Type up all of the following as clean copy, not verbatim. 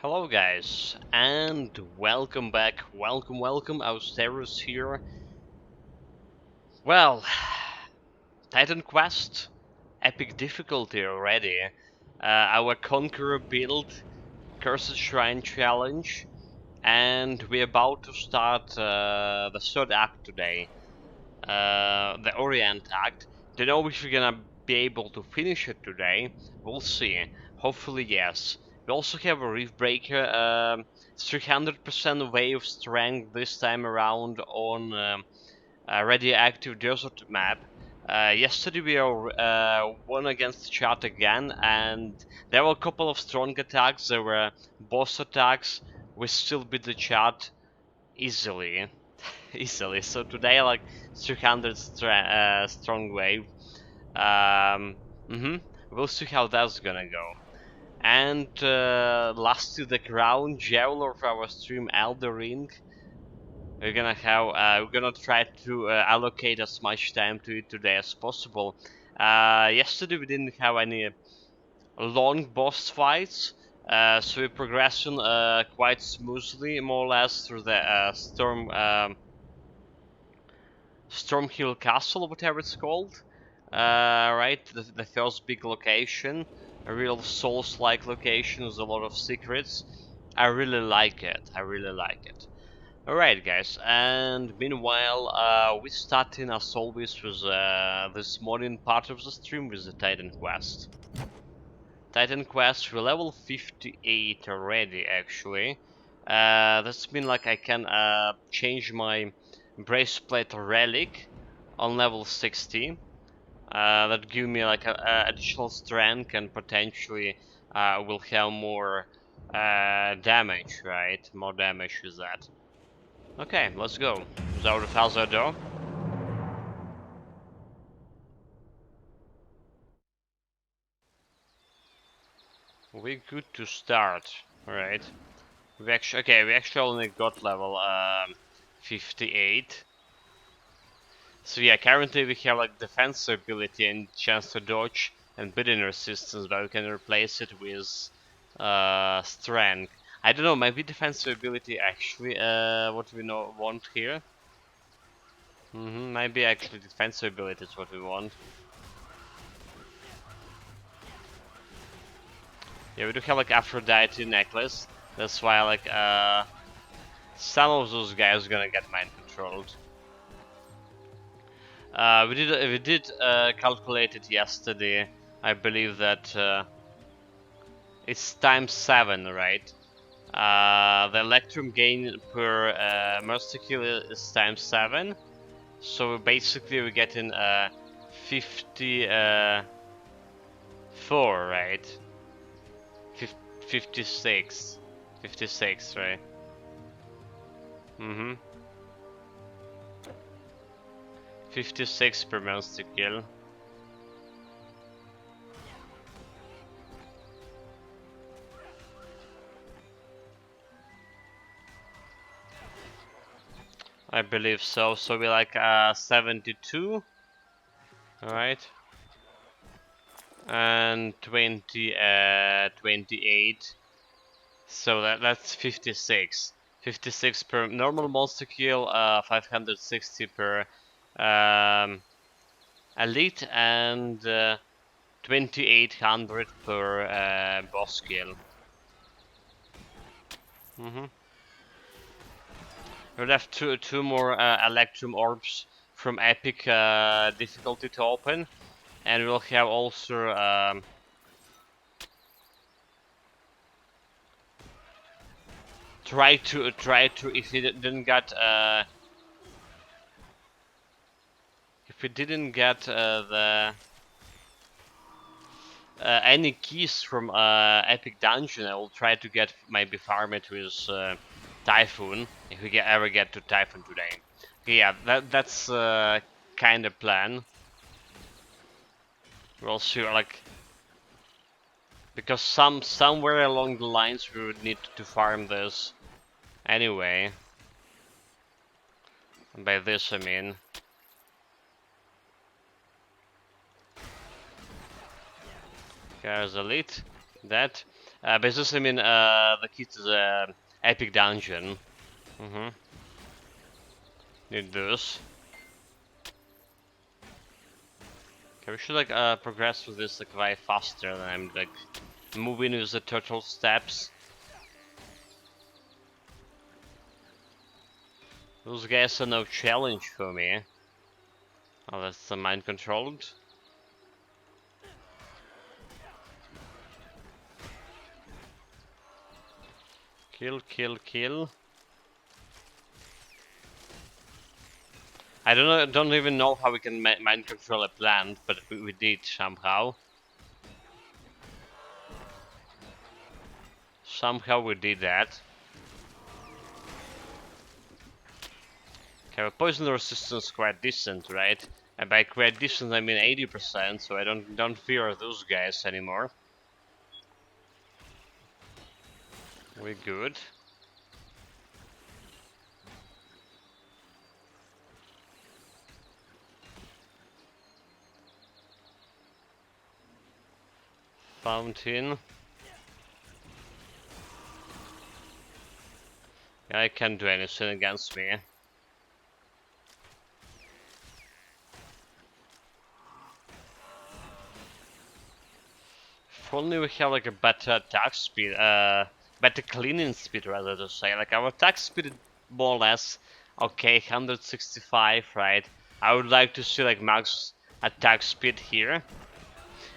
Hello guys, and welcome back. Welcome. Austerus here. Well, Titan Quest, epic difficulty already. Our Conqueror build, Cursed Shrine challenge, and we're about to start the third act today. The Orient act. Don't know if we're gonna be able to finish it today. We'll see. Hopefully, yes. We also have a Reef Breaker, 300% wave strength this time around on a radioactive desert map. Yesterday we won against the chart again, and there were a couple of strong attacks. There were boss attacks. We still beat the chart easily. Easily. So today, like 300 strong wave. Um, We'll see how that's gonna go. And last to the crown jewel of our stream, Elder Ring. We're gonna try to allocate as much time to it today as possible. Yesterday we didn't have any long boss fights. So we're progressing quite smoothly, more or less, through the Stormhill Castle, whatever it's called. Right, the first big location, a real Souls-like location with a lot of secrets. I really like it. Alright, guys, and meanwhile, we're starting as always with this morning part of the stream with the Titan Quest. Titan Quest, we're level 58 already, actually. That's mean like I can change my Braceplate Relic on level 60. That give me like additional strength and potentially will have more damage, right? More damage with that. Okay, let's go. Without further ado. We're good to start, right? We actually only got level 58. So yeah, currently we have like defense ability and chance to dodge and bidding resistance, but we can replace it with strength. I don't know, maybe defensive ability actually what we want here. Maybe actually defensive ability is what we want. Yeah, we do have like Aphrodite necklace. That's why like some of those guys are gonna get mind controlled. We did calculate it yesterday. I believe that it's times 7, right? The Electrum gain per Mercy Kill is times 7. So basically we're getting 54, right? 56. 56, right? 56 per monster kill. I believe so. So we like 72. Alright. And 28. So that's 56. 56 per normal monster kill, 560 per elite, and 2800 per boss kill. We'll have two more Electrum orbs from epic difficulty to open, and we'll have also try to if we didn't get the any keys from epic dungeon, I will try to get maybe farm it with Typhoon if we ever get to Typhoon today. Okay, yeah, that's kind of plan. We're also like because somewhere along the lines we would need to farm this anyway. And by this I mean there's elite that Basically, I mean, the key to the epic dungeon. Need this. Okay, we should like progress through this like way faster than I'm like moving with the turtle steps. Those guys are no challenge for me. Oh, that's the mind controlled. Kill, kill, kill. I don't even know how we can mind control a plant, but we did somehow. Somehow we did that. Okay, our poison resistance is quite decent, right? And by quite decent, I mean 80%, so I don't fear those guys anymore. We're good. Fountain. Yeah, I can't do anything against me. If only we have like a better attack speed, better cleaning speed rather to say. Like our attack speed is more or less okay, 165, right? I would like to see like max attack speed here.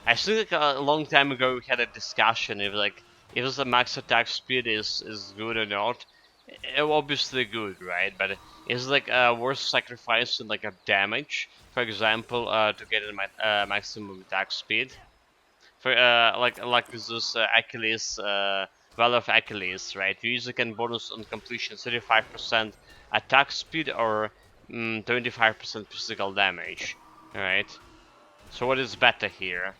I think like a long time ago we had a discussion if the max attack speed is good or not. Obviously good, right? But is like worth sacrificing like a damage, for example, to get in my maximum attack speed. For like this Achilles, Well of Achilles, right? You usually can bonus on completion 35% attack speed or 25% physical damage, right? So what is better here?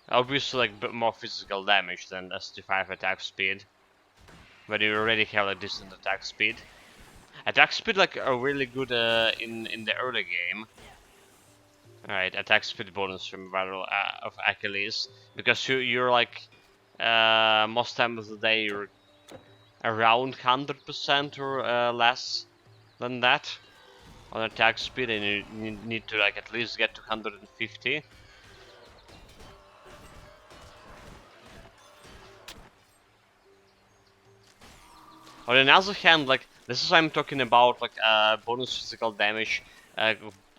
Obviously, like bit more physical damage than ST5 attack speed, but you already have a decent attack speed. Attack speed like are really good in the early game. Alright, attack speed bonus from Battle of Achilles, because you're like most time of the day you're around 100% or less than that on attack speed, and you need to like at least get to 150. On the other hand, like this is what I'm talking about, like bonus physical damage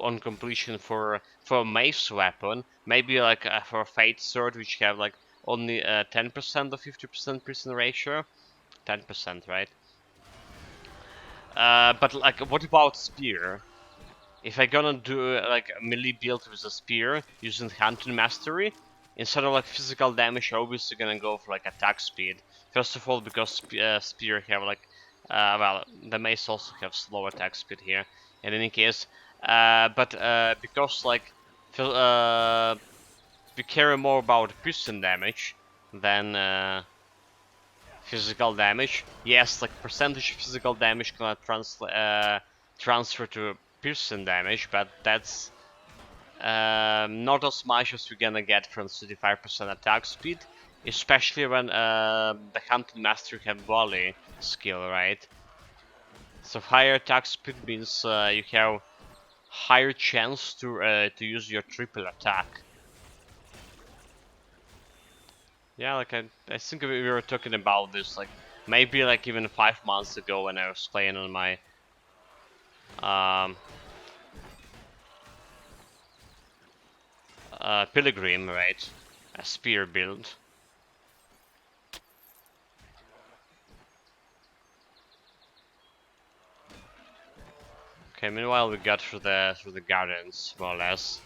on completion for a mace weapon. Maybe like for a Fate Sword, which have like only 10% or 50% prison ratio. 10%, right? But like, what about spear? If I gonna do like a melee build with a spear using hunting mastery, instead of like physical damage, I'm obviously gonna go for like attack speed. First of all, because spear have like, well, the mace also have slow attack speed here. In any case, but because like, we care more about piercing damage than physical damage. Yes, like percentage physical damage gonna transfer to piercing damage, but that's not as much as you're gonna get from 35% attack speed, especially when the Hunting Master have volley skill, right? So higher attack speed means you have higher chance to use your triple attack. Yeah, like I think we were talking about this like maybe like even 5 months ago when I was playing on my um, Pilgrim, right? A spear build. Okay, meanwhile we got through the gardens, more or less.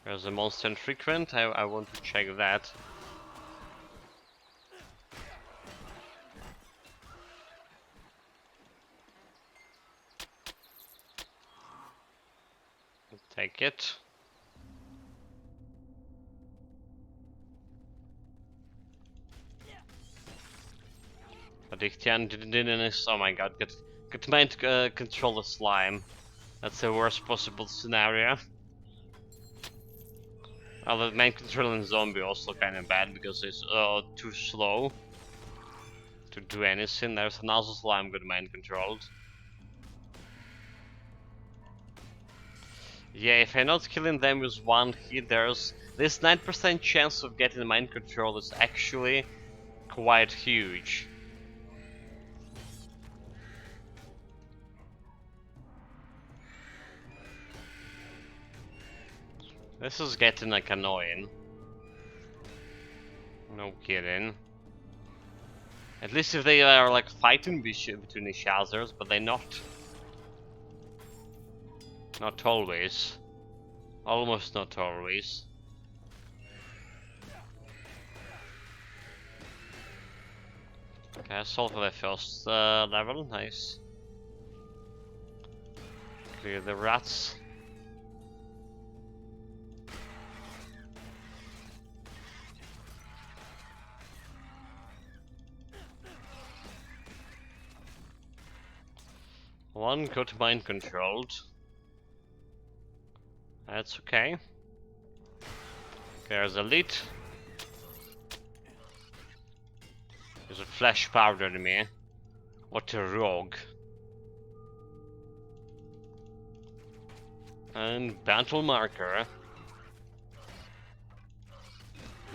There's a monster infrequent, I want to check that. Take it. Addiction didn't. Oh my god, get mind control the slime. That's the worst possible scenario. Well, the main control in zombie also kind of bad because it's too slow to do anything. There's another slime good mind controlled. Yeah, if I'm not killing them with one hit, there's this 9% chance of getting mind control is actually quite huge. This is getting like annoying. No kidding. At least if they are like fighting between each other, but they're not. Not always. Almost not always. Okay, I solved the first level, nice. Clear the rats. One got mind controlled. That's okay. There's a lead. There's a flash powder to me. What a rogue. And battle marker.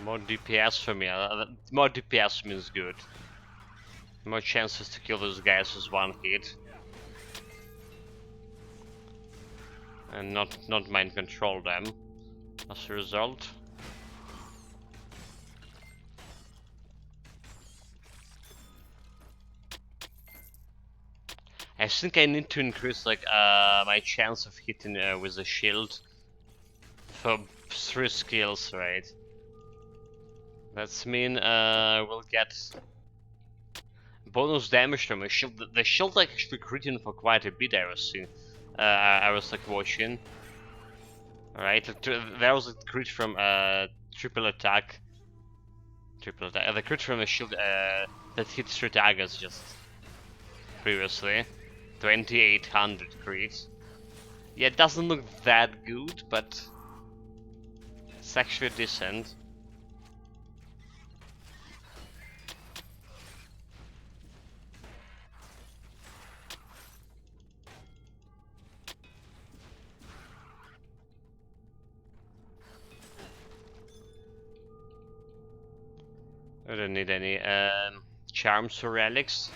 More DPS for me. More DPS means good. More chances to kill those guys with one hit. And not mind control them as a result. I think I need to increase like my chance of hitting with a shield for 3 skills, right? That's mean we'll get bonus damage from a shield. The shield actually critting for quite a bit. I was like watching. Alright, there was a crit from triple attack. The crit from a shield that hit 3 targets just previously. 2800 crit. Yeah, it doesn't look that good, but it's actually decent. I don't need any charms or relics.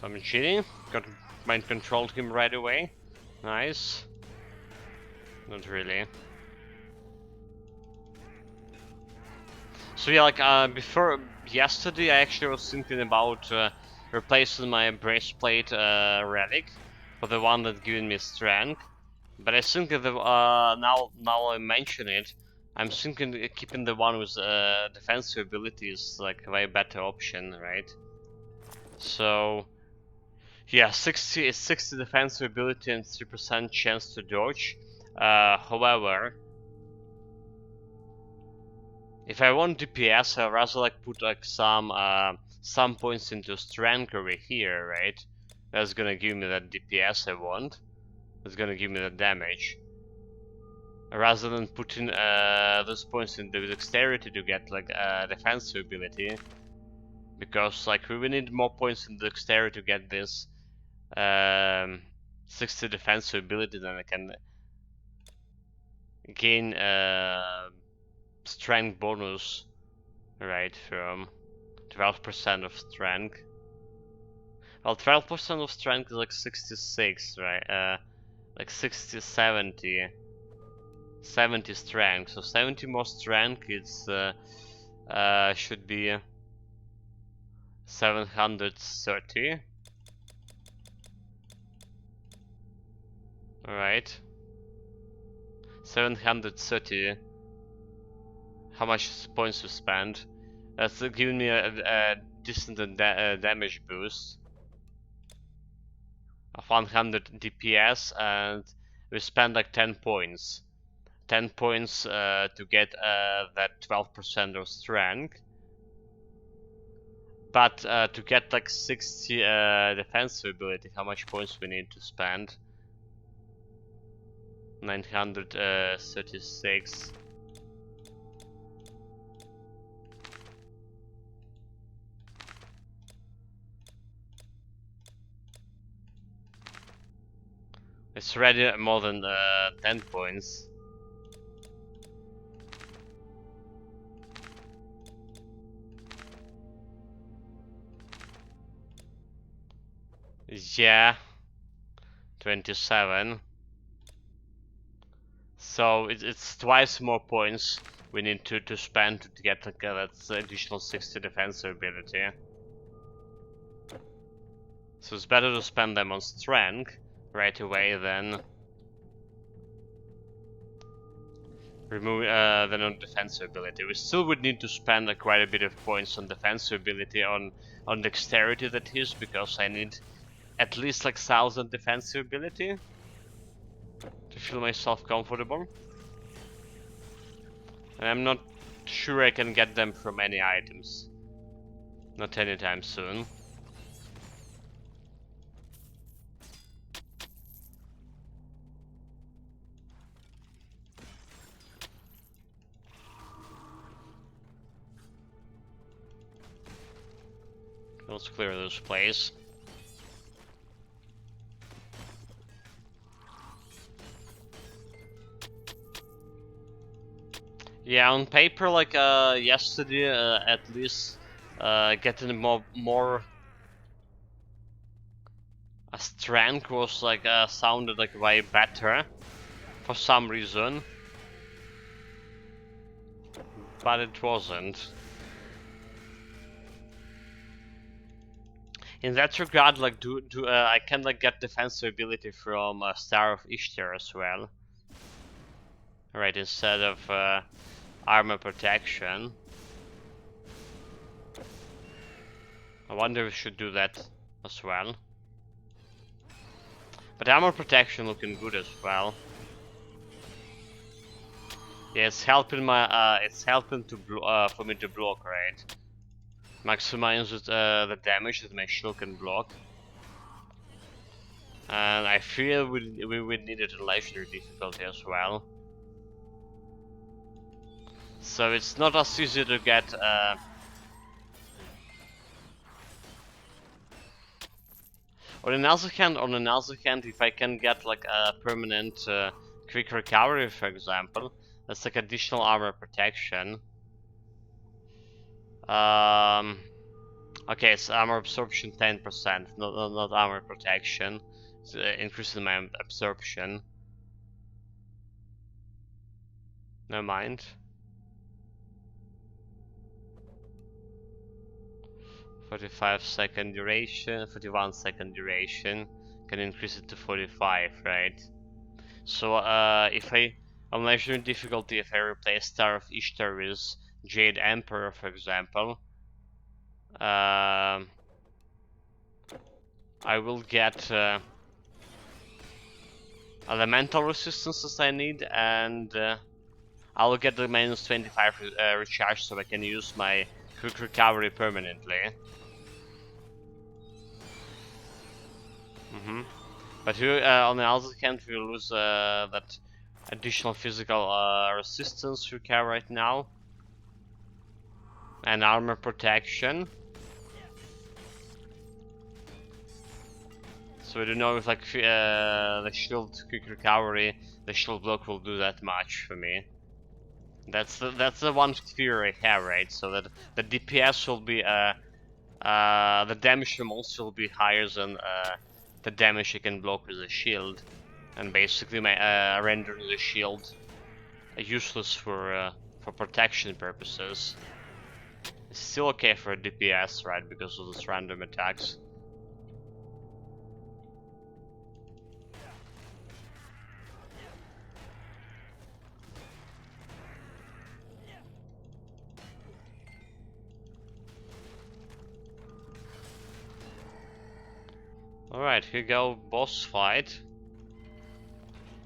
Some cheating. Got mind controlled him right away. Nice. Not really. So yeah, like before yesterday, I actually was thinking about replacing my breastplate relic for the one that giving me strength. But I think that now I mention it, I'm thinking keeping the one with defensive ability is like a way better option, right? So yeah, 60 defensive ability and 3% chance to dodge. However, if I want DPS, I'd rather like put like some points into strength over here, right? That's gonna give me that DPS I want. That's gonna give me the damage. Rather than putting those points into dexterity to get like defensive ability. Because like we will need more points in dexterity to get this 60 defensive ability, then I can gain strength bonus, right, from 12% of strength. Well, 12% of strength is like 66, right? Like 60, 70. 70 strength, so 70 more strength, it's should be 730. Alright. 730. How much points to spend? That's giving me a decent damage boost of 100 DPS, and we spend like 10 points. 10 points to get that 12% of strength. But to get like 60 defensive ability, how much points we need to spend? 936. It's already more than 10 points. Yeah, 27. So it's twice more points we need to spend to get like, that additional 60 defensive ability. So it's better to spend them on strength right away than than on defensive ability. We still would need to spend quite a bit of points on defensive ability on dexterity, that is, because I need at least like 1000 defensive ability to feel myself comfortable. And I'm not sure I can get them from any items. Not anytime soon. Let's clear this place. Yeah, on paper, like yesterday, at least getting more strength was like sounded like way better for some reason, but it wasn't. In that regard, like I can like get defensive ability from Star of Ishtar as well, right? Instead of armor protection. I wonder if we should do that as well. But armor protection looking good as well. Yeah, it's helping my it's helping to for me to block, right? Maximizes the damage that my shield can block. And I feel we would need it in legendary difficulty as well. So it's not as easy to get on another hand, if I can get like a permanent quick recovery, for example, that's like additional armor protection. Okay, it's armor absorption 10%, not armor protection. It's increasing my absorption. Never mind. 45-second duration, 41-second duration. Can increase it to 45, right? So if I on legendary difficulty, if I replace Star of Ishtar with Jade Emperor, for example, I will get elemental resistances I need, and I will get the minus 25 recharge, so I can use my quick recovery permanently. But here, on the other hand, we lose that additional physical resistance we have right now, and armor protection. So we don't know if like the shield quick recovery, the shield block will do that much for me. That's the one fear I have, right? So that the DPS will be the damage from monster will be higher than the damage I can block with a shield, and basically my rendering the shield useless for protection purposes. It's still okay for DPS, right? Because of those random attacks. Alright, here we go, boss fight.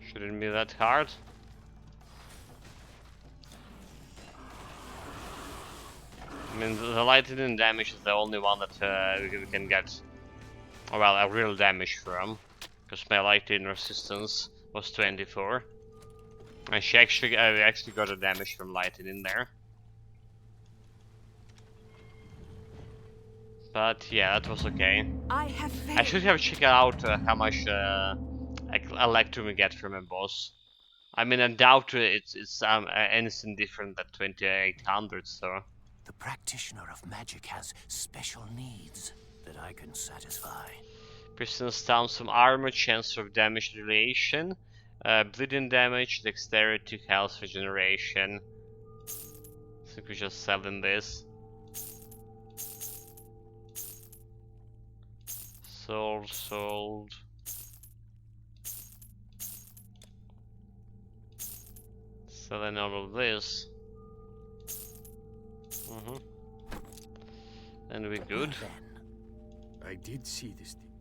Shouldn't be that hard. I mean, the lightning damage is the only one that we can get, well, a real damage from, because my lightning resistance was 24, and I actually got a damage from lightning in there. But yeah, that was okay. I should have checked out how much electrum we get from a boss. I mean, I doubt it's anything different than 2800, so. The practitioner of magic has special needs that I can satisfy. Persistence down some armor, chance of damage relation, bleeding damage, dexterity, health regeneration. I think we're just selling this. Sold. Selling all of this. And we're good. Well, then, I did see this thing.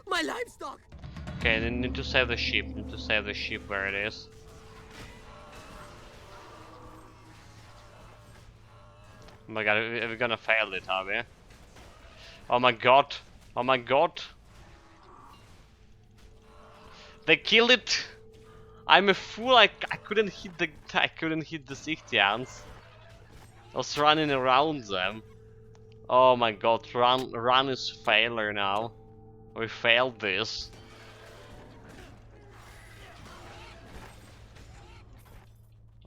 My livestock! Okay, then need to save the ship. Need to save the ship where it is. Oh my god, we're gonna fail it, are we? Oh my god! Oh my god! They killed it! I'm a fool. I couldn't hit the Sichtians. I was running around them. Oh my god! Run is failure now. We failed this.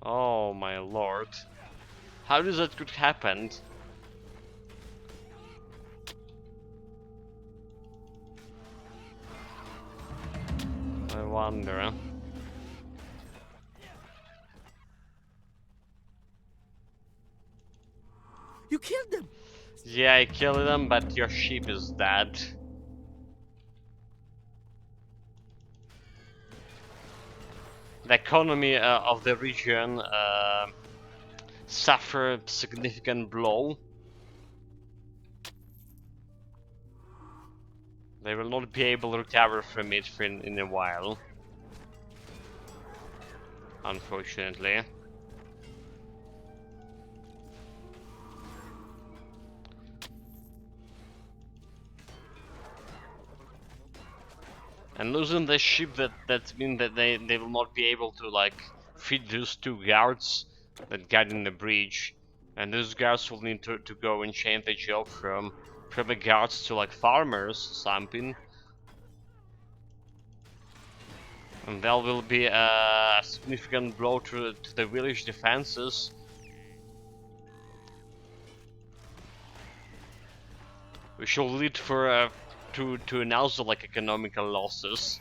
Oh my lord! How does that could happen? I wonder. You killed them! Yeah, I killed them, but your sheep is dead. The economy of the region suffered significant blow. They will not be able to recover from it in a while. Unfortunately. And losing the ship, that means that they will not be able to like feed those 2 guards that guard in the bridge. And those guards will need to go and change their job from the guards to like farmers or something. And that will be a significant blow to the village defenses. We shall lead for to announce the like economical losses.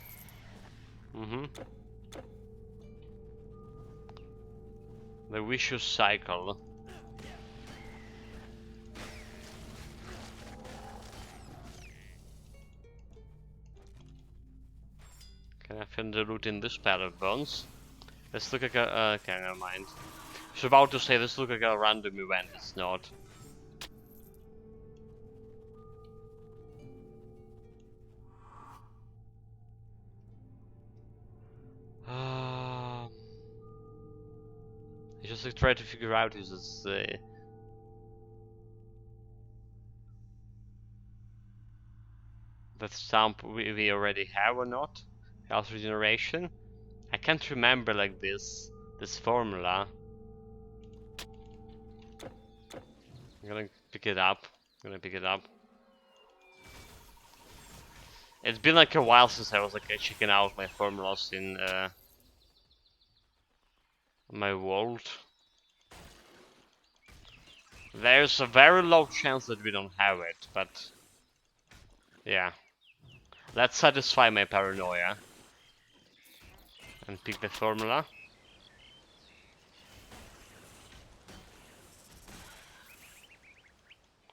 The vicious cycle. Can I find the loot in this pile of bones? Let's look like a okay, never mind. I was about to say this looks like a random event, it's not. I just like try to figure out is this that stamp we already have or not? Health regeneration? I can't remember like this formula. I'm gonna pick it up. It's been like a while since I was like checking out my formulas in my world. There's a very low chance that we don't have it, but yeah. Let's satisfy my paranoia and pick the formula.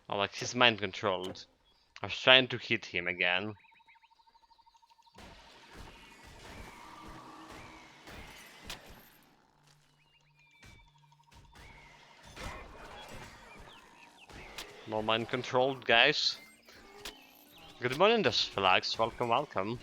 Oh, like he's mind controlled. I was trying to hit him again. No mind controlled, guys. Good morning, Desflax. Welcome.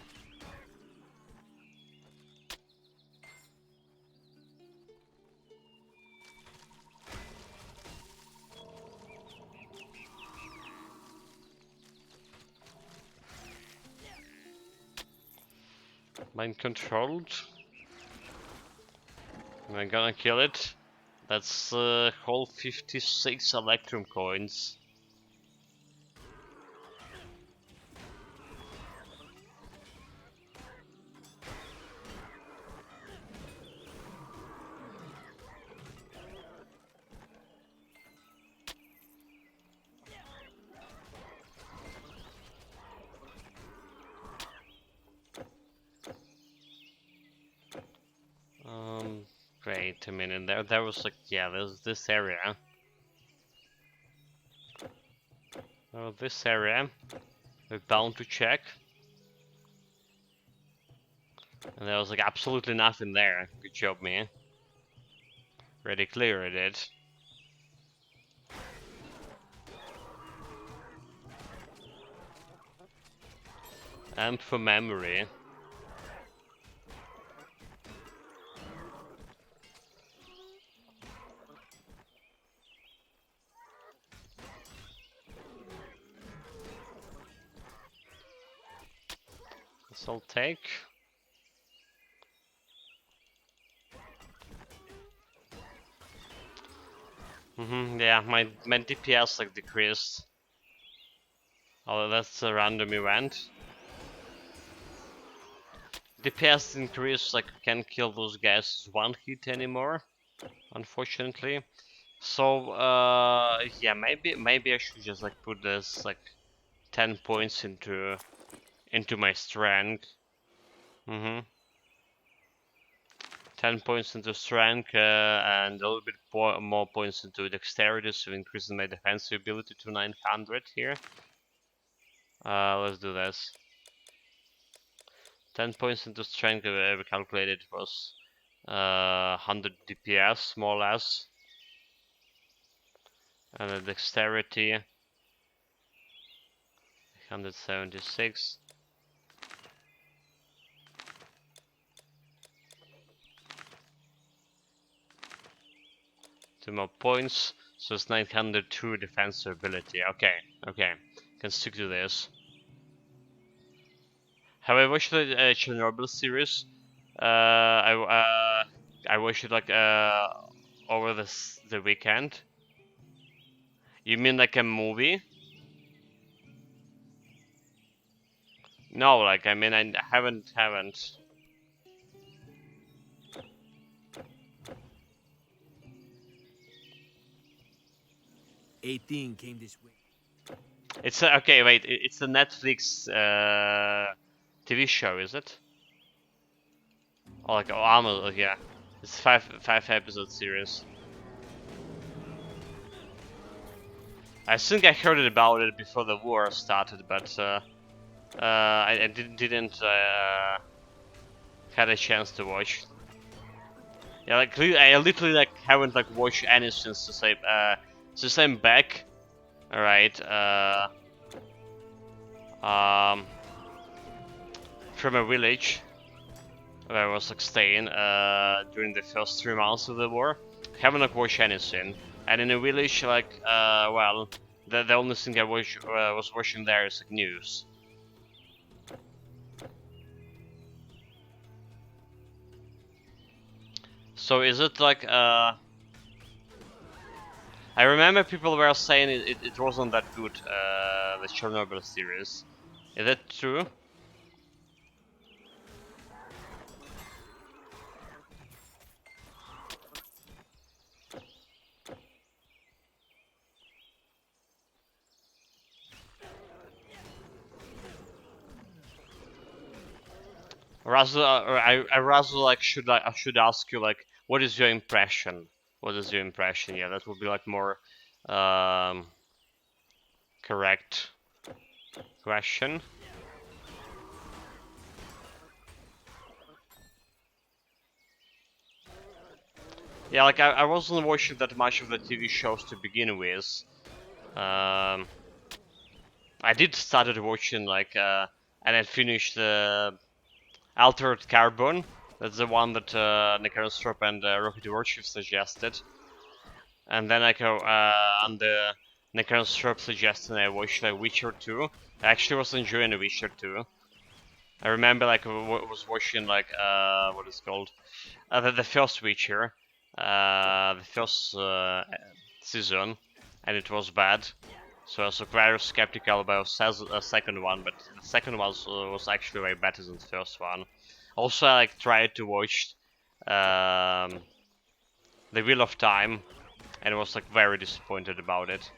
Mind controlled. I'm gonna kill it. That's whole 56 Electrum coins. Wait a minute. There was like, yeah, there's this area. Oh, this area. We're bound to check. And there was like absolutely nothing there. Good job, man. Pretty clear it is. And for memory. This I'll take. Yeah, my DPS like decreased. Oh, that's a random event. DPS increase, like can't kill those guys with one hit anymore, unfortunately. So yeah, maybe I should just like put this like 10 points into my strength. 10 points into strength and a little bit more points into dexterity, so increasing my defensive ability to 900 here. Let's do this. 10 points into strength, we calculated was 100 DPS, more or less. And the dexterity, 176. 2 more points, so it's 902 defensive ability. Okay, can stick to this. Have I watched the Chernobyl series? I watched it like over the weekend. You mean like a movie? No, like I mean I haven't. 18 came this way. It's okay. Wait, it's a Netflix TV show, is it? Oh, like almost, yeah. It's five episode series. I think I heard about it before the war started, but I didn't had a chance to watch. Yeah, like I literally like haven't like watched any since I'm back. All right. Um, from a village where I was like staying during the first 3 months of the war. Haven't like watched anything. And in a village, like, well, the only thing I was watching there is like news. So is it like, I remember people were saying it wasn't that good, the Chernobyl series. Is that true? Rather, I rather like I should ask you like, what is your impression? What is your impression? Yeah, that would be like more correct question. Yeah, like I wasn't watching that much of the TV shows to begin with. Um, I did started watching like and I finished Altered Carbon. That's the one that Necrostrop and Rocket Warship suggested. And then I go on the Necrostrop suggestion I watched like Witcher 2. I actually was enjoying the Witcher 2. I remember like was watching like what is it called the first Witcher, the first season, and it was bad. So I was very skeptical about the second one, but the second one was actually way better than the first one. Also, I like tried to watch um, The Wheel of Time, and was like very disappointed about it.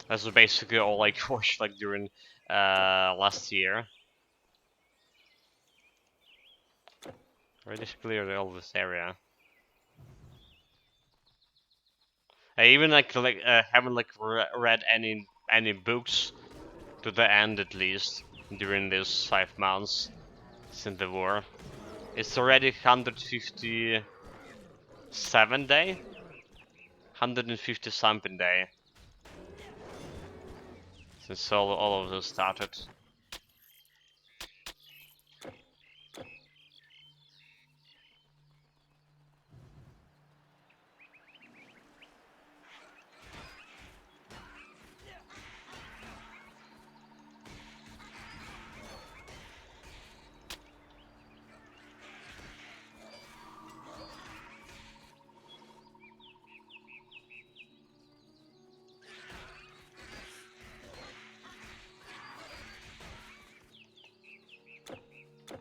That's basically all I watched like during last year. Already cleared all this area. I even haven't like read any books to the end at least during these 5 months since the war. It's already 157 day, 150 something day since all of this started.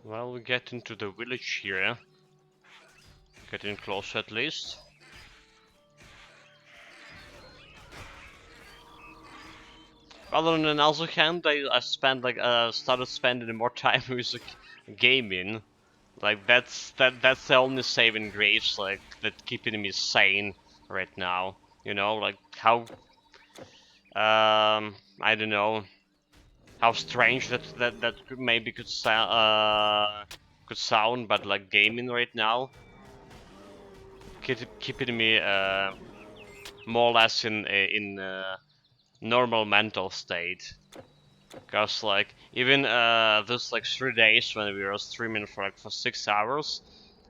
Well, we get into the village here. Getting closer at least. Other on the other hand, I spent like started spending more time with like, gaming. Like that's the only saving grace like that keeping me sane right now. You know, like how I don't know how strange that maybe could sound, but like gaming right now keeping me more or less in normal mental state. Cause like even those like 3 days when we were streaming for like for 6 hours,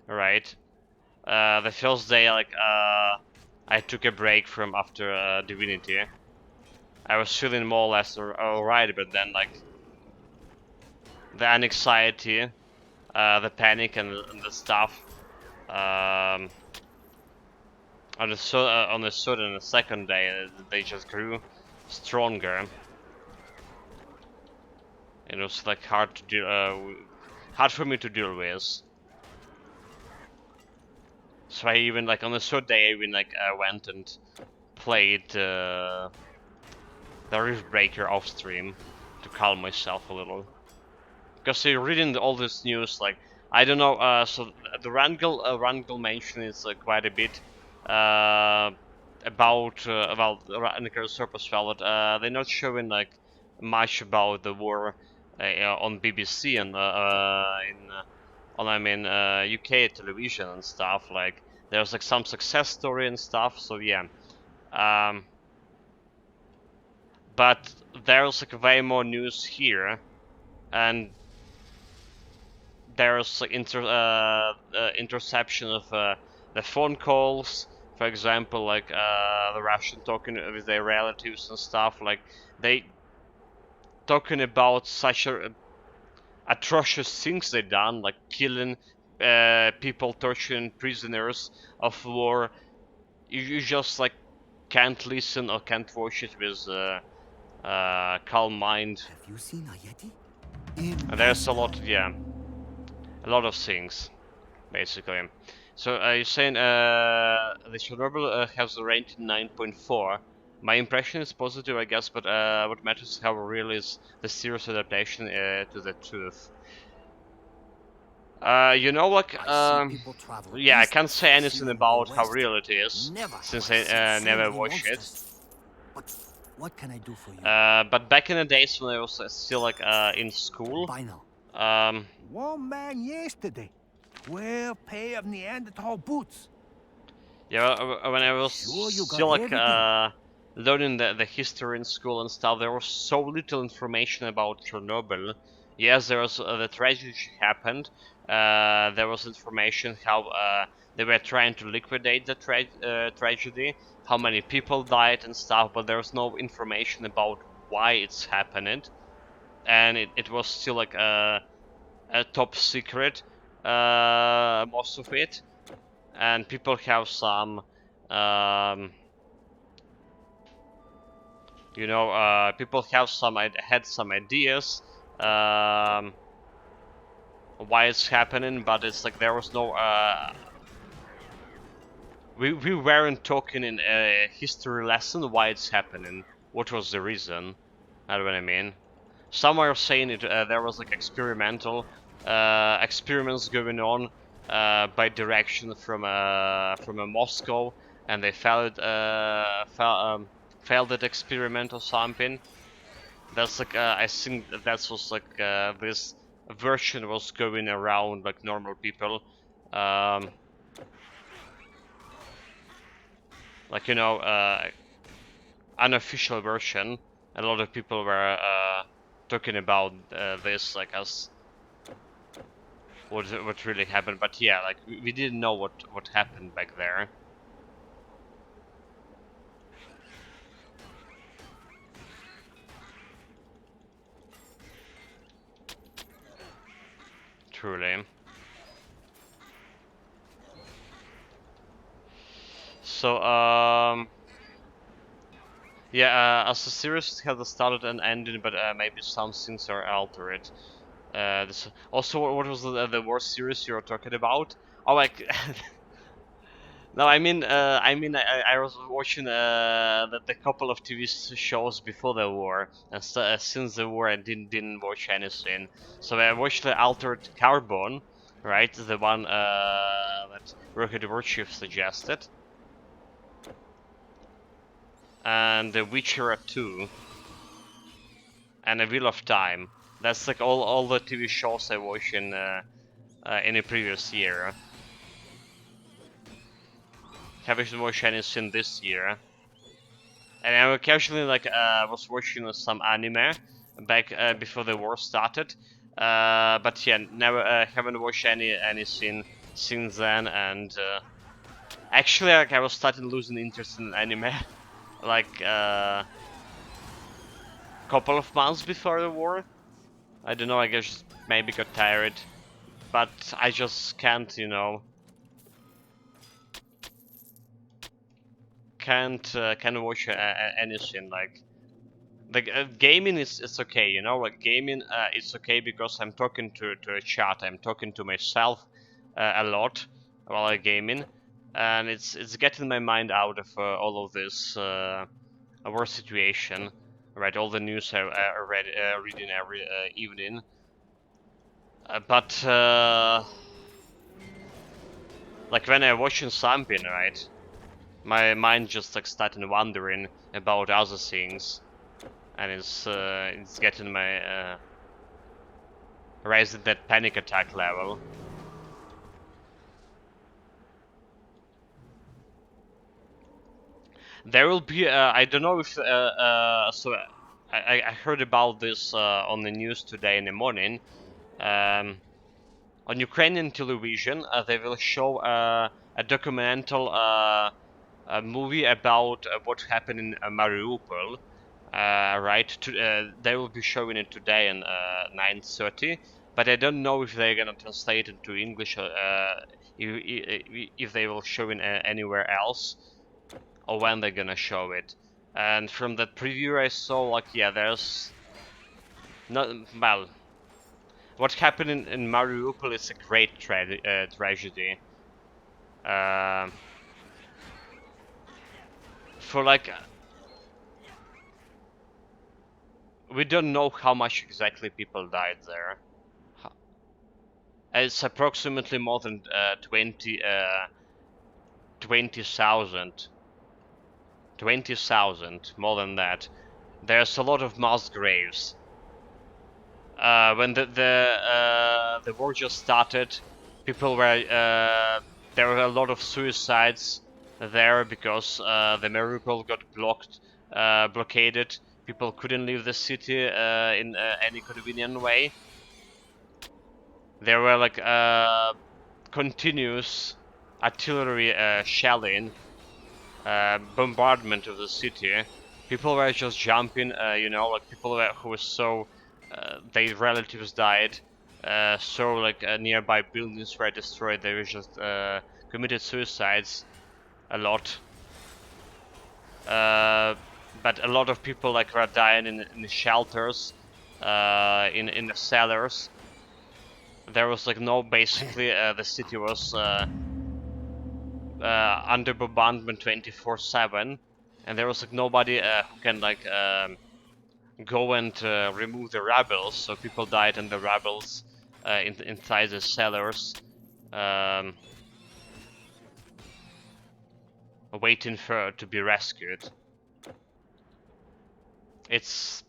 right? The first day like I took a break from after Divinity. I was feeling more or less alright, but then like the anxiety, the panic, and the stuff um, on the sudden the second day they just grew stronger. It was like hard to deal, hard for me to deal with. So I even like on the third day I even like went and played the Riftbreaker off stream to calm myself a little. Because reading all this news, like I don't know. So the Rangel mentioned is quite a bit about Nickel Surplus well, but they're not showing like much about the war on BBC and on UK television and stuff. Like there's like some success story and stuff. So yeah, but there's like way more news here, and there's like interception of the phone calls, for example, like the Russian talking with their relatives and stuff. Like they talking about such atrocious things they done, like killing people, torturing prisoners of war. You just like can't listen or can't watch it with calm mind. Have you seen a Yeti? And there's a lot, yeah, a lot of things, basically. So you're saying the Chernobyl has a rating 9.4. My impression is positive, I guess, but what matters is how real is the serious adaptation to the truth. You know, like, yeah, I can't say anything about how real it is, since I never watched it. But what can I do for you? But back in the days when I was still like in school, Bye now. One man yesterday. 12 pair of Neanderthal boots. yeah, when I was Sure you got still like everything? learning the history in school and stuff, there was so little information about Chernobyl. Yes, there was the tragedy happened. There was information how they were trying to liquidate the tragedy, how many people died and stuff, but there was no information about why it's happened, and it was still like top secret, most of it, and people have some, you know, people have some had some ideas why it's happening, but it's like there was no. We weren't talking in a history lesson why it's happening. What was the reason? That's what I mean. Some are saying it there was like experimental experiments going on by direction from a Moscow, and they failed that experiment or something. That's like I think that was like this version was going around like normal people. Um, like you know, unofficial version. A lot of people were talking about this like as what really happened, but yeah, like we didn't know what happened back there. Truly. So yeah, as the series has started and ended, but maybe some things are altered. This also what was the worst series you were talking about? Oh, like no, I was watching the couple of TV shows before the war, and since the war I didn't watch anything. So I watched the Altered Carbon, right? The one that Rocket Warchief suggested, and The Witcher 2, and A Wheel of Time. That's like all the TV shows I watched in the previous year. Haven't watched anything this year. And I occasionally like was watching some anime back before the war started, but yeah, never haven't watched anything since then. And actually, like I was starting losing interest in anime, like couple of months before the war. I don't know. I guess maybe got tired, but I just can't, you know, can't watch anything like. Gaming is it's okay, you know. Like gaming, it's okay because I'm talking to a chat. I'm talking to myself a lot while I'm gaming, and it's getting my mind out of all of this war situation. Right, all the news I read reading every evening, but like when I'm watching something, right, my mind just like starting wandering about other things, and it's getting my raising that panic attack level. There will be I don't know if so I heard about this on the news today in the morning. Um, on Ukrainian television, they will show a documental a movie about what happened in Mariupol. Right, they will be showing it today at 9:30, but I don't know if they're gonna translate it to English if they will show it anywhere else or when they're gonna show it. And from that preview I saw, like, yeah, there's not well. What happened in Mariupol is a great tragedy. Uh, for like we don't know how much exactly people died there. It's approximately more than 20,000. 20,000, more than that. There's a lot of mass graves. When the war just started, people were there were a lot of suicides there because the Mariupol got blockaded. People couldn't leave the city in any convenient way. There were like continuous artillery shelling, bombardment of the city. People were just jumping, you know, like people who were so their relatives died. so like nearby buildings were destroyed. They were just committed suicides a lot. But a lot of people like were dying in the shelters, in the cellars. There was like no, basically the city was under bombardment 24/7, and there was like nobody who can like go and remove the rebels. So people died in the rebels inside the cellars, um, waiting for to be rescued. It's,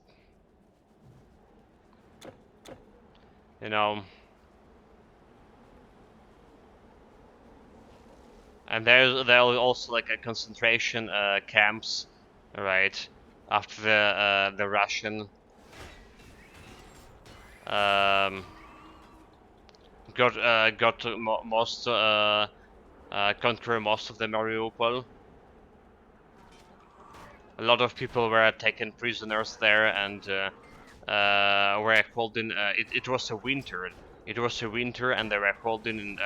you know, and there are also like a concentration camps, right? After the Russian um, got to most conquer most of the Mariupol. A lot of people were taken prisoners there and were holding. It was a winter. It was a winter, and they were holding in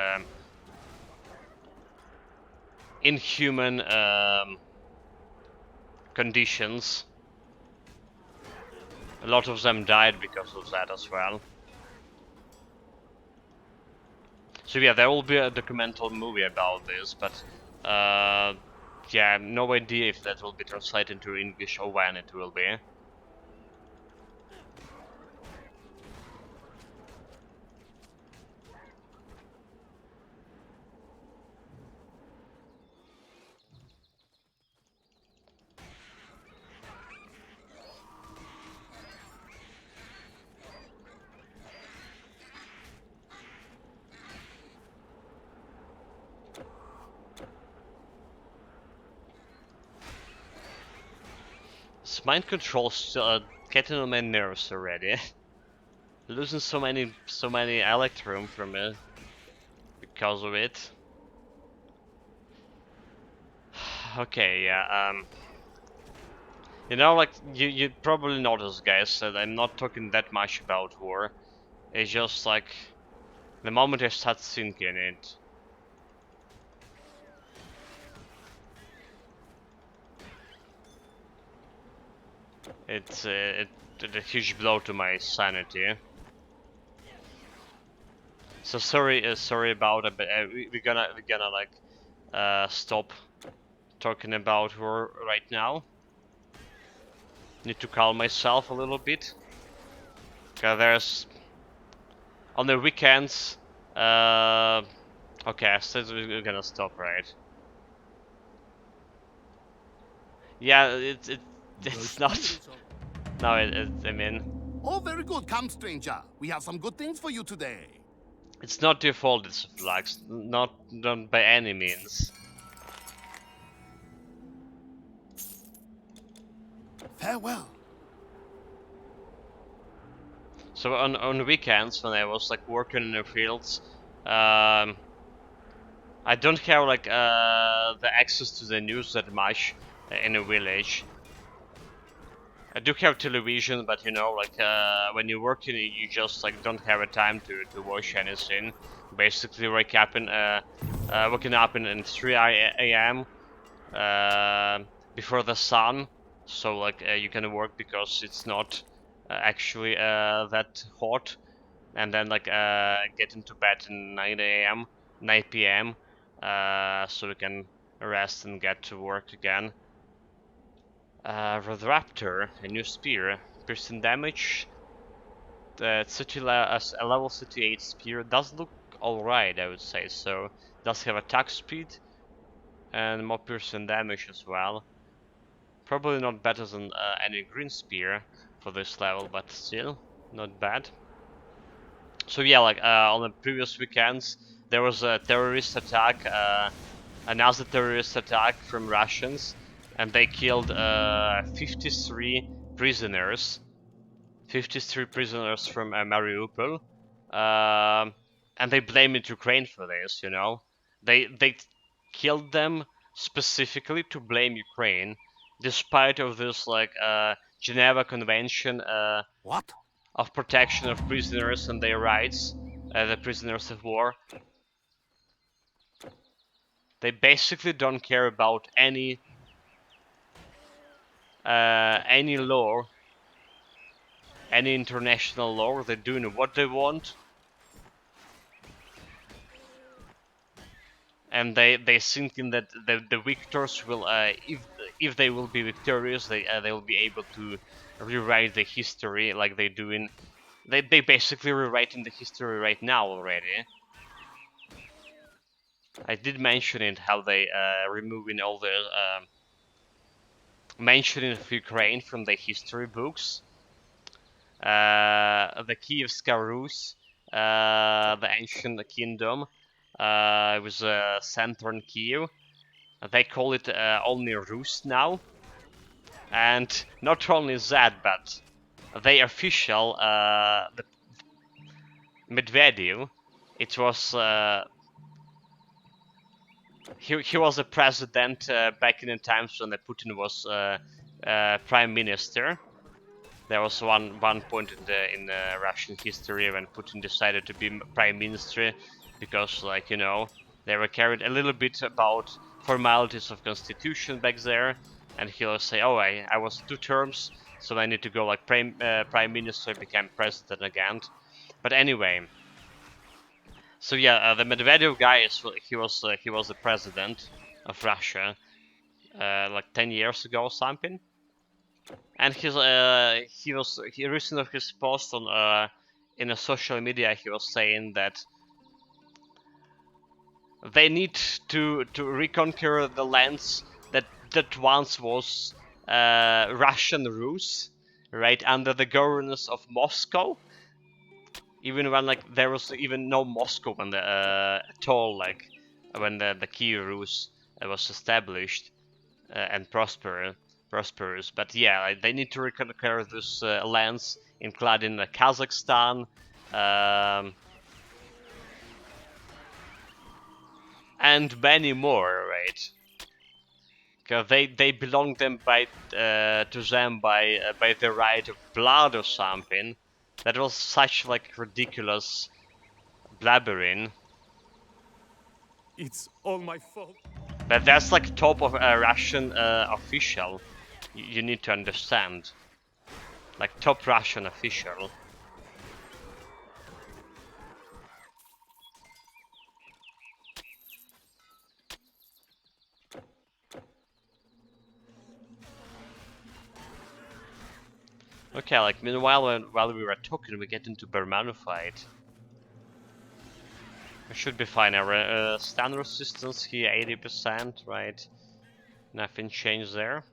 inhuman conditions. A lot of them died because of that as well. So yeah, there will be a documental movie about this, but yeah, no idea if that will be translated into English or when it will be. This mind control still getting on my nerves already. Losing so many electrum from it because of it. Okay, yeah. You know, like you probably noticed, guys, that I'm not talking that much about war. It's just like the moment I start thinking it. It's a huge blow to my sanity. So sorry about it, but we're gonna like stop talking about war right now. Need to calm myself a little bit. Cause there's on the weekends. Okay, so we're gonna stop, right? Yeah, it's not. No, I mean, Oh, very good. Come, stranger. We have some good things for you today. it's not your fault. It's flags, not by any means. Farewell. So on weekends when I was like working in the fields, I don't have like the access to the news that much in a village. I do have television, but you know, like when you're working, you just like don't have a time to watch anything. Basically, waking up in 3 a.m. Before the sun, so like you can work because it's not actually that hot, and then like get into bed in 9 a.m., 9 p.m. So we can rest and get to work again. Red Raptor, a new spear, piercing damage. The a level 38 spear does look alright, I would say. So does have attack speed and more piercing damage as well. Probably not better than any green spear for this level, but still not bad. So yeah, like on the previous weekends, there was a terrorist attack, another terrorist attack from Russians, and they killed 53 prisoners. 53 prisoners from Mariupol, and they blamed Ukraine for this. You know, they killed them specifically to blame Ukraine, despite of this like Geneva Convention What? of protection of prisoners and their rights, the prisoners of war. They basically don't care about any law, any international law. They're doing what they want, and they thinking that the victors will, if they will be victorious, they will be able to rewrite the history like they doing. They basically rewriting the history right now already. I did mention it, how they removing all the mentioning of Ukraine from the history books. The Kievska Rus, the ancient kingdom, it was center in Kiev. They call it only Rus now, and not only that, but they official the Medvedev. It was he was a president back in the times when the Putin was prime minister. There was one point in the Russian history when Putin decided to be prime minister, because, like, you know, they were carried a little bit about formalities of constitution back there, and he'll say, "Oh, I was 2 terms, so I need to go like prime minister, become president again." But anyway, so yeah, the Medvedev guy he was the president of Russia like 10 years ago or something. And he recently his post on in a social media, he was saying that they need to reconquer the lands that once was Russian Rus, right, under the governance of Moscow. Even when, like, there was even no Moscow when the at all, like when the Kiev Rus was established and prosperous. But yeah, like, they need to reconquer these lands, including Kazakhstan, and many more, right? Because they belong them to them by the right of blood or something. That was such like ridiculous blabbering. It's all my fault. But that's like top of a Russian official. You need to understand. Like top Russian official. Okay, like meanwhile, while we were talking, we get into Bermano fight. We should be fine. Our stun resistance here 80%, right? Nothing changed there.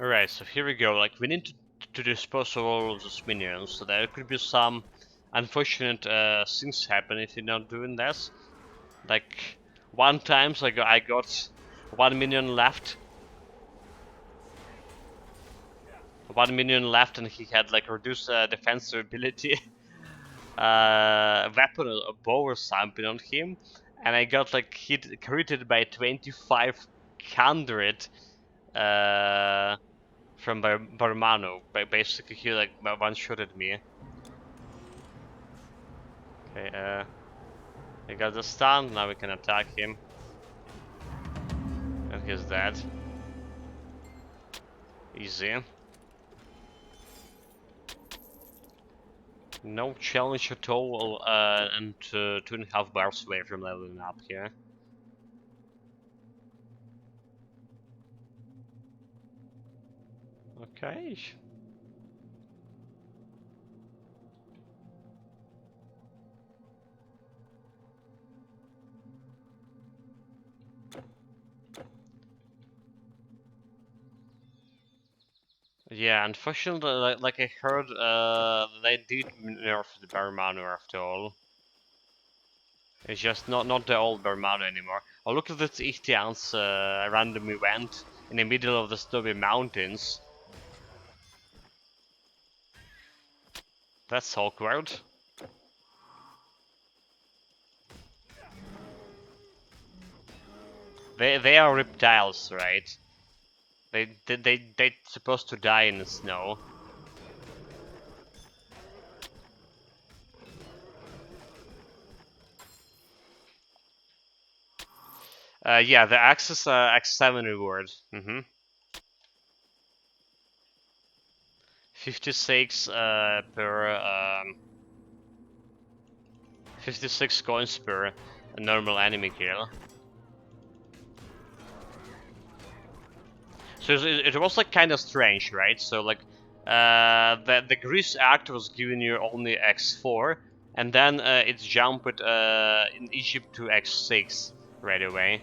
Alright, so here we go. Like, we need to dispose of all of those minions, so there could be some unfortunate things happen if you're not doing this. Like, one time, so I got 1 minion left. 1 minion left, and he had like reduced defensive ability. Weapon, a bow or something on him, and I got like critted by 2500 from Barmano. Basically, he like one-shotted me. Okay, I got the stun, now we can attack him. And he's dead. Easy. No challenge at all, and 2.5 bars away from leveling up here. Okay. Yeah, unfortunately, like I heard, they did nerf the Bermano after all. It's just not the old Bermano anymore. Oh, look at this Ichthyan's random event in the middle of the snowy mountains. That's awkward. They are reptiles, right? They supposed to die in the snow. Yeah, the Axis X7 reward. 56 per 56 coins per normal enemy kill. So it was like kind of strange, right? So like the Grease Act was giving you only X4, and then it jumped in Egypt to X6 right away.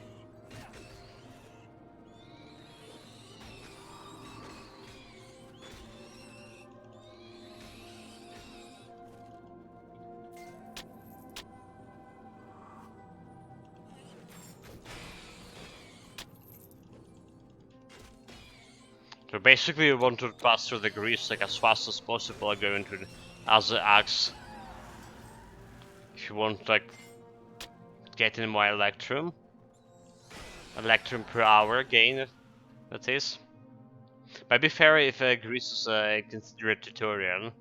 So basically you want to pass through the Grease like as fast as possible, go into the other axe. If you want like get in more Electrum. Electrum per hour gain, that is. But be fair if Grease is considered tutorial.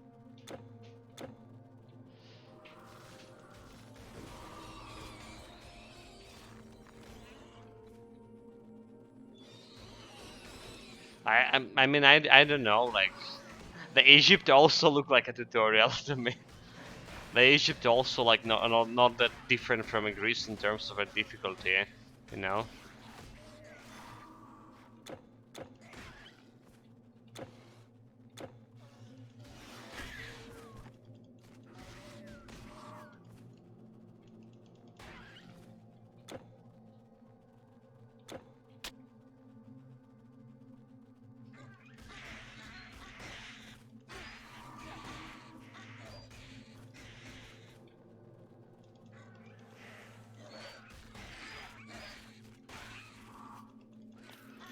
I mean I don't know, like the Egypt also looked like a tutorial to me. The Egypt also like not that different from Greece in terms of a difficulty, you know.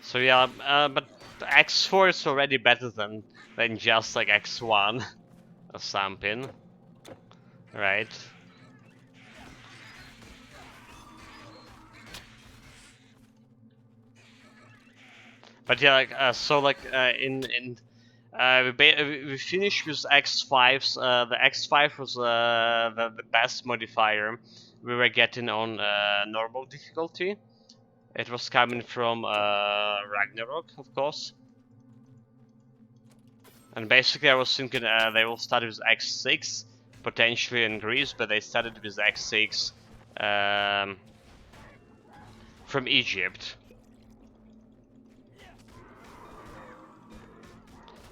So yeah, but X4 is already better than just like X1 or something, right? But yeah, like so like in we finished with X5s. The X5 was the best modifier we were getting on normal difficulty. It was coming from Ragnarok, of course. And basically, I was thinking they will start with X6, potentially in Greece, but they started with X6 from Egypt.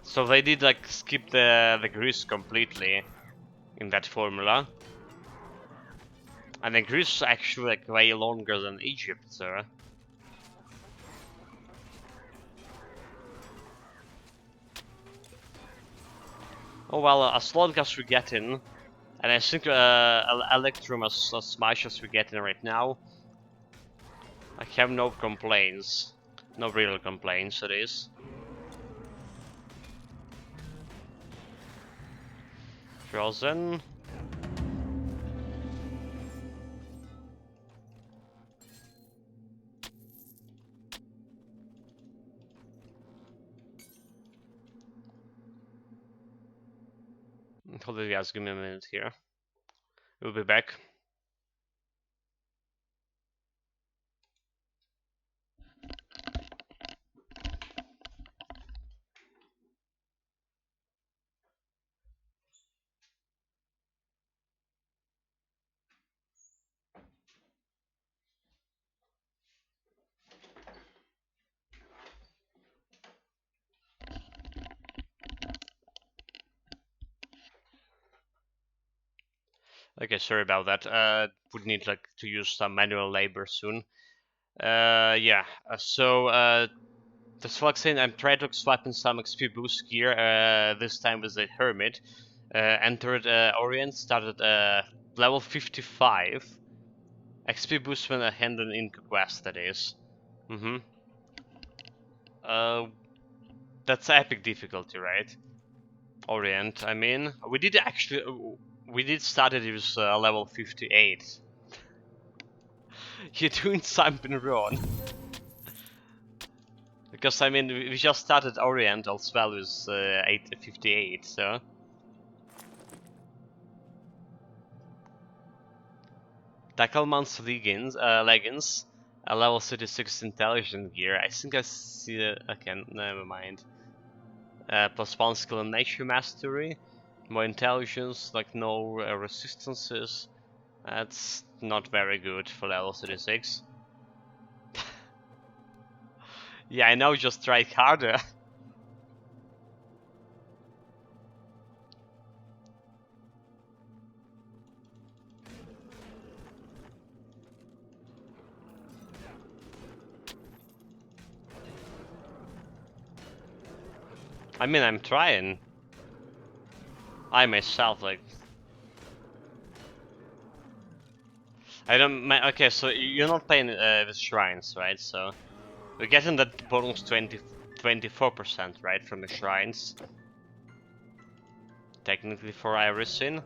So they did like skip the Greece completely in that formula. And then Greece is actually like way longer than Egypt, so. Oh well, as long as we get in, and I think Electrum as much as we get in right now, I have no complaints. No real complaints, it is. Frozen. Hold on, guys, give me a minute here. We'll be back. Okay, sorry about that. Would need like to use some manual labor soon. Yeah. This Fluxin, I'm trying to swap in some XP boost gear. This time with a Hermit. Entered Orient, started level 55. XP boost when I hand an Inca quest, that is. Uh, that's epic difficulty, right? Orient, I mean. We did start it with level 58. You're doing something wrong. Because, I mean, we just started Orient as well with 58, so... Tackleman's leggings, a level 36 intelligence gear. I think I see it. Okay, never mind. Plus 1 skill in nature mastery, more intelligence, like no resistances. That's not very good for level 36. Yeah, I know, just try harder. I mean, I'm trying. I myself, like... I don't... Okay, so you're not playing with shrines, right? So... We're getting that bonus 24%, right, from the shrines. Technically for Irisin.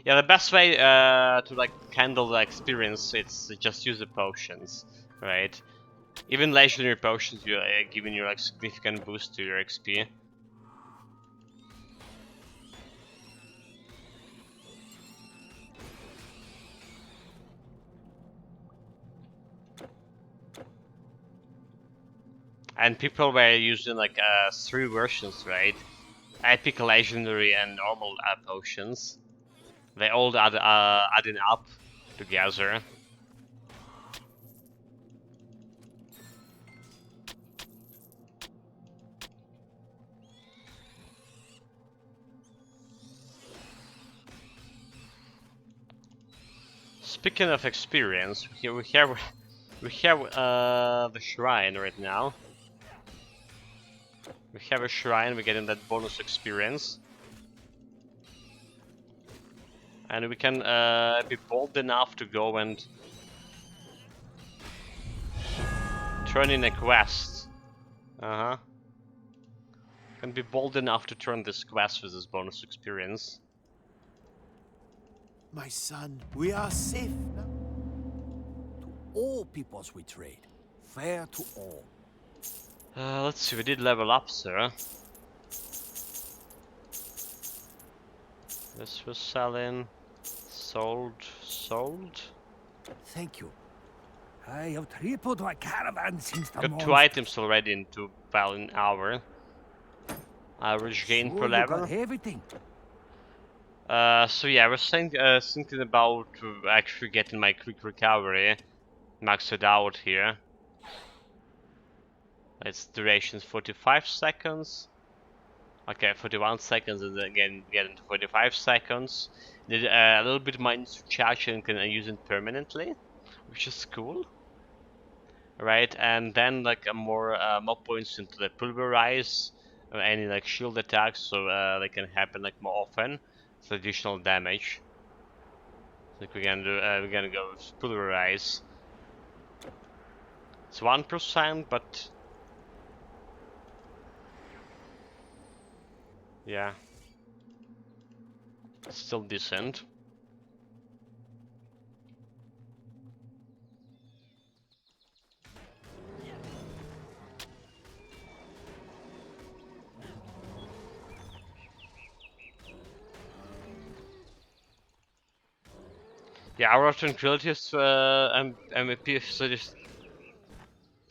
Yeah, the best way to like handle the experience is just use the potions, right? Even legendary potions you giving you like significant boost to your XP. And people were using like 3 versions, right? Epic, legendary, and normal potions. They all adding up together. Speaking of experience, we have the shrine right now. We have a shrine, we're getting that bonus experience. And we can be bold enough to go and turn in a quest. Uh-huh. Can be bold enough to turn this quest with this bonus experience. My son, we are safe now. To all peoples we trade. Fair to all. Let's see, we did level up, sir. This was selling. Sold. Thank you. I have tripled my caravan since the Got 2 monster. items already into about an hour. Average gain per So you level. got everything. So yeah, I was thinking about actually getting my quick recovery maxed out here. Its duration is 45 seconds. Okay, 41 seconds and then again get into 45 seconds. Did a little bit minus to charge and can use it permanently, which is cool. Right, and then like a more points into the pulverize or any like shield attacks, so they can happen like more often. So additional damage. I think we're gonna go with pulverize. It's 1%, but yeah, still decent. Yeah, our tranquility is MVP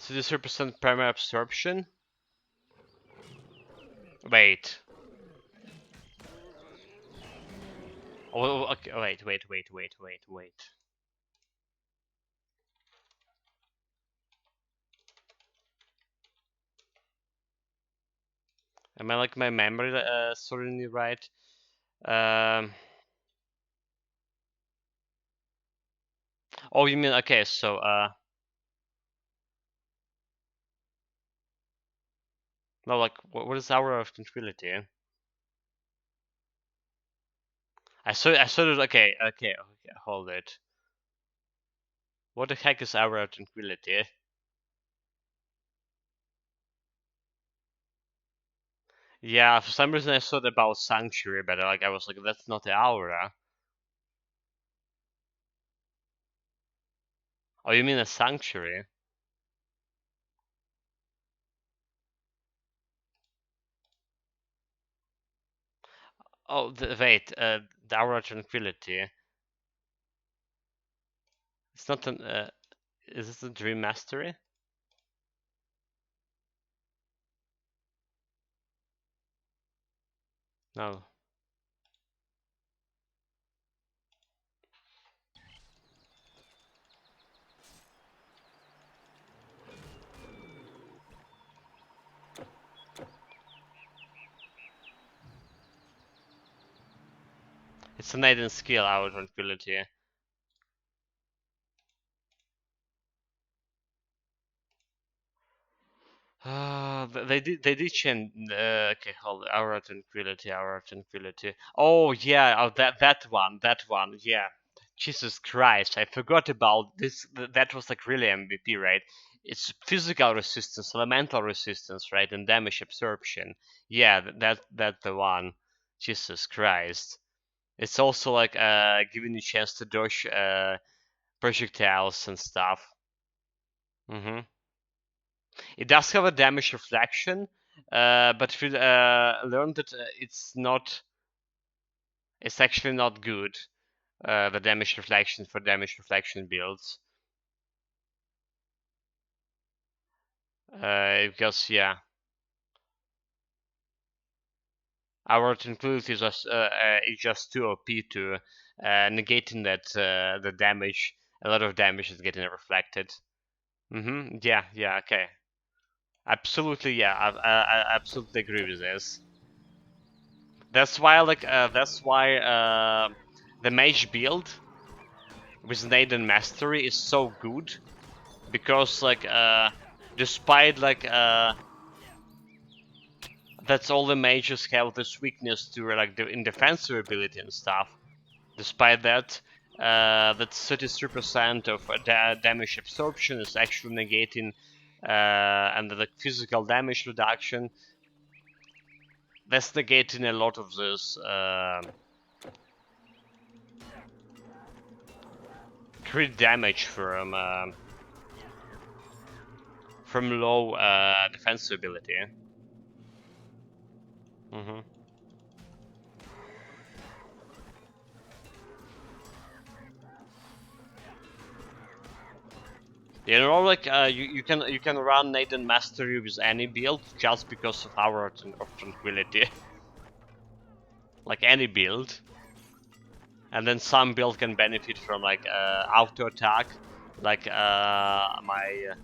33% primary absorption. Wait. Oh, okay. Wait. Am I like my memory sorting right? Um. Oh, you mean okay? So no, like what is Hour of Tranquility? I saw it. Okay. Hold it. What the heck is Hour of Tranquility? Yeah, for some reason I thought about Sanctuary, but like I was like, that's not the Aura. Oh, you mean a Sanctuary? Oh, wait, the Hour of Tranquility. It's not an. Is this a Dream Mastery? No. It's an Aiden skill, Hour of Tranquility. They did change. Okay, hold on. Hour of Tranquility. Oh yeah, oh that one. Yeah. Jesus Christ, I forgot about this. That was like really MVP, right? It's physical resistance, elemental resistance, right, and damage absorption. Yeah, that's the one. Jesus Christ. It's also like giving you a chance to dodge projectiles and stuff. Mm-hmm. It does have a damage reflection, but if you learn that it's actually not good. The damage reflection for damage reflection builds, because yeah, our tranquility is just too OP to negating that the damage, a lot of damage is getting reflected. Yeah, okay. Absolutely, yeah. I absolutely agree with this. That's why the mage build with Naden Mastery is so good, because despite that's all the mages have this weakness to like the in defensive ability and stuff. Despite that, that's 33% of damage absorption is actually negating, and the physical damage reduction. That's negating a lot of this crit damage from low defensive ability. Mm-hmm. You know, like you can run Nathan Mastery with any build just because of Hour of Tranquility, like any build, and then some build can benefit from like auto attack, like my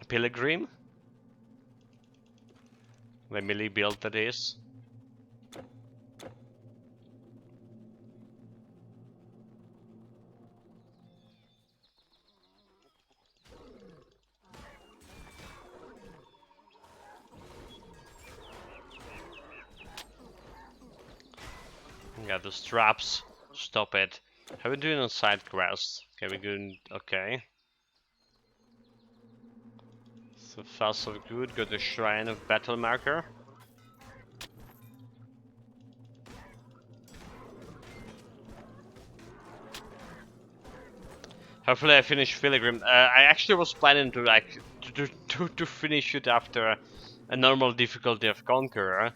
Pilgrim, the melee build that is. Yeah, the straps. Stop it. How are we doing on side quests? Okay, we're doing okay. So far so good. Got the Shrine of Battle Marker. Hopefully I finish Pilgrim. I actually was planning to like to finish it after a normal difficulty of Conqueror,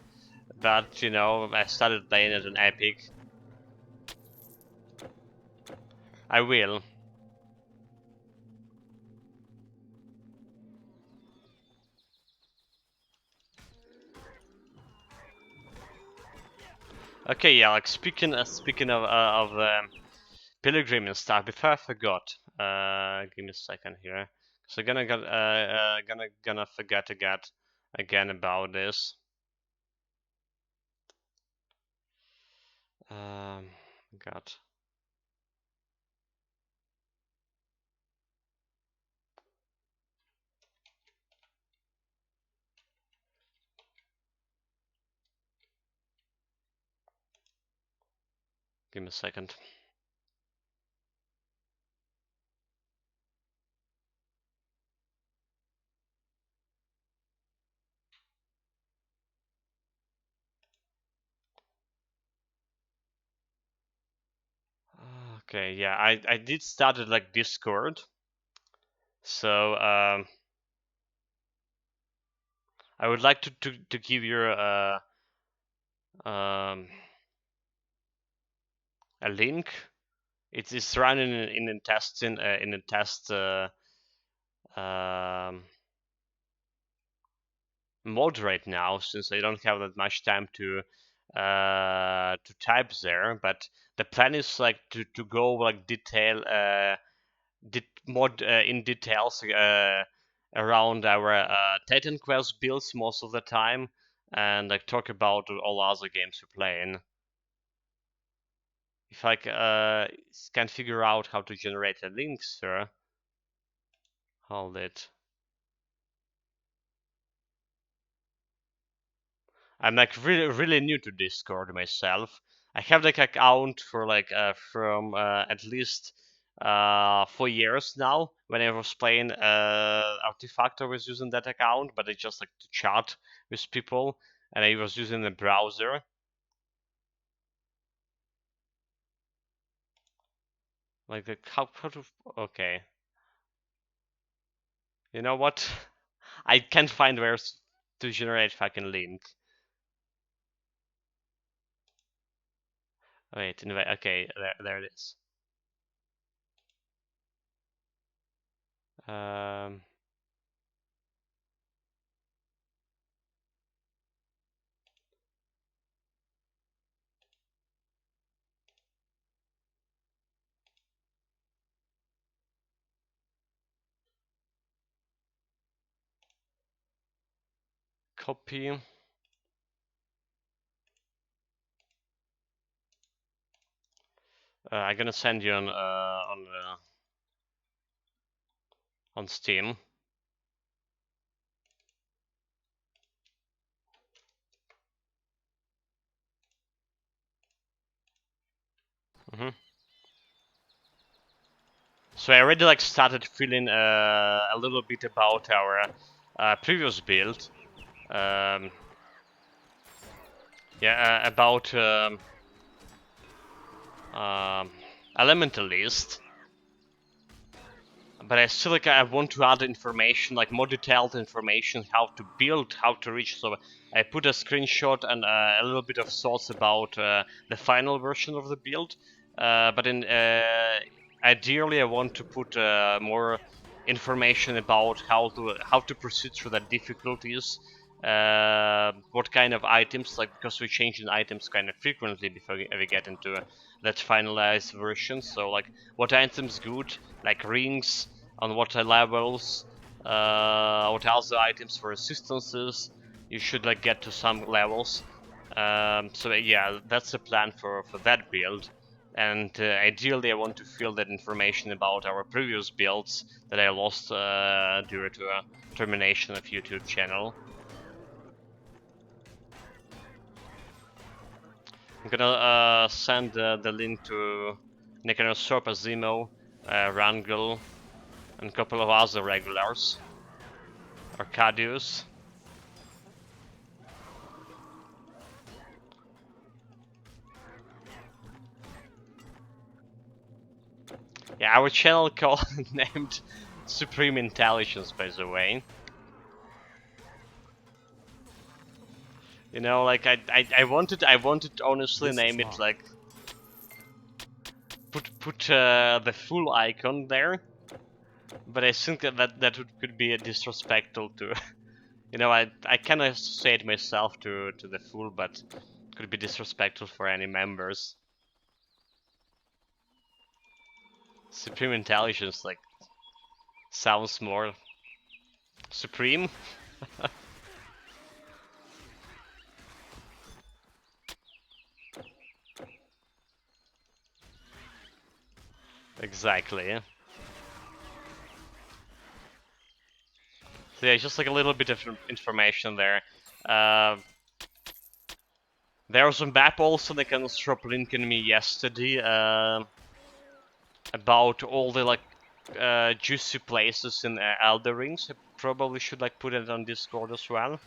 but you know I started playing as an epic. I will. Okay, yeah. Like speaking of Pilgrim and stuff. Before I forgot, give me a second here, So gonna forget again about this. God. Give me a second. Okay, yeah, I did start it like Discord. So I would like to give you um, a link. It is running in a test mode right now, since I don't have that much time to type there. But the plan is like to go like more in details around our Titan Quest builds most of the time, and like talk about all other games we're playing. If I can figure out how to generate a link, sir. Hold it. I'm like really new to Discord myself. I have like account for like from at least 4 years now. When I was playing Artifact, I was using that account, but it's just like to chat with people, and I was using the browser. Like the how to okay. You know what? I can't find where to generate fucking link. Wait, okay, there it is. Um, copy. I'm gonna send you on Steam. Mm-hmm. So I already like started feeling a little bit about our previous build. Um, yeah, about Elementalist. But I still like I want to add information, like more detailed information, how to build, how to reach. So I put a screenshot and a little bit of thoughts about the final version of the build. But in ideally, I want to put more information about how to proceed through the difficulties. What kind of items, like because we're changing items kind of frequently before we get into that finalized version. So like what items good, like rings, on what levels, what other items for assistances you should like get to some levels. So yeah, that's the plan for that build. And ideally, I want to fill that information about our previous builds that I lost due to a termination of YouTube channel. I'm gonna send the link to Nicanorsorpa, Zemo, Rangel, and a couple of other regulars. Arcadius. Yeah, our channel called named Supreme Intelligence, by the way. You know, like I wanted honestly This is name it hard. like put the full icon there, but I think that could be a disrespectful to. You know, I kind of say it myself to the full, but it could be disrespectful for any members. Supreme Intelligence like sounds more Supreme. Exactly. So yeah, just like a little bit of information there. Uh, there was a map also that can drop link in me yesterday about all the like juicy places in Elder Rings. I probably should like put it on Discord as well.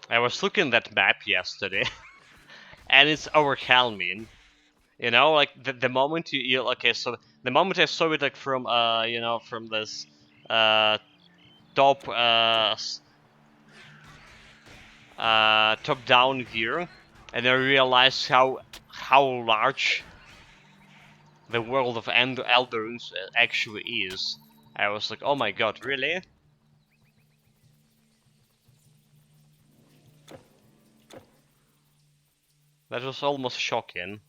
I was looking at that map yesterday, and it's overwhelming. You know, like the moment you okay, so the moment I saw it like from you know from this uh top top down view, and I realized how large the world of Elder Rings actually is. I was like, oh my god, really? That was almost shocking.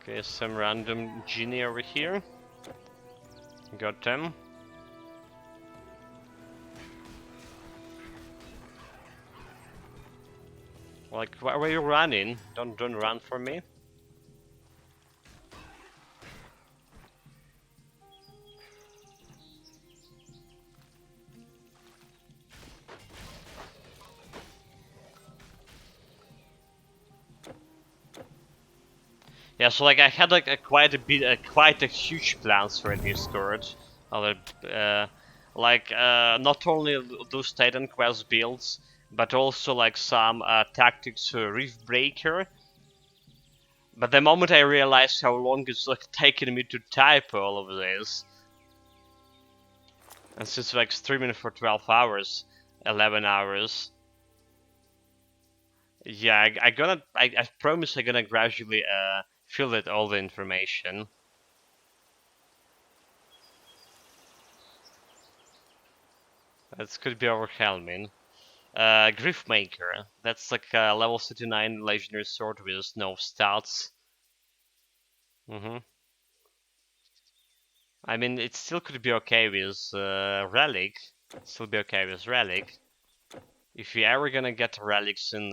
Okay, some random genie over here. Got them. Like, why are you running? Don't run for me. Yeah, so like I had like quite a huge plans for Discord. Other, like not only those Titan Quest builds, but also like some tactics Reef Breaker. But the moment I realized how long it's like taking me to type all of this, and since like streaming for 12 hours, 11 hours, yeah, I promise I'm gonna gradually fill it all the information. That could be overwhelming. Griffmaker. That's like a level 39 legendary sword with no stats. I mean, it still could be okay with Relic. Still be okay with Relic. If you're ever gonna get relics in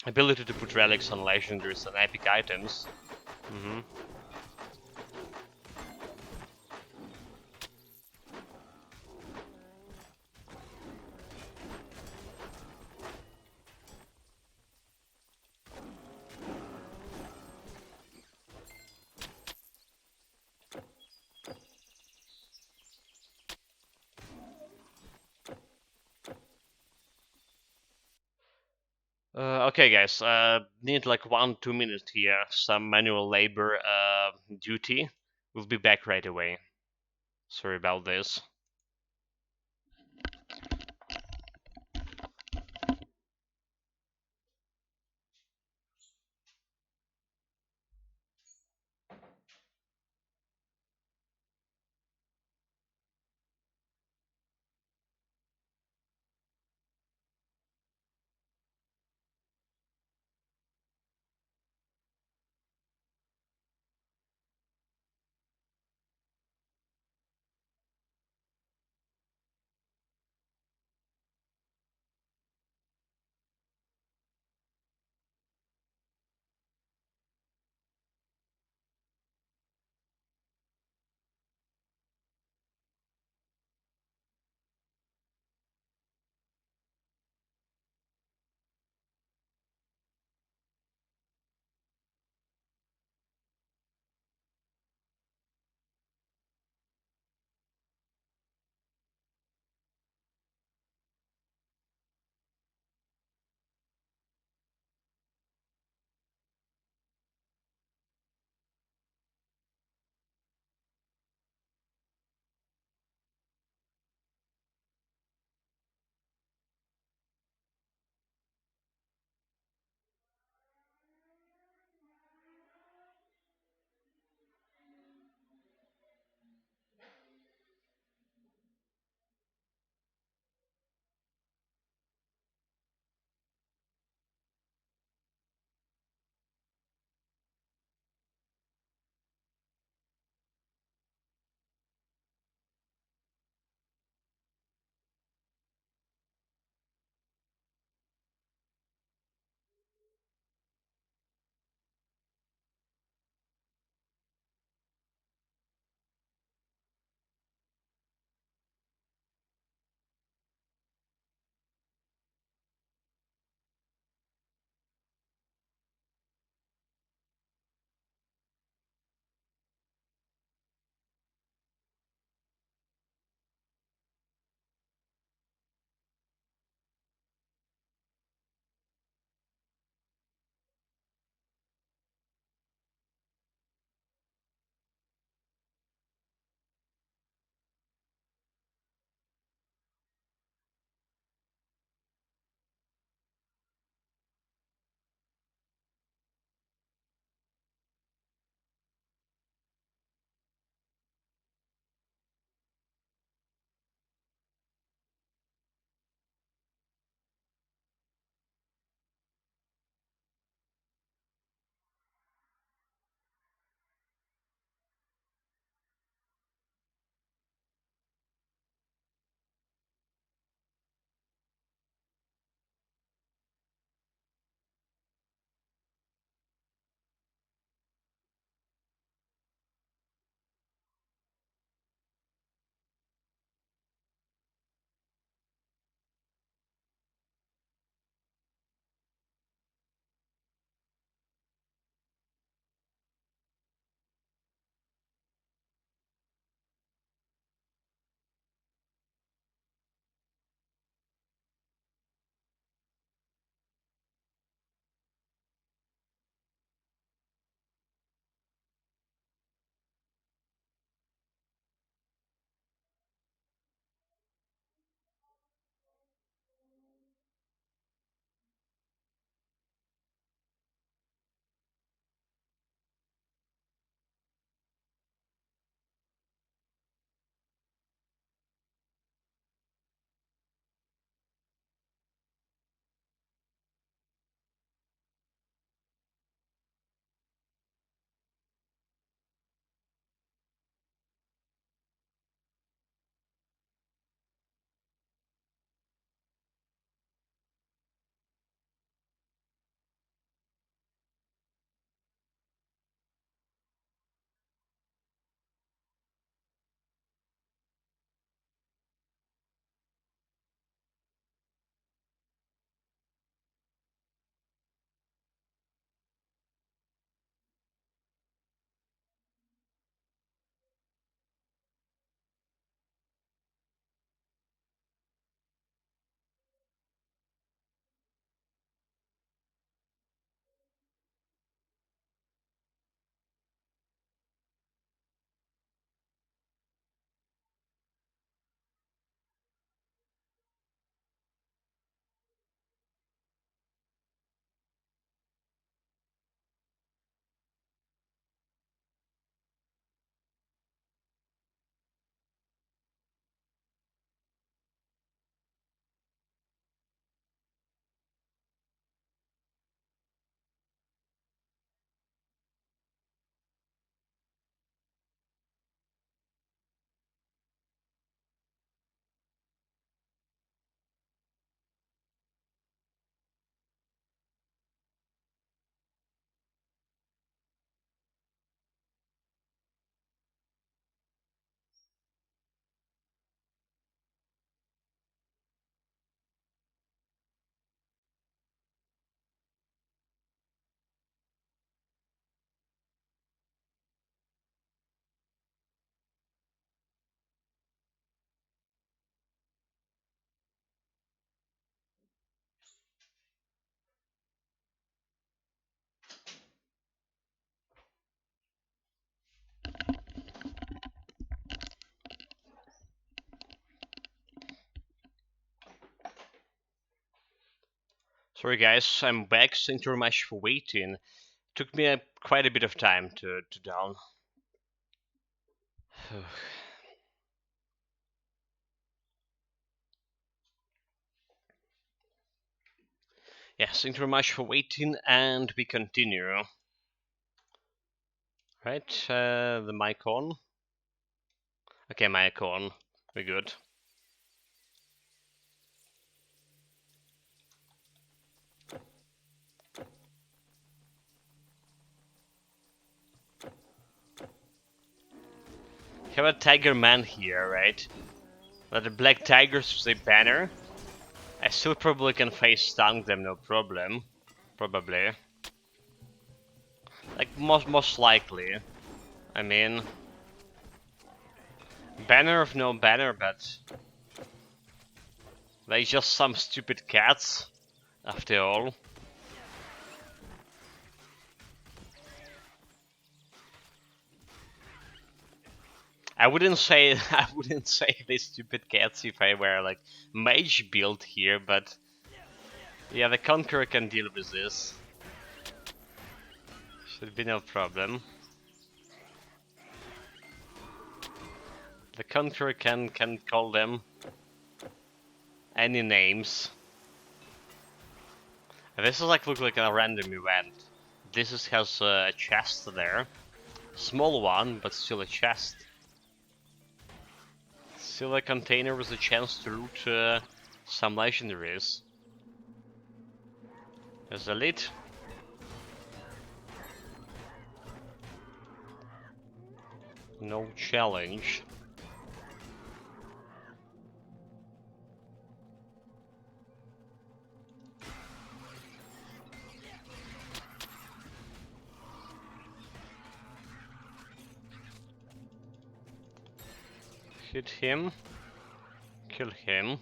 ability to put relics on legendaries and epic items. Okay, guys. Need like 1-2 minutes here. Some manual labor duty. We'll be back right away. Sorry about this. Sorry guys, I'm back. Thank you very much for waiting. Took me quite a bit of time to down. Yes, thank you very much for waiting, and we continue. Right, the mic on. Okay, mic on. We're good. Have a tiger man here, right? But the black tigers with a banner. I still probably can face tank them, no problem. Probably. Like most likely. I mean, banner of no banner, but they're just some stupid cats, after all. I wouldn't say they stupid cats if I were like mage build here, but yeah, the Conqueror can deal with this. Should be no problem. The Conqueror can call them any names. This is like look like a random event. Has a chest there, small one, but still a chest. Still a container with a chance to loot some legendaries. There's a lid. No challenge. Hit him. Kill him.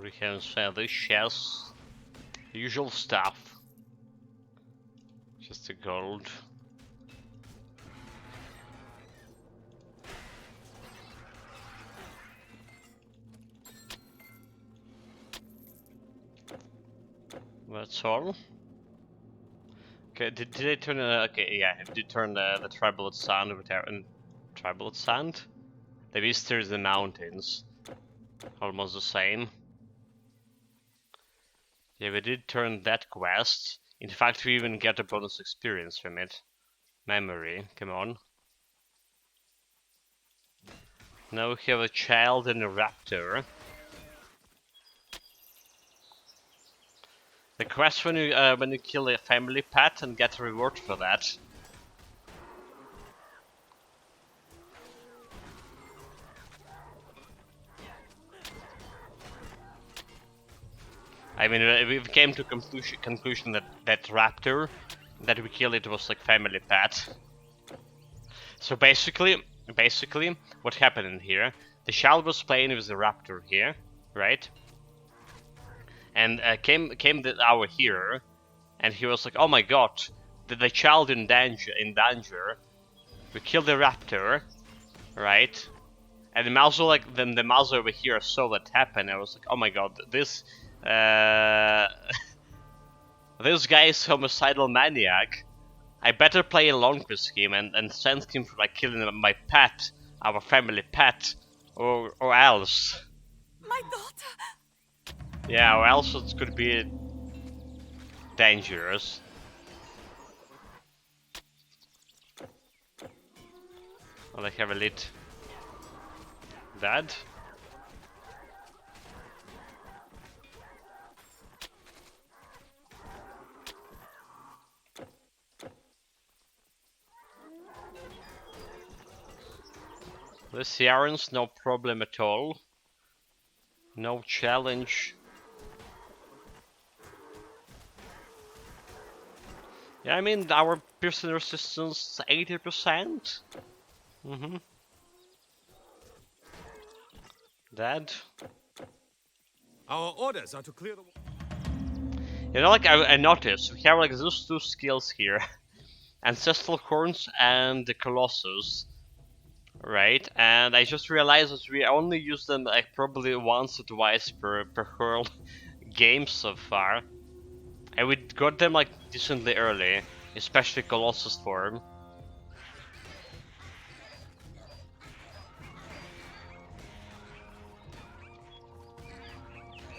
We can sell this chest. Usual stuff. Just the gold. That's all. Okay, did they turn? Okay, yeah, it did turn the tribal sand over there. And tribal sand. The visitors the mountains. Almost the same. Yeah, we did turn that quest. In fact, we even get a bonus experience from it. Memory, come on. Now we have a child and a raptor. The quest when you kill a family pet and get a reward for that. I mean, we came to conclusion that that raptor that we killed, it was like family pet. So basically, what happened in here? The child was playing with the raptor here, right? And came our hero, and he was like, "Oh my god, the child in danger! We killed the raptor, right?" And the mouse like then the mouse over here saw that happen. I was like, "Oh my god, this this guy is homicidal maniac. I better play along with him and send him for like killing my pet, our family pet, or else." My daughter! Yeah, or else it could be dangerous. Well, I have a lit. Dad? The Sierrans, no problem at all. No challenge. Yeah, I mean, our piercing resistance 80%. Mm-hmm. Dead. Our orders are to clear the... You know, like I noticed, we have like those two skills here. Ancestral Horns and the Colossus. Right, and I just realized that we only use them like probably once or twice per whole game so far. And we got them like decently early, especially Colossus form.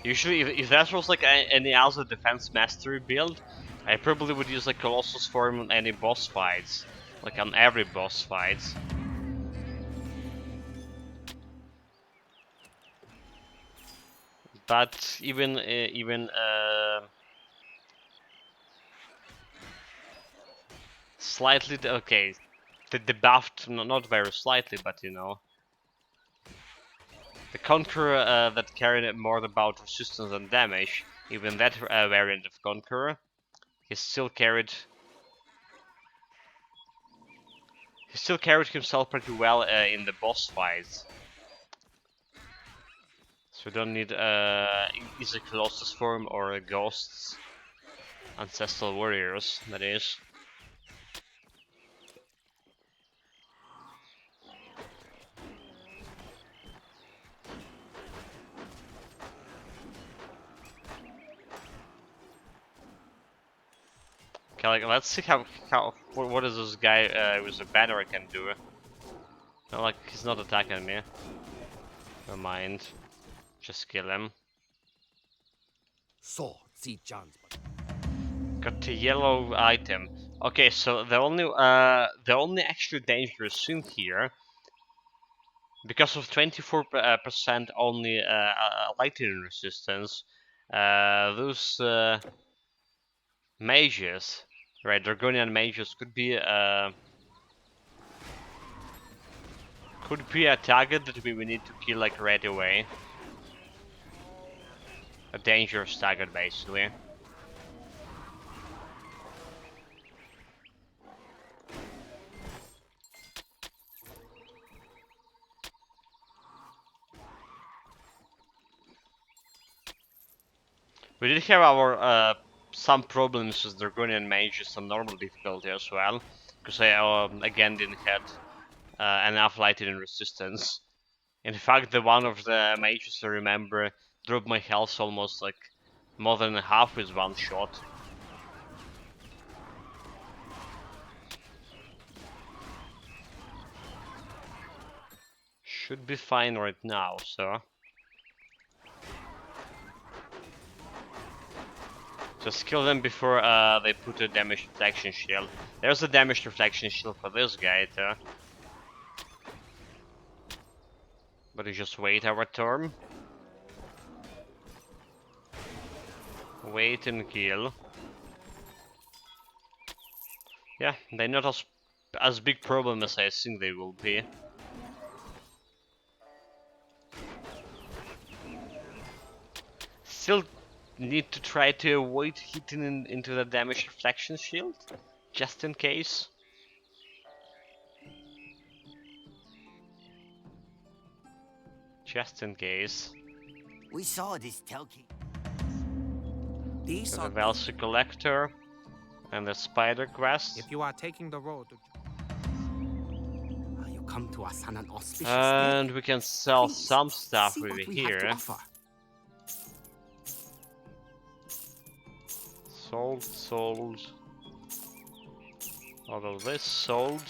Usually, if that was like any other defense mastery build, I probably would use like Colossus form on any boss fights, like on every boss fights. But even slightly okay, the debuffed not very slightly, but you know. The Conqueror that carried more about resistance and damage, even that variant of Conqueror, he still carried himself pretty well in the boss fights. So we don't need either Colossus form or Ghosts, Ancestral Warriors, that is. Okay, like, let's see what is this guy with the banner can do. No, like, he's not attacking me. Never mind. Just kill him. So, see John's... Got the yellow item. Okay, so the only actually dangerous thing here, because of 24% only lightning resistance, those mages, right, Dragonian mages could be a target that we need to kill like right away. A dangerous target, basically. We did have our some problems with Dragonian mages on normal difficulty as well, because I again didn't have enough lightning resistance. In fact, the one of the mages I remember dropped my health almost like more than half with one shot. Should be fine right now, so. Just kill them before they put a damage protection shield. There's a damage protection shield for this guy too. But you just wait our turn. Wait and kill. Yeah, they're not as big problem as I think they will be. Still need to try to avoid hitting into the damage reflection shield, just in case. Just in case. We saw this Telki. These So are... the Velsi Collector and the Spider Quest. If you are taking the road to... You come to us on an auspicious And day. we can sell Please, some stuff see over what we have to here. offer. Sold. All of this sold.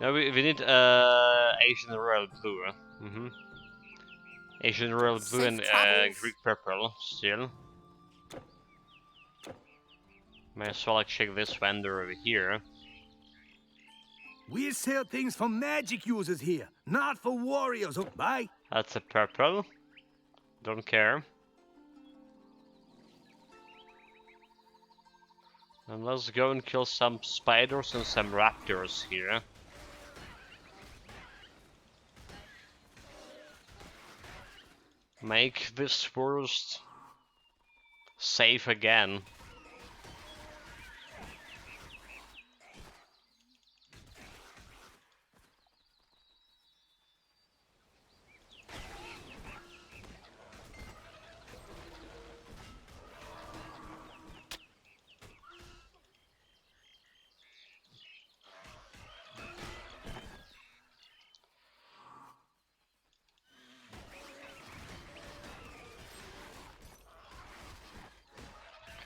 Now we need Asian Royal Blue. Asian Royal Blue and Greek Purple still. May as well like check this vendor over here. We sell things for magic users here, not for warriors. Oh, bye. That's a purple. Don't care. And let's go and kill some spiders and some raptors here. Make this forest safe again.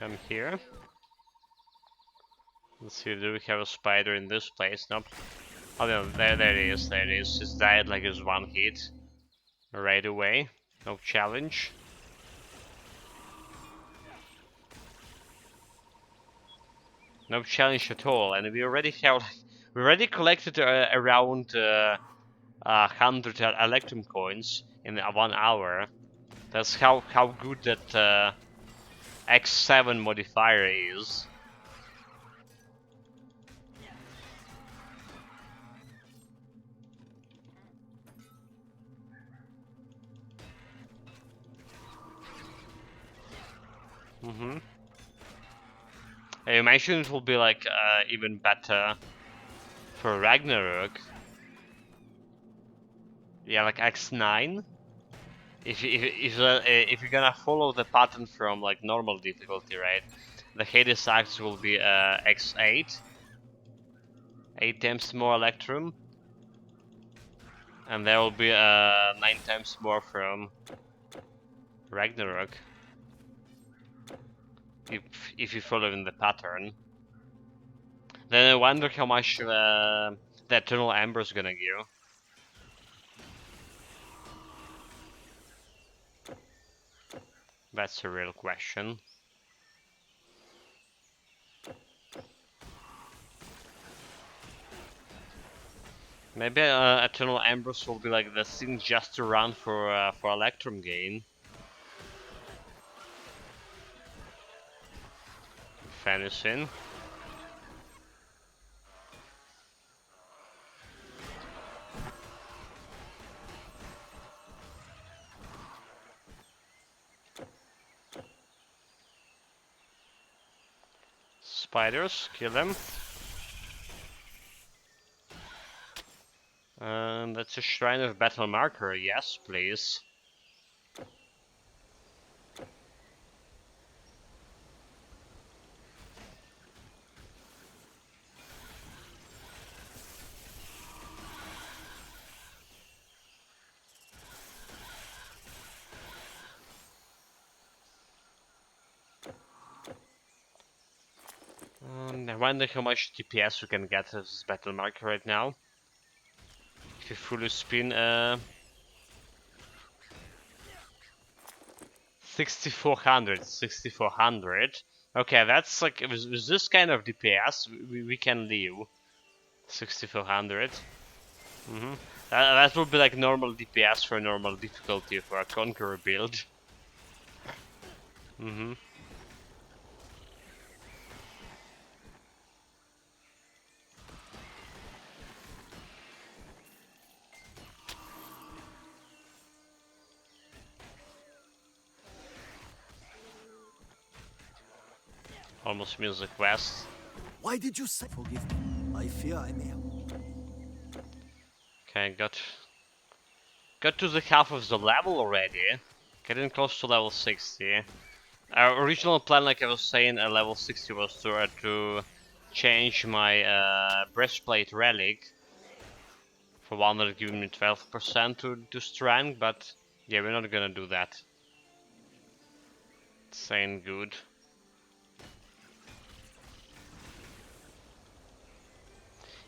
Come here. Let's see, do we have a spider in this place? Nope. Oh no, there it is, there it is. It's died like it's one hit. Right away. No challenge. No challenge at all, and we already have... We already collected around 100 Electrum coins in 1 hour. That's how good that X7 modifier is. I imagine it will be like even better for Ragnarok. Yeah, like X9. If you're gonna follow the pattern from like normal difficulty, right? The Hades Axe will be X8, 8 times more Electrum, and there will be 9 times more from Ragnarok. If you follow in the pattern, then I wonder how much the Eternal Ember is gonna give. That's a real question. Maybe Eternal Embers will be like the thing just to run for Electrum gain. Fenison. Spiders, kill them. That's a Shrine of Battle Marker, yes please. I wonder how much DPS we can get as this Battle Marker right now. If you fully spin 6400. Okay, that's like, with this kind of DPS, we can leave. 6400. That would be like normal DPS for normal difficulty for a Conqueror build. Almost means the quest. Why did you say? Forgive me. I fear I may have. Okay, got to the half of the level already. Getting close to level 60. Our original plan, like I was saying, at level 60 was to change my breastplate relic for one that giving me 12% to strength, but yeah, we're not gonna do that. It's ain't good.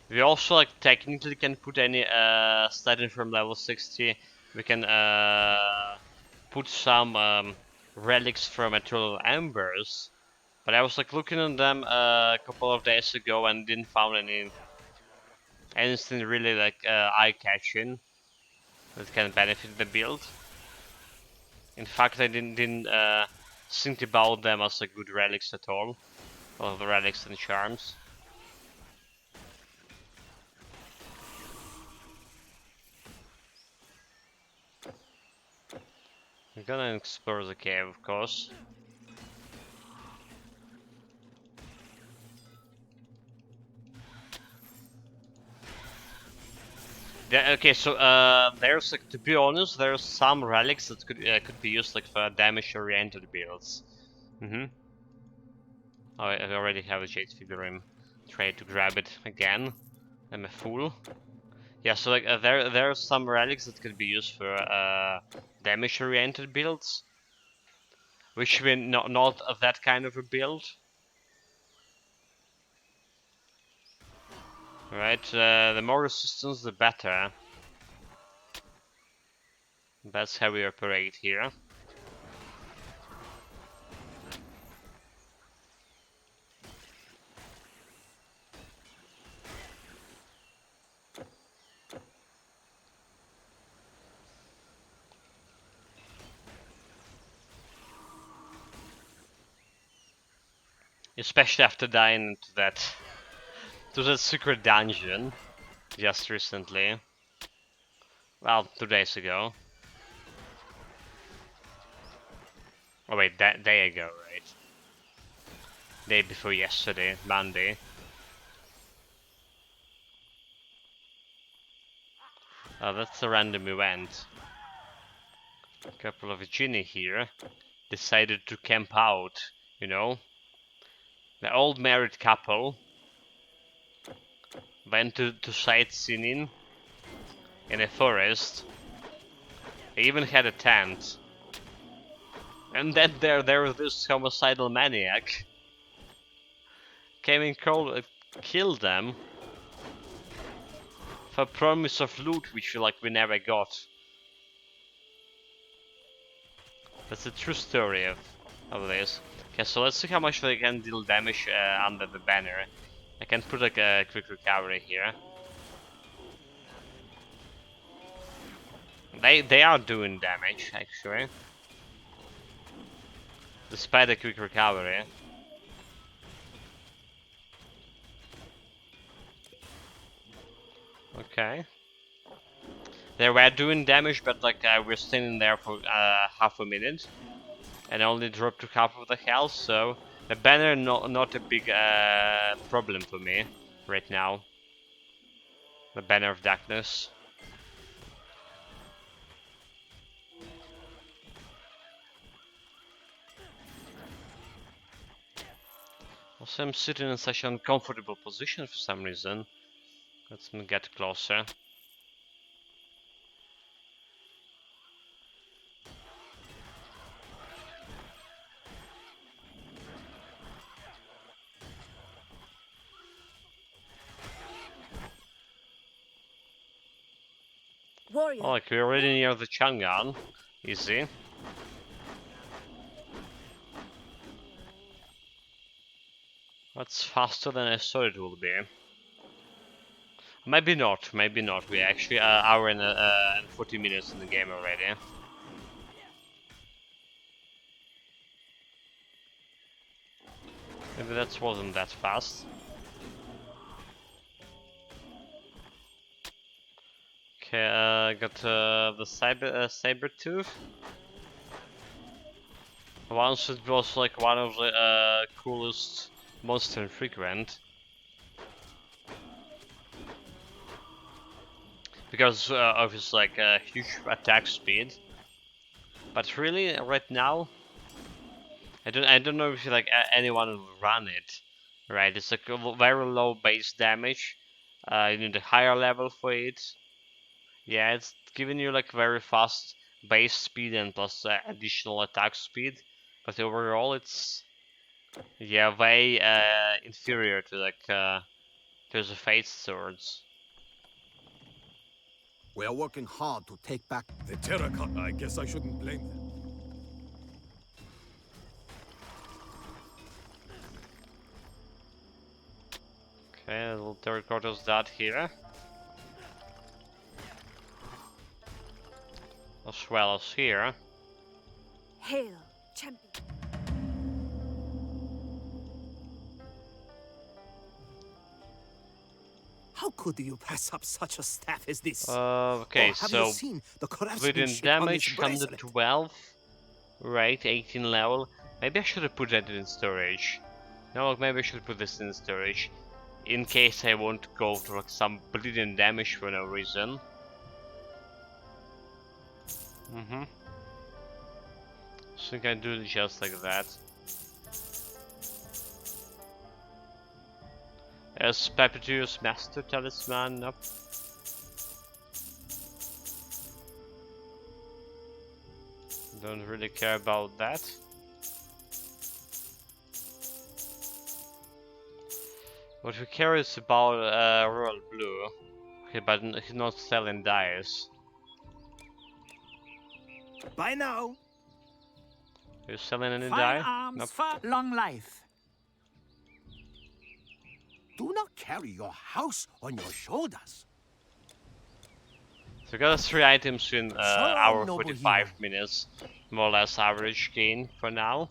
We also like technically can put any starting from level 60. We can put some relics from Eternal Embers, but I was like looking at them a couple of days ago and didn't find anything really like eye-catching that can benefit the build. In fact, I didn't think about them as like good relics at all, all the relics and charms. We're gonna explore the cave, of course. Yeah, okay, so there's like, to be honest, there's some relics that could be used like for damage-oriented builds. Oh, I already have a Jade figurine. Try to grab it again. I'm a fool. Yeah, so like there are some relics that could be used for damage-oriented builds. which we not of that kind of a build. Right, the more resistance, the better. That's how we operate here. Especially after dying into that to the secret dungeon just recently. Well, 2 days ago. Oh wait, that day ago, right? Day before yesterday, Monday. Oh, that's a random event. A couple of Genie here decided to camp out, you know. The old married couple went to sightseeing in a forest. They even had a tent. And then there was this homicidal maniac came and killed them for promise of loot, which we never got. That's the true story of this. Okay, so let's see how much they can deal damage under the banner. I can put like a quick recovery here. They are doing damage actually, despite the quick recovery. Okay. They were doing damage, but like we're standing there for half a minute, and only dropped to half of the health. So the banner not a big problem for me right now. The banner of darkness. Also, I'm sitting in such an uncomfortable position for some reason. Let's get closer. Warrior. Oh, like we're already near the Chang'an. Easy. That's faster than I thought it would be. Maybe not, maybe not. We're actually hour and 40 minutes in the game already. Maybe that wasn't that fast. Okay, got the saber tooth. Once it was like one of the coolest monster infrequent. Because of his like huge attack speed. But really, right now, I don't know if like anyone will run it. Right, it's like a very low base damage. You need a higher level for it. Yeah, it's giving you like very fast base speed and plus additional attack speed. But overall, it's yeah way inferior to like to the Fate swords. We are working hard to take back The terracotta, I guess I shouldn't blame them. Okay, a little terracotta's dot here. As well as here. Hail, champion. How could you pass up such a staff as this? Okay, have so you seen the within craftsmanship on this damage bracelet? 112, right? 18 level. Maybe I should have put that in storage. No, maybe I should put this in storage. In case I want to go to like some bleeding damage for no reason. I think I do it just like that. As Papyrus Master Talisman, nope. Don't really care about that. What we care is about royal blue. Okay, but he's not selling dice. By now. You selling any Fine die? arms Nope. for long life. Do not carry your house on your shoulders. So we got us 3 items in hour noble 45 hero. minutes. More or less average gain for now.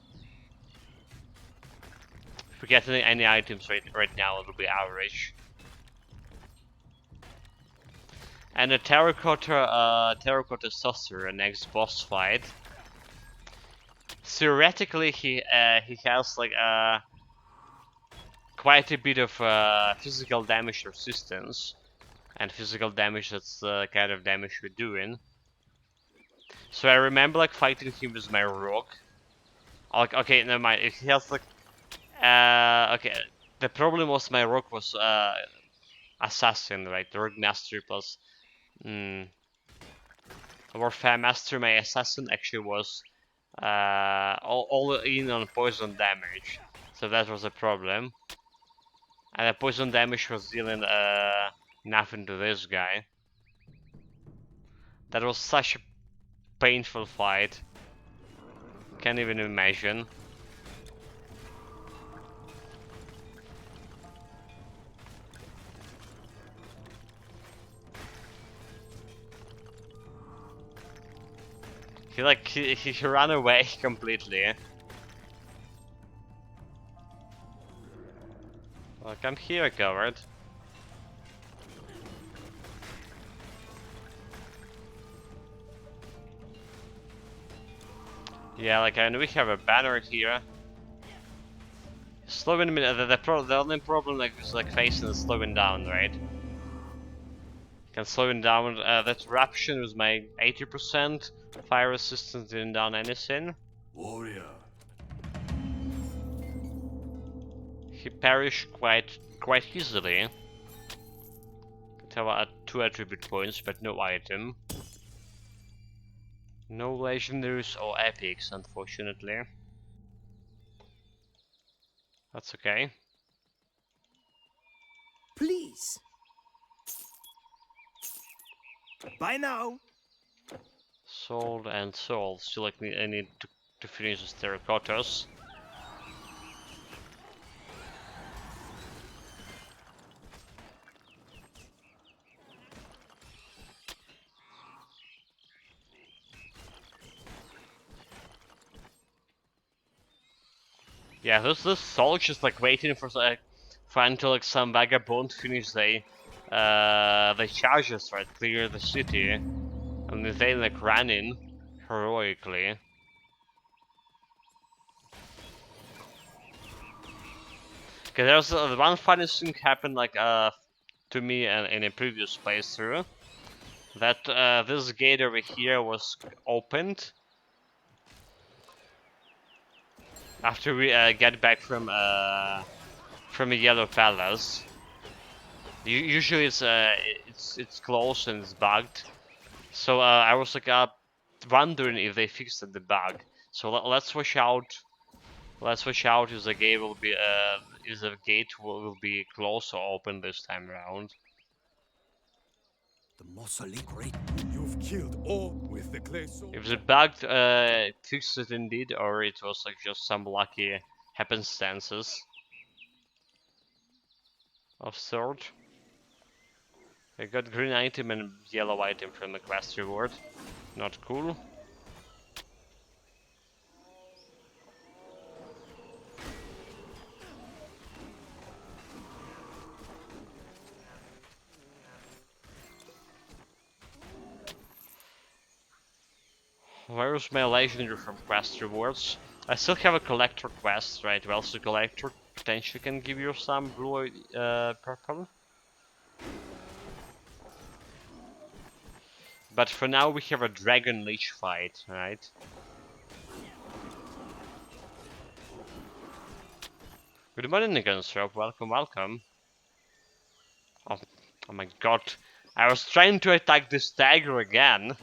If we get any items right now, it'll be average. And the terracotta sorcerer next boss fight. Theoretically, he has like quite a bit of physical damage resistance, and physical damage, that's the kind of damage we're doing. So I remember like fighting him with my rogue. Like, okay, never mind. If he has like okay, the problem was my rogue was assassin, right? The rogue master plus warfare master. My assassin actually was all in on poison damage, so that was a problem. And the poison damage was dealing nothing to this guy. That was such a painful fight. Can't even imagine. He ran away completely. Like, I'm here, coward. Yeah, like, and we have a banner here. Slowing me. The only problem like is like facing is slowing down, right? Can slow him down. That eruption was my 80%. Fire resistance didn't down anything. Warrior. He perished quite easily. Could have 2 attribute points, but no item. No legendaries or epics, unfortunately. That's okay. Please. By now. Sold and sold. Still like I need to finish the terracottas. Yeah, this soul just like waiting for until like some vagabond finish the charges, right, clear the city, and they like ran in heroically. Okay, there's one funny thing happened like to me in a previous playthrough, that this gate over here was opened after we get back from a Yellow Palace. Usually it's closed and it's bugged. So I was like wondering if they fixed the bug. So let's watch out. Let's watch out if the gate will be will be closed or open this time around. The Mossali Great. You've killed all with the clay sword. If the bug fixed it indeed, or it was like just some lucky happenstances of sort. I got green item and yellow item from the quest reward. Not cool. Where's my legendary from quest rewards? I still have a collector quest, right? Well, the collector potentially can give you some blue purple. But for now we have a dragon lich fight, right? Good morning again, sir. Welcome, welcome. Oh my god. I was trying to attack this dagger again.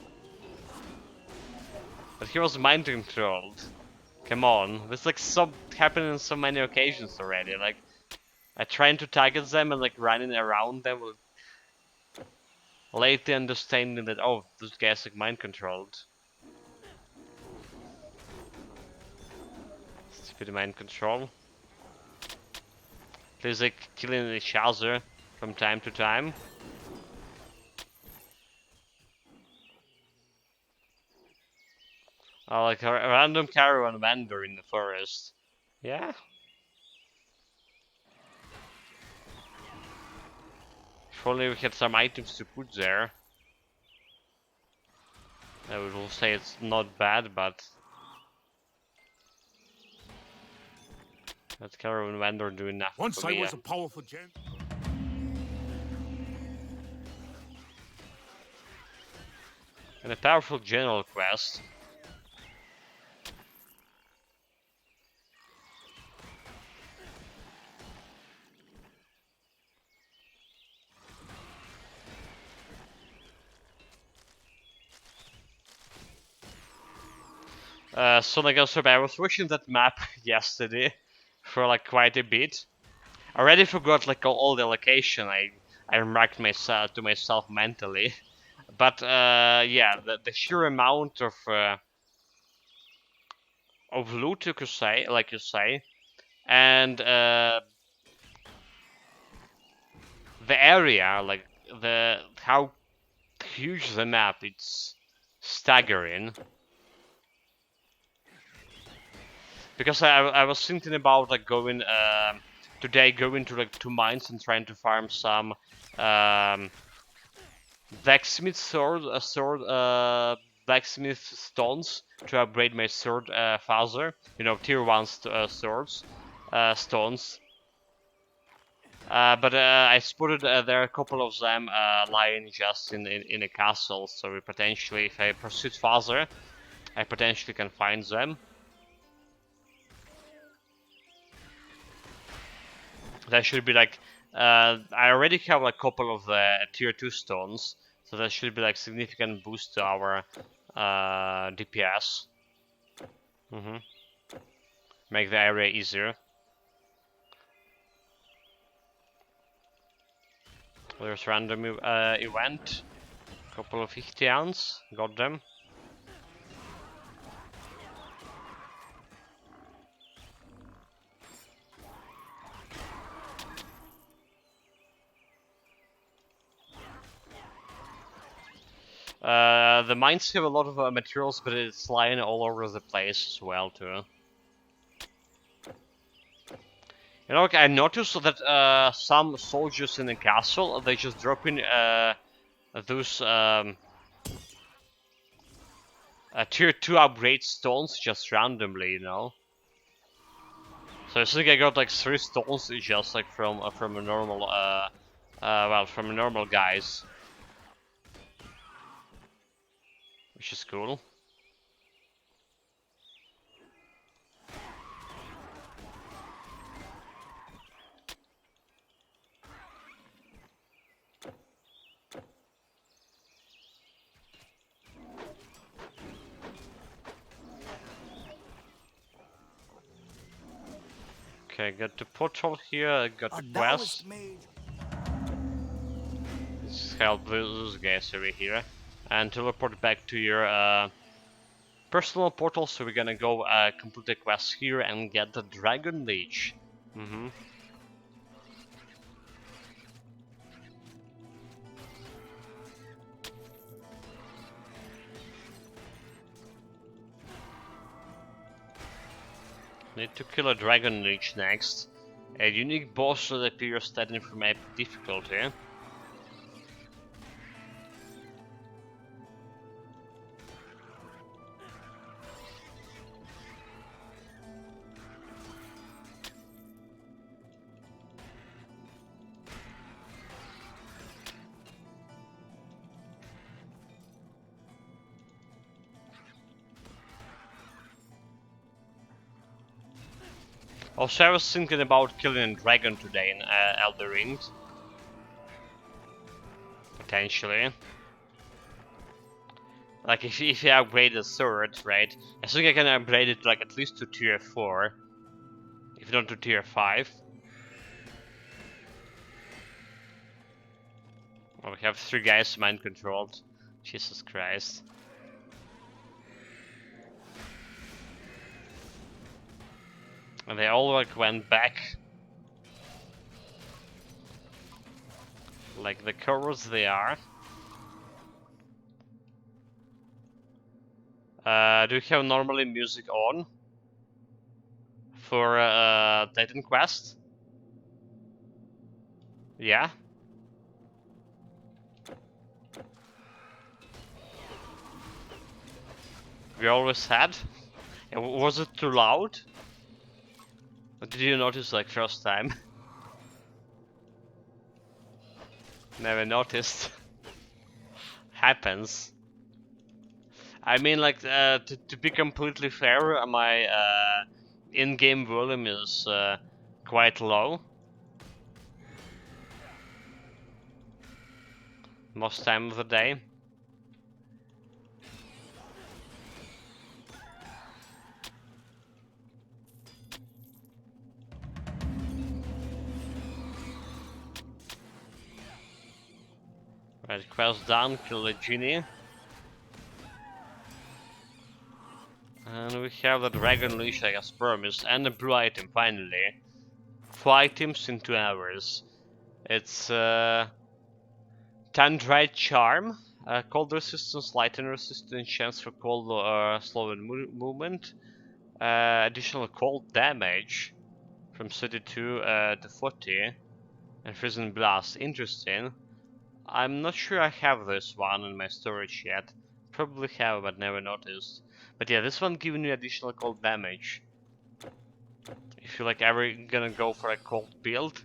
But he was mind controlled. Come on. This like happened on so many occasions already. Like, Trying to target them and like running around them will later understanding that, oh, this guy's like mind controlled. Stupid mind control. There's like killing each other from time to time. Like a random caravan vendor in the forest. Yeah. If only we had some items to put there. I would say it's not bad, but that caravan vendor doing nothing Once for I me. was a powerful gen. And a powerful general quest. So like also, I was watching that map yesterday for like quite a bit. I already forgot like all the location. I remarked myself to myself mentally, but yeah, the sheer amount of loot you could say, like you say, and the area, like the how huge the map, it's staggering. Because I was thinking about like going today, going to like 2 mines and trying to farm some blacksmith blacksmith stones to upgrade my sword faster. You know, tier 1 swords, stones. But I spotted there are a couple of them lying just in a castle. So we potentially, if I pursue faster, I potentially can find them. That should be like, I already have like a couple of the tier 2 stones, so that should be like significant boost to our DPS. Make the area easier. There's random event, couple of Ichthyians, got them. The mines have a lot of materials, but it's lying all over the place as well too. You know, I noticed that some soldiers in the castle, they just drop in those tier 2 upgrade stones just randomly, you know. So I think I got like 3 stones just like from a normal well, from a normal guys, which is cool. Okay, got the portal here, I got the quest. Let's help those guys over here. And teleport back to your personal portal, so we're gonna go complete the quest here and get the Dragon Leech. Need to kill a Dragon Leech next. A unique boss that appears starting from epic difficulty. Also, I was thinking about killing a dragon today in Elder Ring. Potentially. Like, if you upgrade the sword, right? I think I can upgrade it like at least to tier 4. If not to tier 5. Oh, we have 3 guys mind controlled. Jesus Christ. And they all like went back. Like the cowards they are. Do you have normally music on? For Titan Quest? Yeah? We always had? And was it too loud? Or did you notice like first time? Never noticed. Happens. I mean, like, to be completely fair, my in-game volume is quite low. Most time of the day. Right, quest done, kill the genie. And we have the Dragon Leash I as promised, and a blue item finally. 4 items in 2 hours. It's Tandrite Charm, cold resistance, lightning resistance, chance for cold slow movement, additional cold damage from 32 to 40, and freezing blast. Interesting. I'm not sure I have this one in my storage yet. Probably have, but never noticed. But yeah, this one giving you additional cold damage. If you're like ever gonna go for a cold build.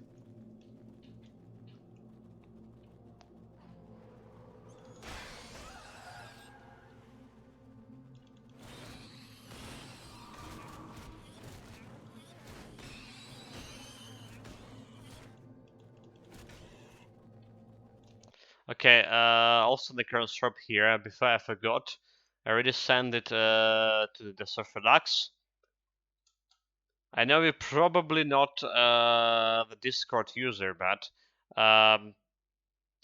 Okay, also the current shop here, before I forgot, I already sent it to the Surferdax. I know you're probably not the Discord user, but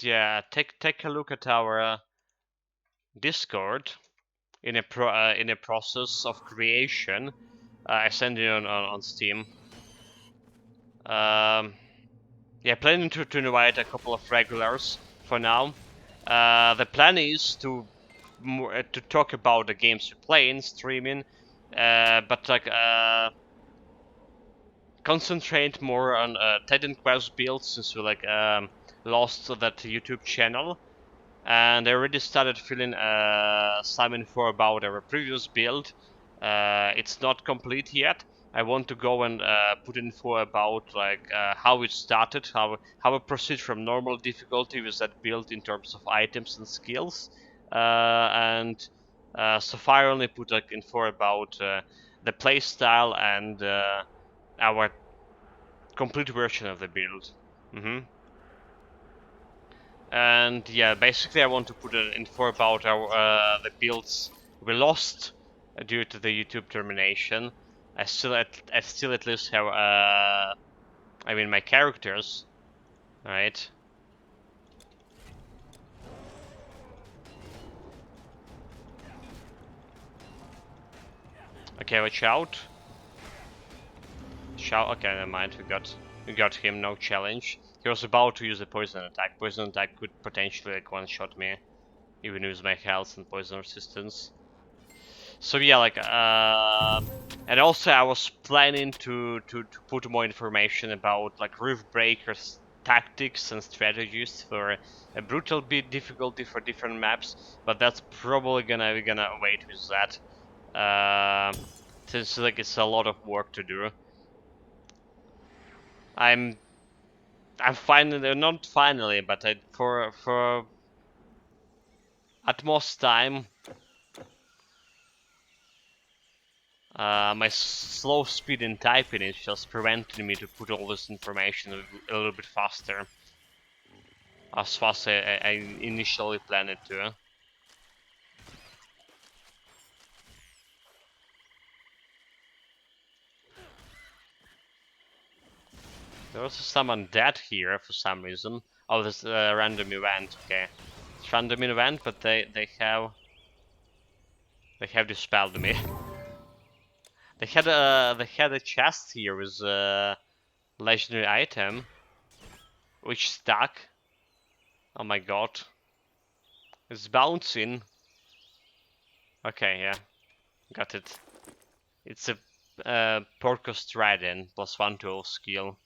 yeah, take a look at our Discord in a process of creation. I sent it on Steam. Yeah, planning to invite a couple of regulars for now. The plan is to talk about the games we play in streaming, but like concentrate more on Titan Quest builds since we like lost that YouTube channel. And I already started filling some info about our previous build. It's not complete yet. I want to go and put info about like how it started, how it proceed from normal difficulty with that build in terms of items and skills, and so far I only put like info about the playstyle and our complete version of the build. And yeah, basically I want to put an info about our the builds we lost due to the YouTube termination. I still at least have I mean my characters, right? Okay, watch out. Okay, never mind. We got him. No challenge. He was about to use a poison attack. Poison attack could potentially like one-shot me, even with my health and poison resistance. So yeah, like, and also I was planning to put more information about like Rift Breaker's tactics and strategies for a brutal bit difficulty for different maps, but that's probably we're gonna wait with that, since like it's a lot of work to do. I'm finally, not finally, but for at most time. My slow speed in typing is just preventing me to put all this information a little bit faster. As fast as I initially planned it to. There was some undead here for some reason. Oh, this random event. Okay, it's random event, but they have dispelled me. They had a chest here with a legendary item, which stuck. Oh my god, it's bouncing. Okay, yeah, got it. It's a Porcos Trident +1 to all skill.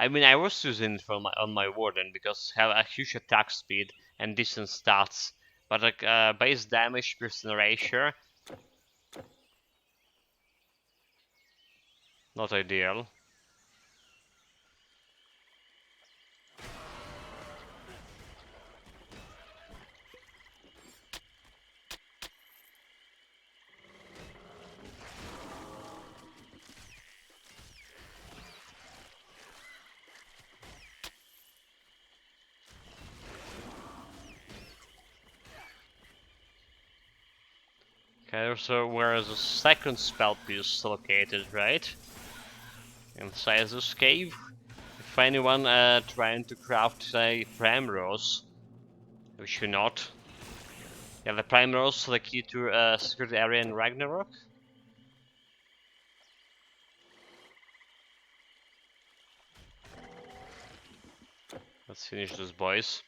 I mean, I was using it on my Warden because have a huge attack speed and decent stats, but like base damage percent ratio, not ideal. Okay, so where the second spell piece located, right? Inside this cave. If anyone trying to craft a Primrose, which you're not. Yeah, the Primrose, the key to secret area in Ragnarok. Let's finish those boys.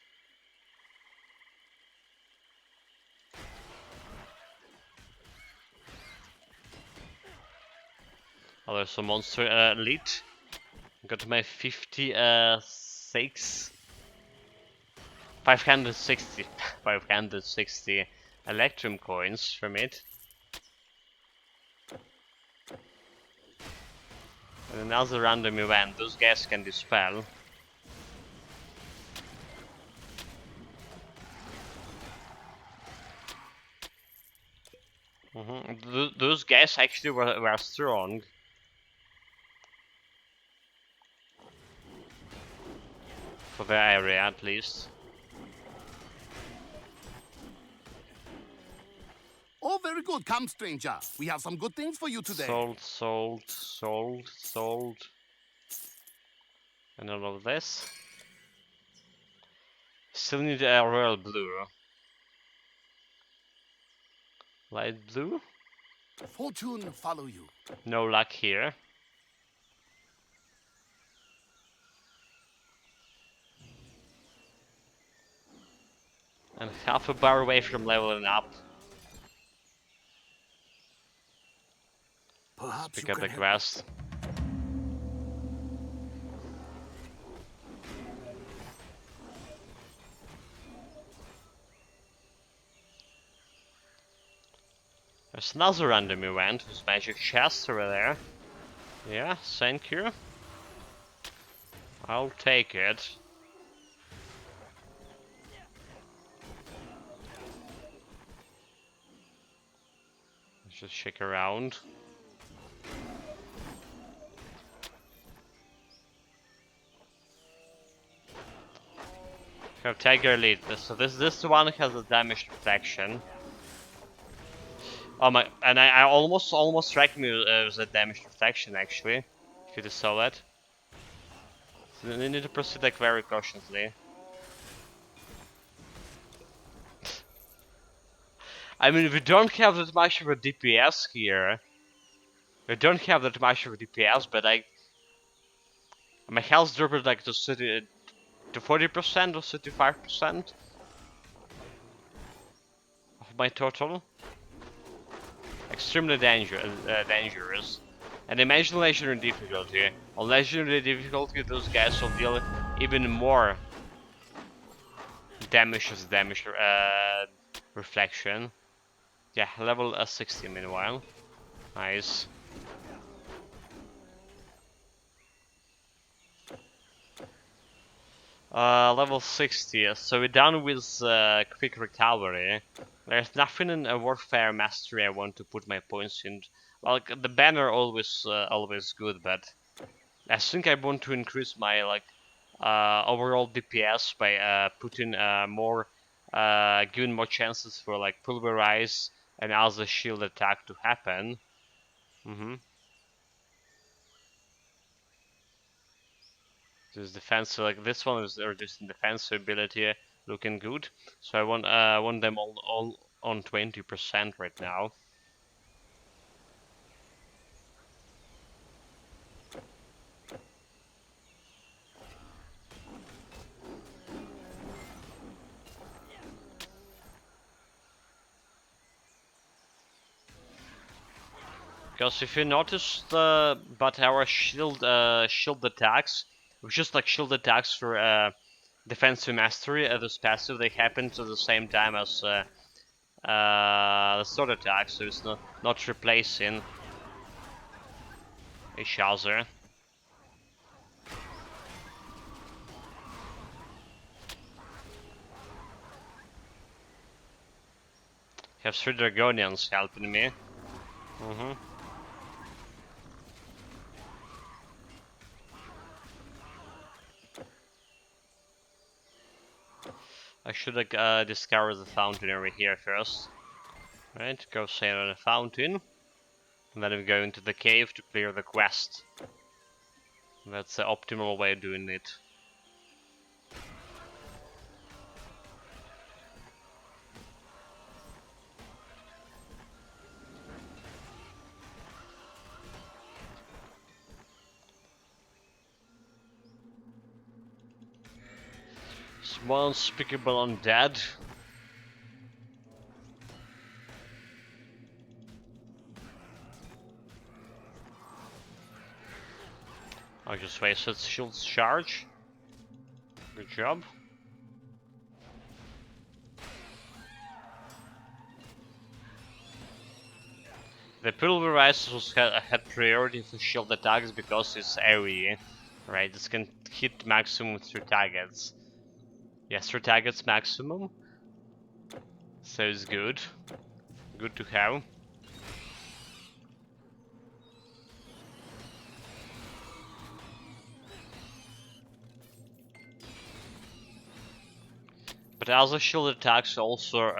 Oh, there's a monster elite. Got my 56, 560, 560 Electrum coins from it. And another random event, those guys can dispel. Those guys actually were strong. For the area at least. Oh, very good. Come, stranger. We have some good things for you today. Sold. And all of this. Still need a royal blue. Light blue? Fortune follow you. No luck here. And half a bar away from leveling up. Perhaps Pick you up can the help quest. There's another random event with magic chest over there. Yeah, thank you. I'll take it. Let's just check around. Have Tiger Elite. So this one has a damage protection. Oh my! And I almost struck me with a damage protection actually. If you just saw that. So you need to proceed like very cautiously. I mean, we don't have that much of a DPS here. We don't have that much of a DPS, but my health dropped like to 40% or 35% of my total. Extremely dangerous. And imagine legendary difficulty. On legendary difficulty, those guys will deal even more damage as damage reflection. Yeah, level 60 meanwhile. Nice. Level 60, so we're done with quick recovery. There's nothing in a warfare mastery I want to put my points in. Well, the banner always good, but I think I want to increase my overall DPS by putting more, giving more chances for like pulverize and other shield attack to happen. This defensive, like this one is reducing defensive ability, looking good. So I want them all on 20% right now. Because if you notice, but our shield attacks, which just like shield attacks for defensive mastery, this passive, they happen at the same time as the sword attack, so it's not replacing each other. Have 3 Dragonians helping me. I should discover the fountain over here first. Right, go sail on the fountain. And then we go into the cave to clear the quest. That's the optimal way of doing it. Small unspeakable undead. I just wasted shield's charge. Good job. The pulverizers had priority for shield attacks because it's AoE. Right, this can hit maximum 3 targets. Yes, 3 targets maximum. So it's good. Good to have. But other shield attacks also,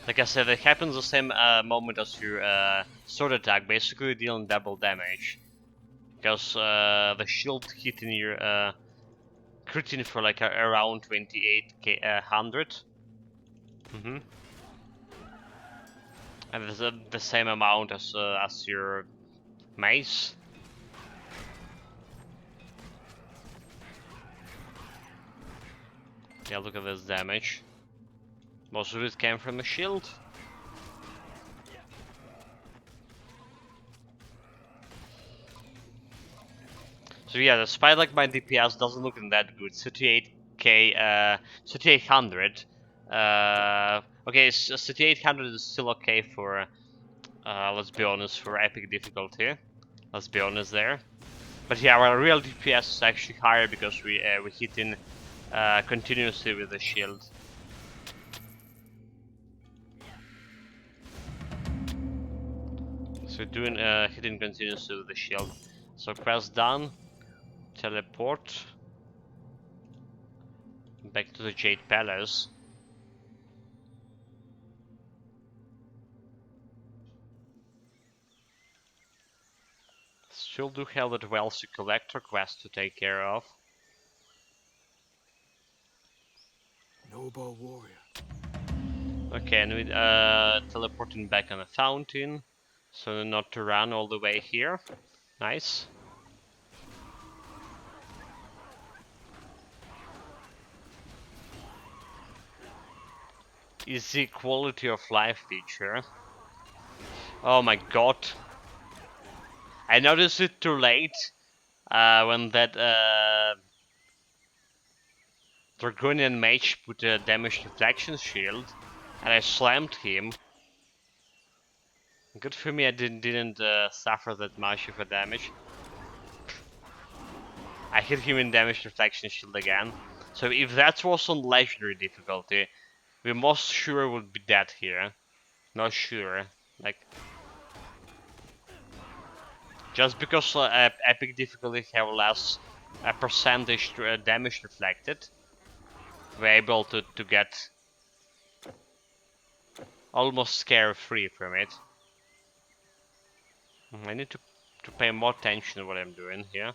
like I said, it happens the same moment as your sword attack, basically dealing double damage. Because the shield hitting your critting for like around 2800. And there's the same amount as your mace. Yeah, look at this damage. Most of it came from the shield. So yeah, despite like my DPS doesn't look that good, 38k, 3800. Okay, 3800 is still okay for, let's be honest, for epic difficulty. Let's be honest there. But yeah, our real DPS is actually higher because we hitting continuously with the shield. So doing hitting continuously with the shield. So quest done. Teleport back to the Jade Palace. Still do have that wealthy collector quest to take care of. Noble warrior. Okay, and we teleporting back on the fountain, so not to run all the way here. Nice. Easy quality of life feature. Oh my god. I noticed it too late when that Dragonian mage put a damage deflection shield and I slammed him. Good for me I didn't suffer that much of a damage. I hit him in damage deflection shield again. So if that was on legendary difficulty, we most sure would be dead here. Not sure. Like, just because epic difficulty have less percentage damage reflected, we're able to get almost scare free from it. I need to to pay more attention to what I'm doing here.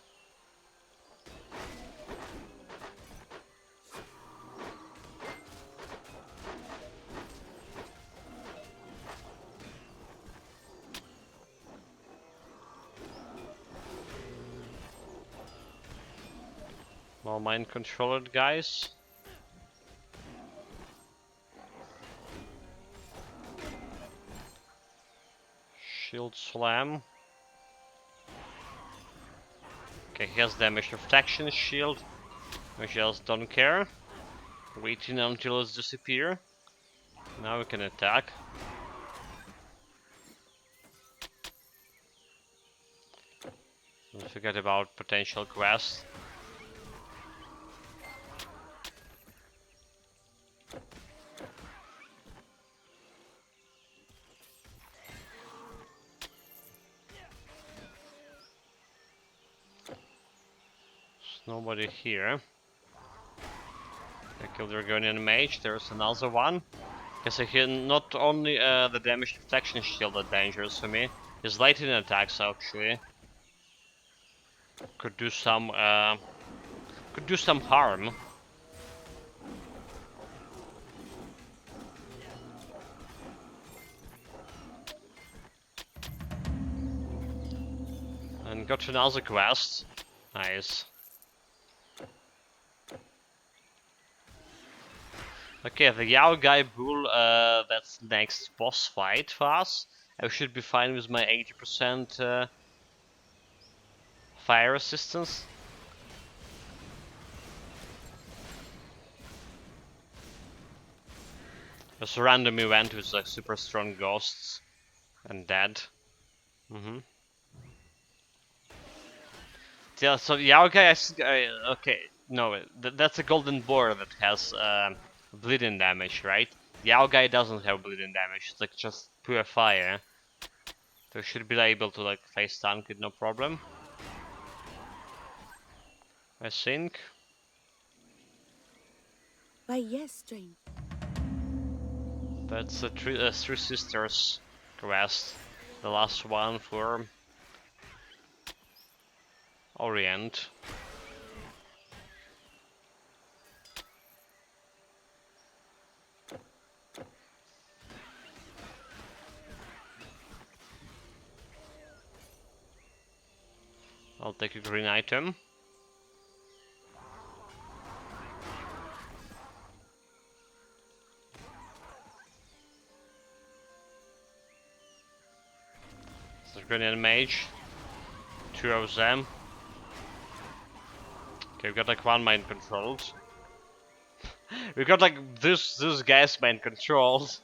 More mind controlled guys. Shield slam. Okay, he has damage protection shield, which else don't care. Waiting until it's disappear. Now we can attack. Don't forget about potential quests. There's nobody here. I killed the Argonian mage. There's another one. Guess I can not only the damage protection shield that dangerous for me. His lightning attacks actually could do some harm. And got another quest. Nice. Okay, the Yao Guy Bull, that's next boss fight for us. I should be fine with my 80% fire resistance. Just a random event with like super strong ghosts and dead. Yeah, so Yao Guy, okay, no, that's a golden boar that has bleeding damage, right? Yao Guy doesn't have bleeding damage, it's like just pure fire. So should be able to like face tank it no problem. I think. Why, yes, strange. That's the Three Sisters quest. The last one for Orient. I'll take a green item. Green mage. 2 of them. Okay, we got like one mind controlled. We got like this guy's mind controlled.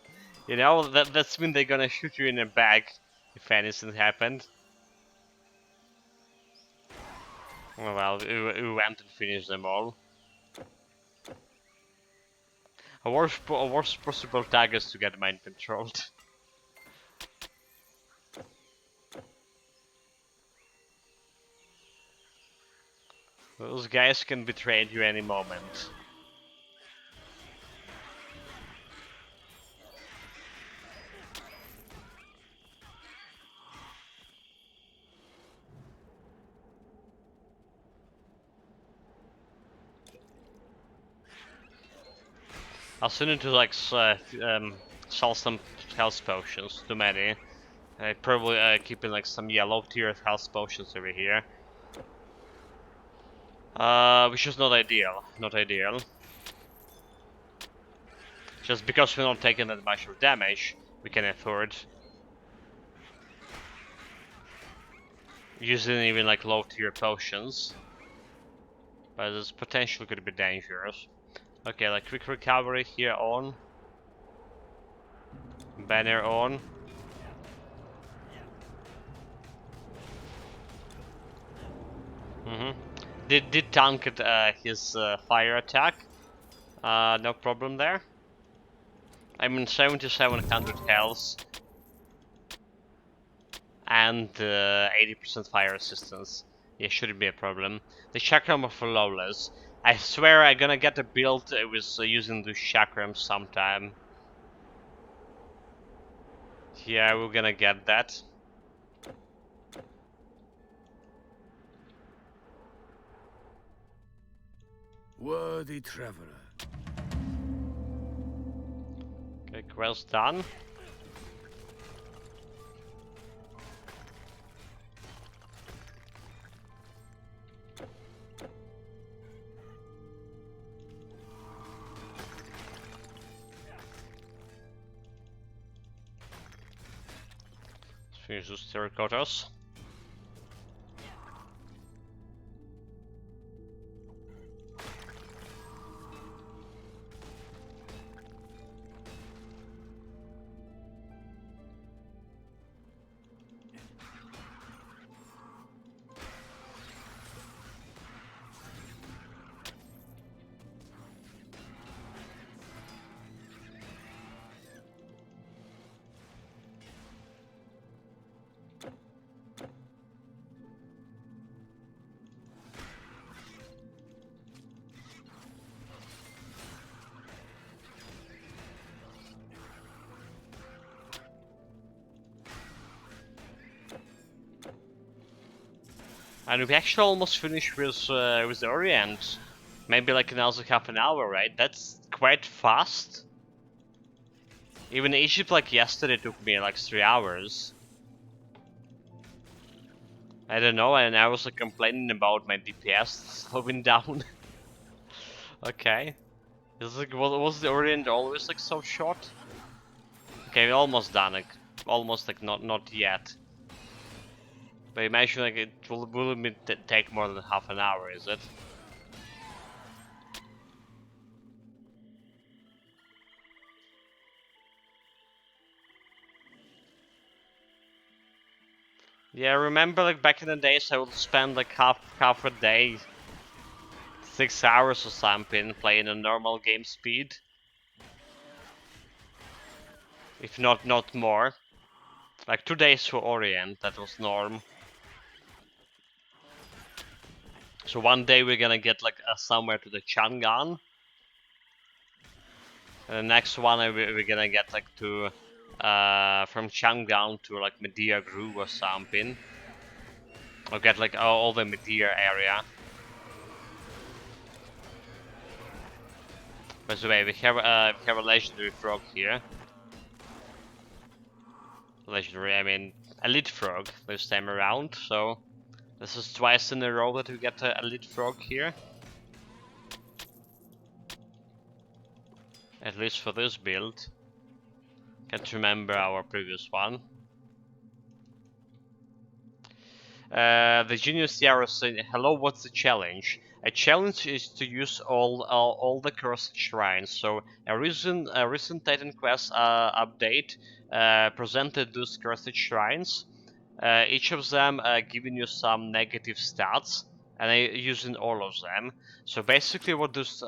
You know, that's mean they're gonna shoot you in the back if anything happened. Oh, well, we went and finished them all. A worst possible tag is to get mind controlled. Those guys can betray you any moment. I still need to like sell some health potions, too many. I probably keeping like some yellow tier health potions over here. Which is not ideal, Just because we're not taking that much of damage, we can afford using even like low tier potions. But this potential could be dangerous. Okay, like quick recovery here on. Banner on. Did tank it, his fire attack. No problem there. I'm in 7700 health. And 80% fire resistance. Yeah, shouldn't be a problem. The chakram are flawless. I swear I'm gonna get a build with using the chakram sometime. Yeah, we're gonna get that. Worthy traveler. Okay, quest done. Let's finish those terracottas. And we actually almost finished with the Orient. Maybe like another half an hour, right? That's quite fast. Even Egypt, like yesterday, took me like 3 hours. I don't know, and I was like complaining about my DPS slowing down. Okay. Is like, was the Orient always like so short? Okay, we almost done it. Almost like not yet. But imagine like it will take more than half an hour, is it? Yeah, I remember like back in the days I would spend like half a day, 6 hours or something, playing a normal game speed. If not more. Like 2 days for Orient, that was norm. So one day we're gonna get like somewhere to the Chang'an. And the next one we're gonna get like to from Chang'an to like Medea Gru or something. Or get like all the Medea area. By the way, we have a legendary frog here. Legendary, I mean elite frog this time around. So this is twice in a row that we get a elite frog here. At least for this build. Can't remember our previous one. The Genius Yarrow saying, hello, what's the challenge? A challenge is to use all the cursed shrines. So a recent Titan Quest update presented those cursed shrines. Each of them giving you some negative stats, and I using all of them. So basically, what those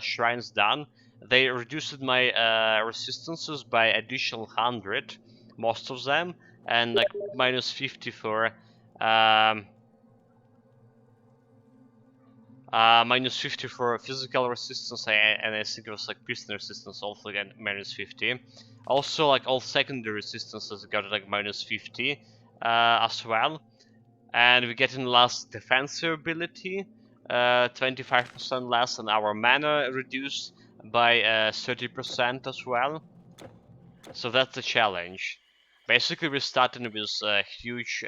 shrines done, they reduced my resistances by additional 100, most of them, and like minus 50 for minus 50 for physical resistance, and I think it was like piston resistance also again minus 50. Also, like all secondary resistances got like minus 50 as well. And we get in last defensive ability, 25% less, and our mana reduced by 30% as well. So that's the challenge. Basically, we're starting with huge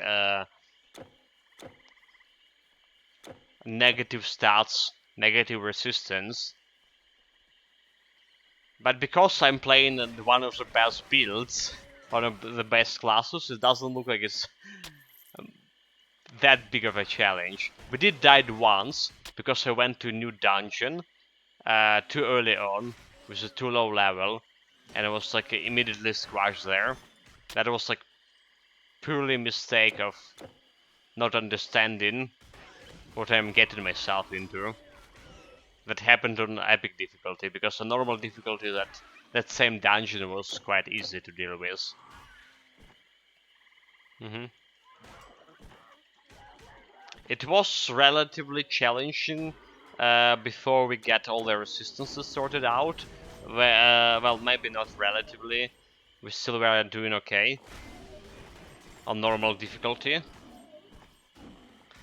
negative stats, negative resistance. But because I'm playing one of the best builds, one of the best classes, it doesn't look like it's that big of a challenge. We did die once, because I went to a new dungeon too early on, with a too low level, and I was like immediately squashed there. That was like purely mistake of not understanding what I'm getting myself into. That happened on epic difficulty, because on normal difficulty that same dungeon was quite easy to deal with. It was relatively challenging before we get all the resistances sorted out. Well, maybe not relatively. We still were doing okay on normal difficulty.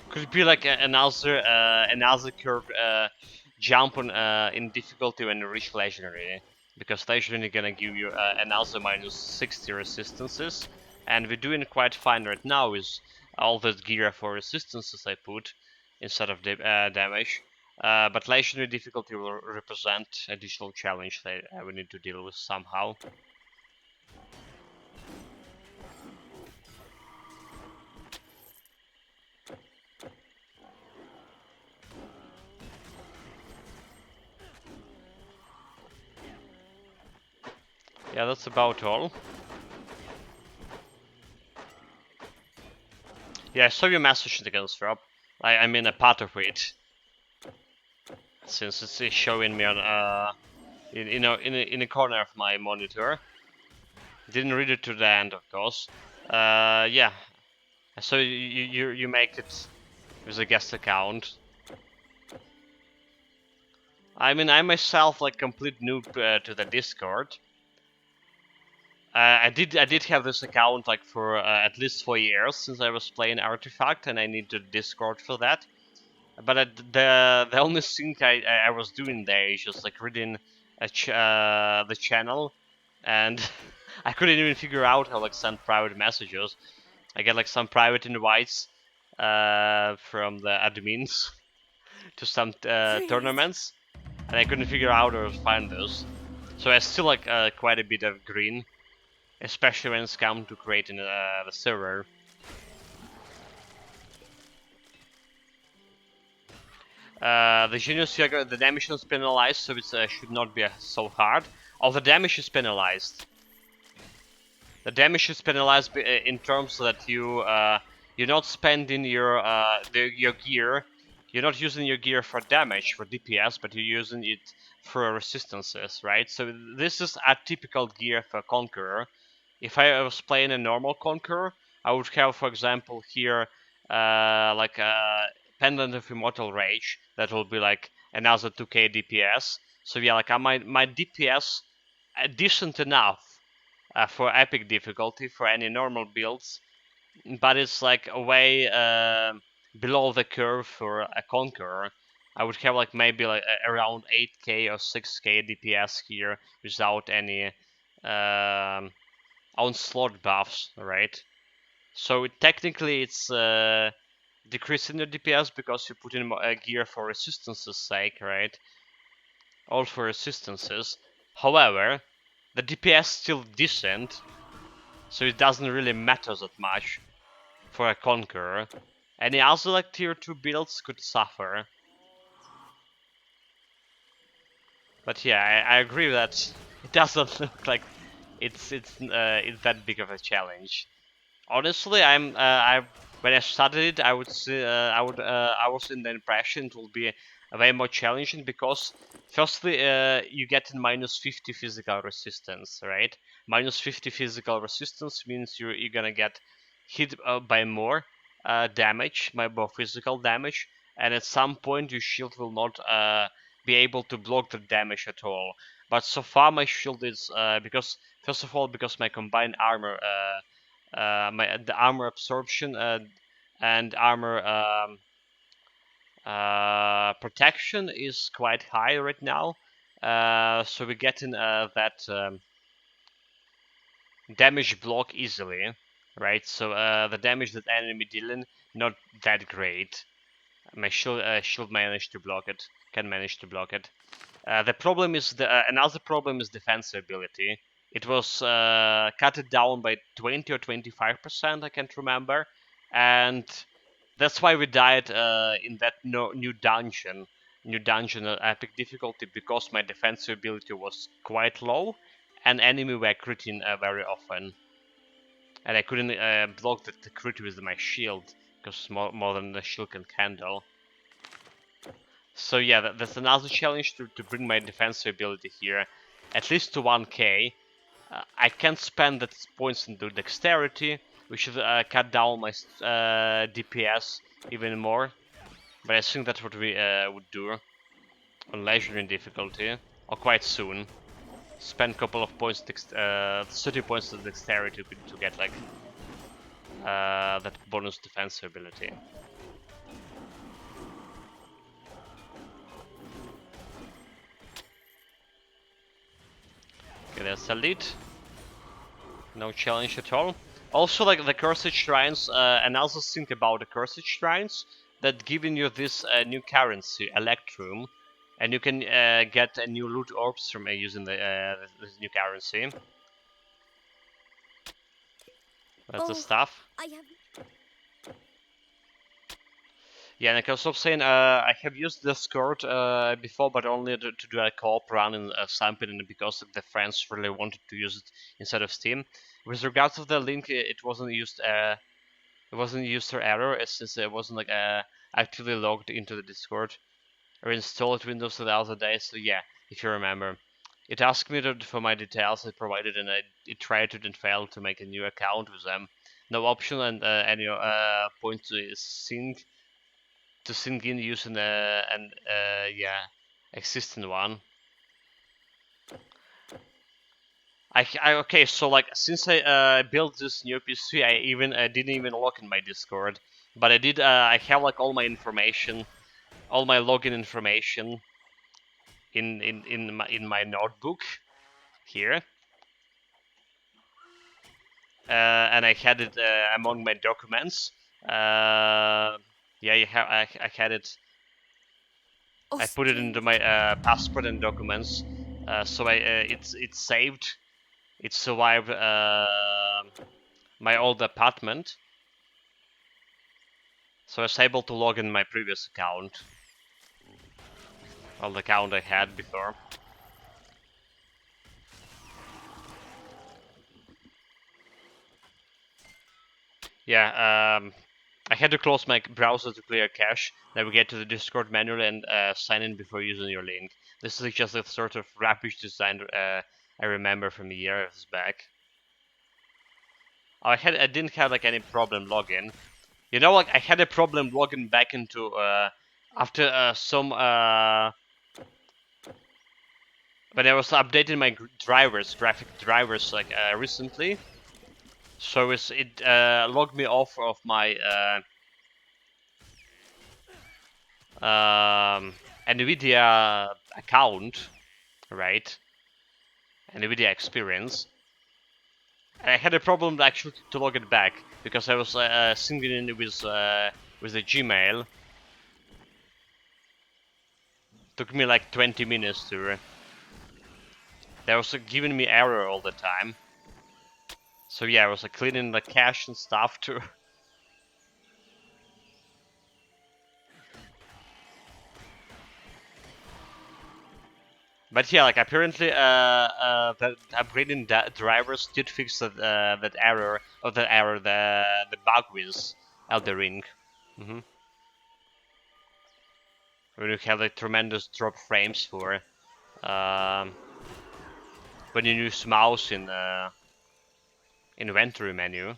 Could it be like another curve jump on in difficulty when you reach legendary, because legendary gonna give you another minus 60 resistances, and we're doing quite fine right now with all the gear for resistances I put instead of damage. But legendary difficulty will represent additional challenge that we need to deal with somehow. Yeah, that's about all. Yeah, I saw your message against Rob. I mean a part of it, since it's showing me on in a corner of my monitor. Didn't read it to the end, of course. Yeah. So you make it with a guest account. I mean, I myself like complete noob to the Discord. I did have this account like for at least 4 years since I was playing Artifact, and I needed Discord for that. But the only thing I was doing there is just like reading the channel, and I couldn't even figure out how like send private messages. I get like some private invites from the admins to some Praise. tournaments, and I couldn't figure out or find those. So I still like quite a bit of green, especially when it's come to creating the server. The Genius the damage is penalized, so it should not be so hard. All the damage is penalized. The damage is penalized in terms that you're not spending your gear. You're not using your gear for damage, for DPS, but you're using it for resistances, right? So this is a typical gear for Conqueror. If I was playing a normal Conqueror, I would have, for example, here like a Pendant of Immortal Rage that will be like another 2k DPS. So yeah, like my DPS decent enough for epic difficulty for any normal builds, but it's like way below the curve for a Conqueror. I would have like maybe like around 8k or 6k DPS here without any onslaught buffs, right? So technically it's decreasing the DPS because you put in gear for resistance's sake, right? All for resistances. However, the DPS still decent, so it doesn't really matter that much for a Conqueror. Any other like tier 2 builds could suffer. But yeah, I agree that it doesn't look like it's that big of a challenge. Honestly, I when I started it, I would say I was in the impression it will be a way more challenging because firstly, you get in minus 50 physical resistance, right? Minus 50 physical resistance means you're gonna get hit by more damage, by more physical damage, and at some point your shield will not be able to block the damage at all. But so far my shield is because first of all because my combined armor the armor absorption and armor protection is quite high right now. So we're getting that damage block easily, right? So the damage that enemy dealing not that great. My shield managed to block it. Can manage to block it. The problem is another problem is defensibility. It was cut down by 20 or 25%, I can't remember, and that's why we died in that new dungeon epic difficulty, because my defensibility was quite low, and enemy were critting very often, and I couldn't block the crit with my shield because more than the shield can handle. So yeah, that's another challenge to bring my defensive ability here, at least to 1k. I can't spend that points into dexterity, which should cut down my DPS even more. But I think that's what we would do on legendary difficulty, or quite soon. Spend a couple of points, 30 points of dexterity to get like that bonus defensive ability. Okay, there's a lead. No challenge at all. Also, like the cursed shrines, and also think about the cursed shrines that giving you this new currency, Electrum, and you can get a new loot orbs from using this new currency. That's the stuff. I have. Yeah, and I can stop saying I have used Discord before, but only to do a co-op run in something, and because the friends really wanted to use it instead of Steam. With regards to the link, it wasn't used. It wasn't user error, since it wasn't like actively logged into the Discord or installed Windows the other day. So yeah, if you remember, it asked me for my details I provided, and it tried to then fail to make a new account with them. No option and any point to sync in using an yeah existing one. Okay, so like since I built this new PC, I even didn't even log in my Discord, but I did. I have like all my information, all my login information in my notebook here, and I had it among my documents. Yeah, I had it. Oh, I put it into strange. my passport and documents, so it's saved. It survived my old apartment, so I was able to log in my previous account, well, the account I had before. Yeah, I had to close my browser to clear cache, navigate to the Discord manually, and sign in before using your link. This is just a sort of rubbish design I remember from years back. I didn't have like any problem login. You know, like I had a problem logging back into after some when I was updating my graphic drivers like recently. So it logged me off of my NVIDIA account, right? NVIDIA experience. And I had a problem actually to log it back because I was syncing in with the Gmail. Took me like 20 minutes to. That was giving me error all the time. So yeah, I was like cleaning the cache and stuff too. But yeah, like apparently, that upgrading that drivers did fix that error, the bug with Elden Ring. When you have like tremendous drop frames for when you use mouse in the inventory menu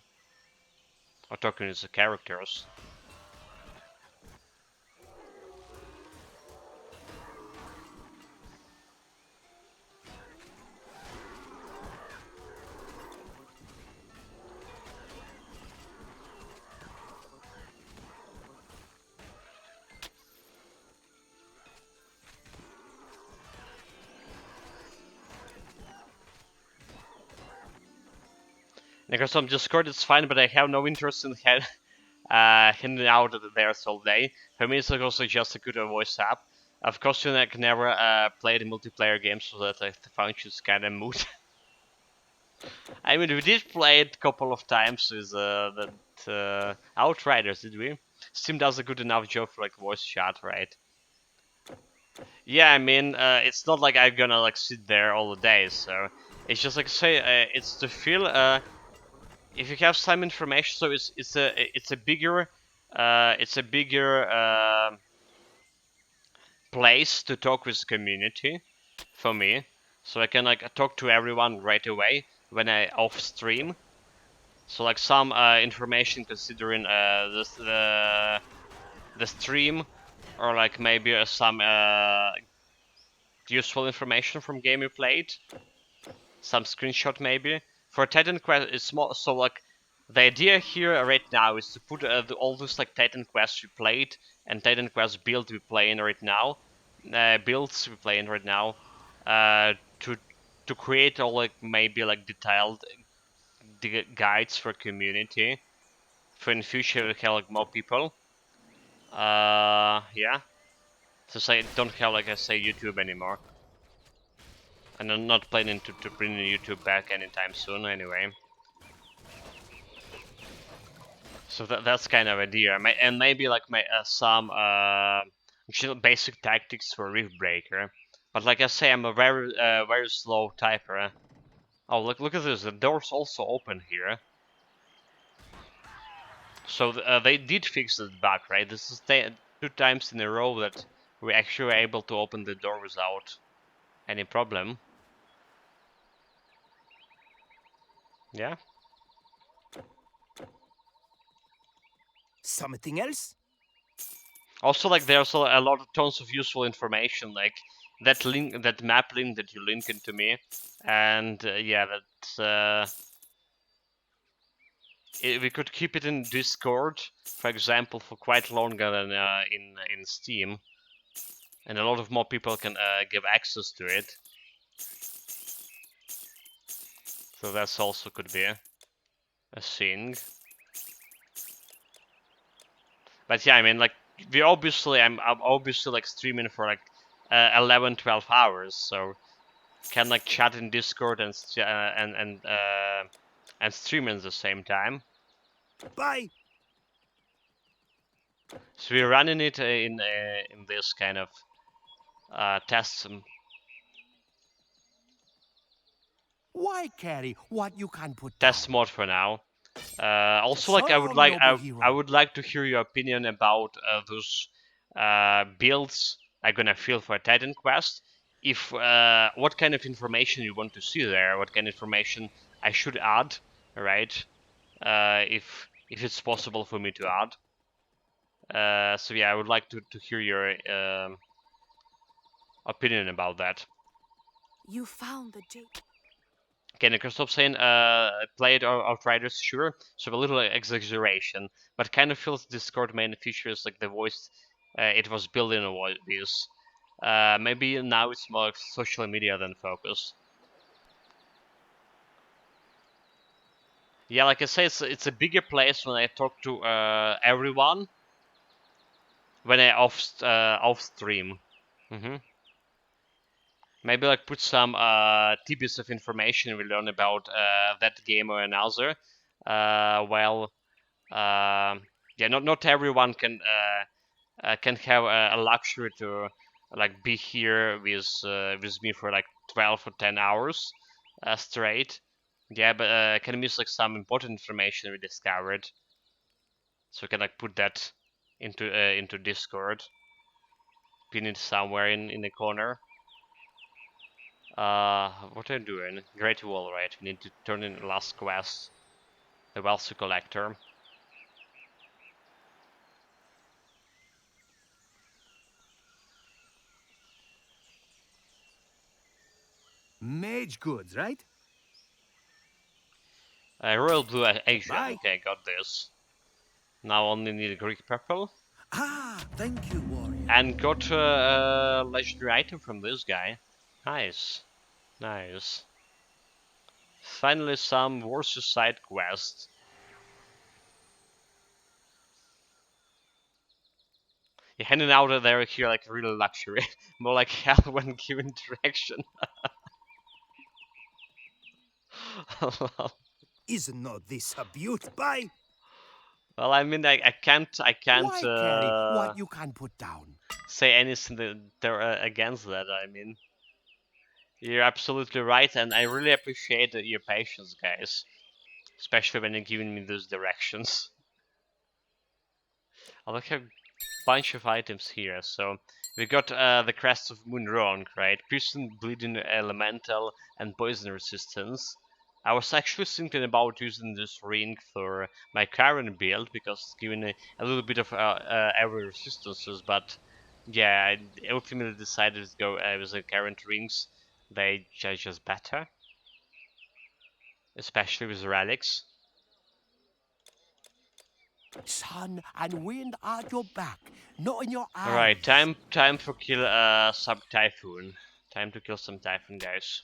or talking with the characters. Because on Discord it's fine, but I have no interest in hanging out there all day. For me, it's also just a good voice app. Of course, you can never play the multiplayer games, so that the functions kind of moot. I mean, we did play it a couple of times with that Outriders, did we? Steam does a good enough job for like voice chat, right? Yeah, I mean, it's not like I'm gonna like sit there all the day, so it's just like say, it's the feel. If you have some information, so it's a bigger place to talk with the community for me, so I can like talk to everyone right away when I off stream. So like some information considering the stream, or like maybe some useful information from game you played, some screenshot maybe. For Titan Quest, it's more so like the idea here right now is to put all those like Titan Quests we played and Titan Quest builds we playing right now, uh, to to create all like maybe like detailed guides for community. For in future we have like more people. Yeah. Since I don't have like I say YouTube anymore. And I'm not planning to bring YouTube back anytime soon anyway. So that's kind of idea. And maybe like some basic tactics for Rift Breaker. But like I say, I'm a very slow typer. Oh, look at this. The door's also open here. So they did fix the bug, right? This is 2 times in a row that we actually were able to open the door without any problem. Yeah. Something else? Also, like there's a lot of tons of useful information, like that link, that map link that you linked into me, and yeah, that we could keep it in Discord, for example, for quite longer than in Steam, and a lot of more people can give access to it. So that's also could be a thing. But yeah, I mean, like we obviously, I'm obviously like streaming for like 11, 12 hours, so can like chat in Discord and stream at the same time. Bye. So we're running it in this kind of test Why carry what you can put test down? mode for now. Also, like So long, noble hero. I would like to hear your opinion about those builds I'm gonna feel for Titan Quest. If what kind of information you want to see there, what kind of information I should add, right? If it's possible for me to add. So yeah, I would like to hear your opinion about that. You found the jade. Okay, Nick, stop saying played Outriders, sure. So a little exaggeration, but kind of feels Discord main features like the voice it was built in this. Maybe now it's more social media than focus. Yeah, like I say, it's a bigger place when I talk to everyone when I off stream. Maybe like put some tidbits of information we learn about that game or another. Well, yeah, not everyone can have a luxury to like be here with me for like 12 or 10 hours straight. Yeah, but can miss like some important information we discovered. So we can like put that into Discord, pin it somewhere in the corner. What are you doing? Great Wall, right? We need to turn in the last quest, the Wealth Collector. Mage goods, right? Royal Blue Asian. Bye. Okay, got this. Now only need a Greek Purple. Ah, thank you, warrior. And got a legendary item from this guy. Nice. Nice. Finally some Warsaw side quest. You're handing out there here like real luxury. More like hell when given direction. Isn't not this a beaut? Bye. Well, I mean, I can't Why carry what you can put down? say anything against that. I mean, you're absolutely right, and I really appreciate your patience, guys. Especially when you're giving me those directions. I like a bunch of items here. So we got the Crest of Moonrong, right? Piercing, Bleeding, Elemental, and Poison Resistance. I was actually thinking about using this ring for my current build because it's giving a little bit of every resistances, but yeah, I ultimately decided to go with the current rings. They are just better, especially with relics. Sun and wind at your back, not in your eyes. Alright, time for kill some Typhoon. Time to kill some Typhoon, guys.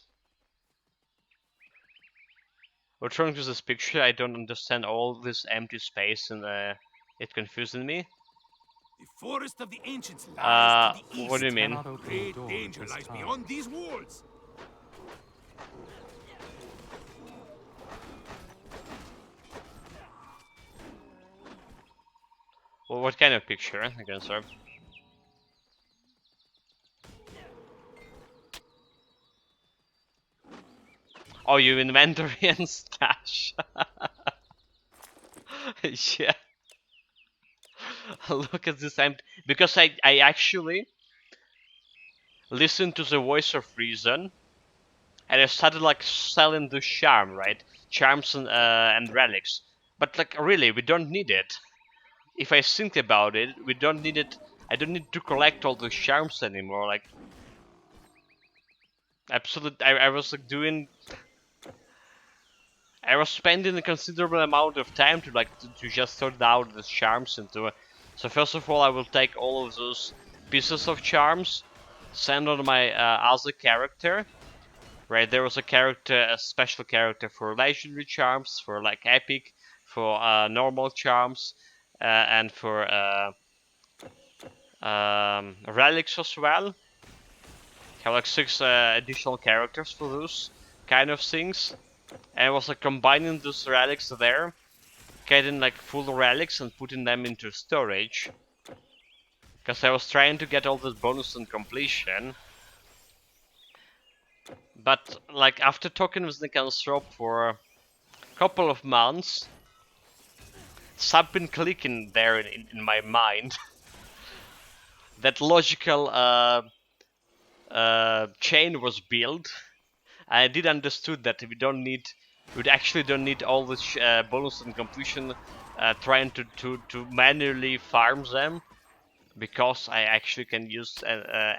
What's wrong with this picture? I don't understand all this empty space and it confuses me. The forest of the ancients lies to the east. What do you mean? Cannot open the Great door danger at this lies time. beyond these walls. Well, what kind of picture? Again, sir. Oh, you inventory and stash. Yeah. Look at this empty. Because I actually listened to the voice of reason, and I started like selling the charm, right? Charms and relics. But like really, we don't need it. If I think about it, we don't need it. I don't need to collect all the charms anymore. Like, absolutely, I was like doing. I was spending a considerable amount of time to like to just sort out the charms into. So first of all, I will take all of those pieces of charms, send on my other character. Right, there was a special character for legendary charms, for like epic, for normal charms, and for relics as well. Have like 6 additional characters for those kind of things, and I was like combining those relics there, getting like full relics and putting them into storage, because I was trying to get all this bonus on completion. But like after talking with Nick and Strop for a couple of months, something clicking there in my mind. That logical chain was built. I did understood that we actually don't need all this bonus and completion trying to manually farm them, because I actually can use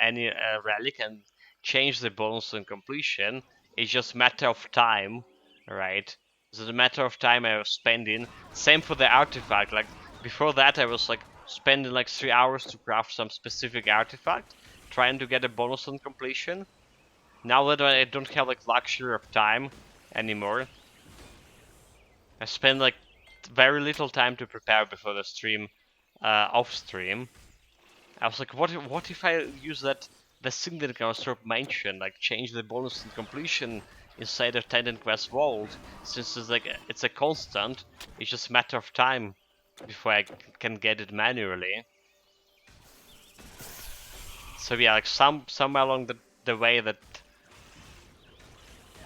any relic and change the bonus and completion. It's just a matter of time, right? It's a matter of time I was spending. Same for the artifact. Like before that, I was like spending like 3 hours to craft some specific artifact, trying to get a bonus on completion. Now that I don't have like luxury of time anymore, I spend like very little time to prepare before the stream, off stream. I was like, what if I use the thing that I sort of mentioned, like change the bonus and completion inside of Titan Quest Vault, since it's a constant. It's just a matter of time before I can get it manually. So yeah, like somewhere along the way that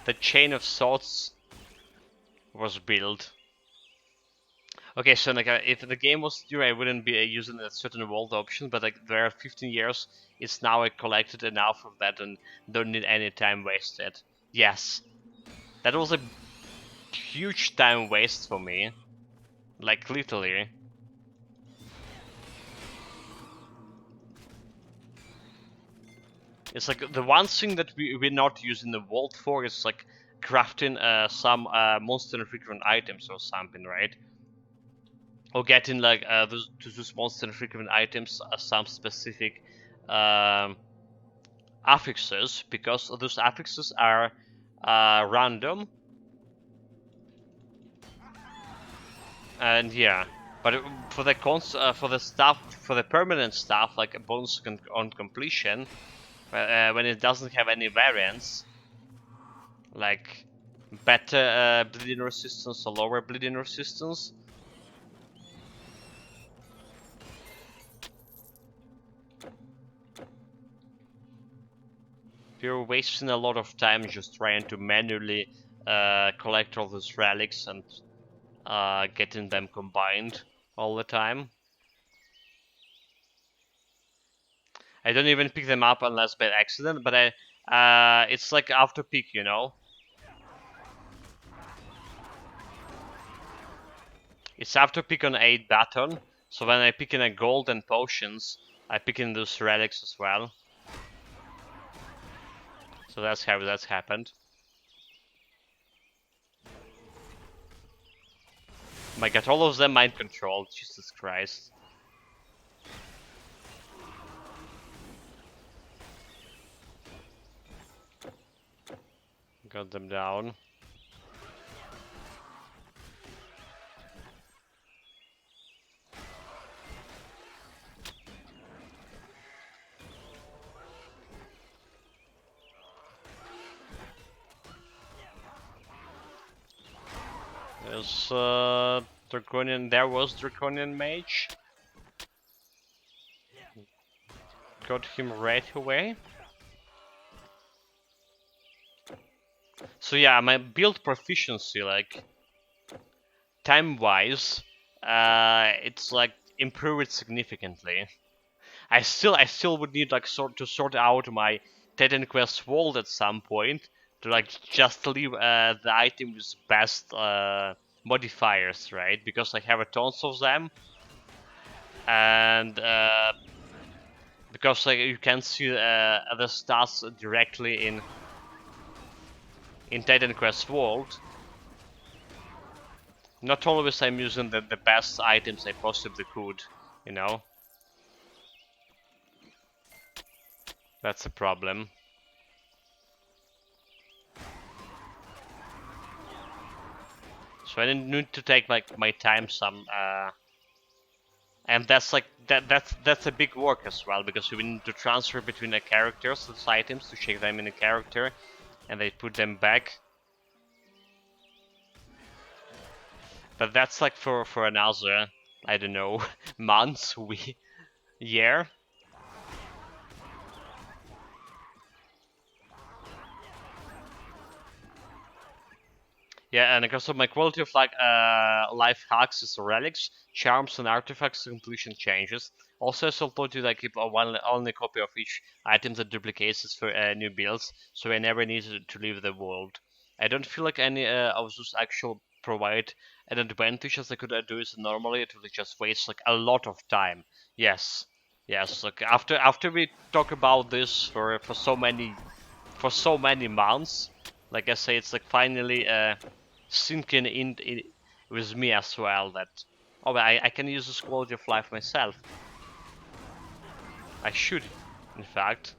the chain of thoughts was built. Okay, so like if the game was new, I wouldn't be using a certain vault option, but like there are 15 years, it's now I collected enough of that and don't need any time wasted. Yes, that was a huge time waste for me, like literally. It's like the one thing that we're not using the vault for is like crafting some monster infrequent items or something, right? Or getting like those monster infrequent items some specific um, affixes, because those affixes are random, and yeah. But for the for the permanent stuff, like a bonus on completion, when it doesn't have any variance, like better bleeding resistance or lower bleeding resistance, you're wasting a lot of time just trying to manually collect all those relics and getting them combined all the time. I don't even pick them up unless by accident, but it's like after pick, you know? It's after pick on 8 baton, so when I pick in a gold and potions, I pick in those relics as well. So that's how that's happened. My god, all of them mind controlled, Jesus Christ. Got them down. There's Draconian. There was Draconian Mage. Got him right away. So yeah, my build proficiency, like time-wise, it's like improved significantly. I still would need like to sort out my Titan Quest Vault at some point to like just leave the item with best modifiers, right? Because I have a tons of them, and because like you can see the stats directly in Titan Quest Vault. Not always I'm using the best items I possibly could, you know. That's a problem. So I need to take like my time some, and that's like that's a big work as well, because we need to transfer between the characters those items to check them in a character, and they put them back. But that's like for another, I don't know, months, year. Yeah, and because of my quality of life hacks is relics, charms, and artifacts completion changes. Also, as I told you, I keep only copy of each item that duplicates for new builds, so I never need to leave the world. I don't feel like any of those actual provide an advantage as I could do it normally. It would just waste like a lot of time. Yes, yes. Like after we talk about this for so many months, like I say, it's like finally sinking in with me as well that oh, I can use this quality of life myself. I should, in fact.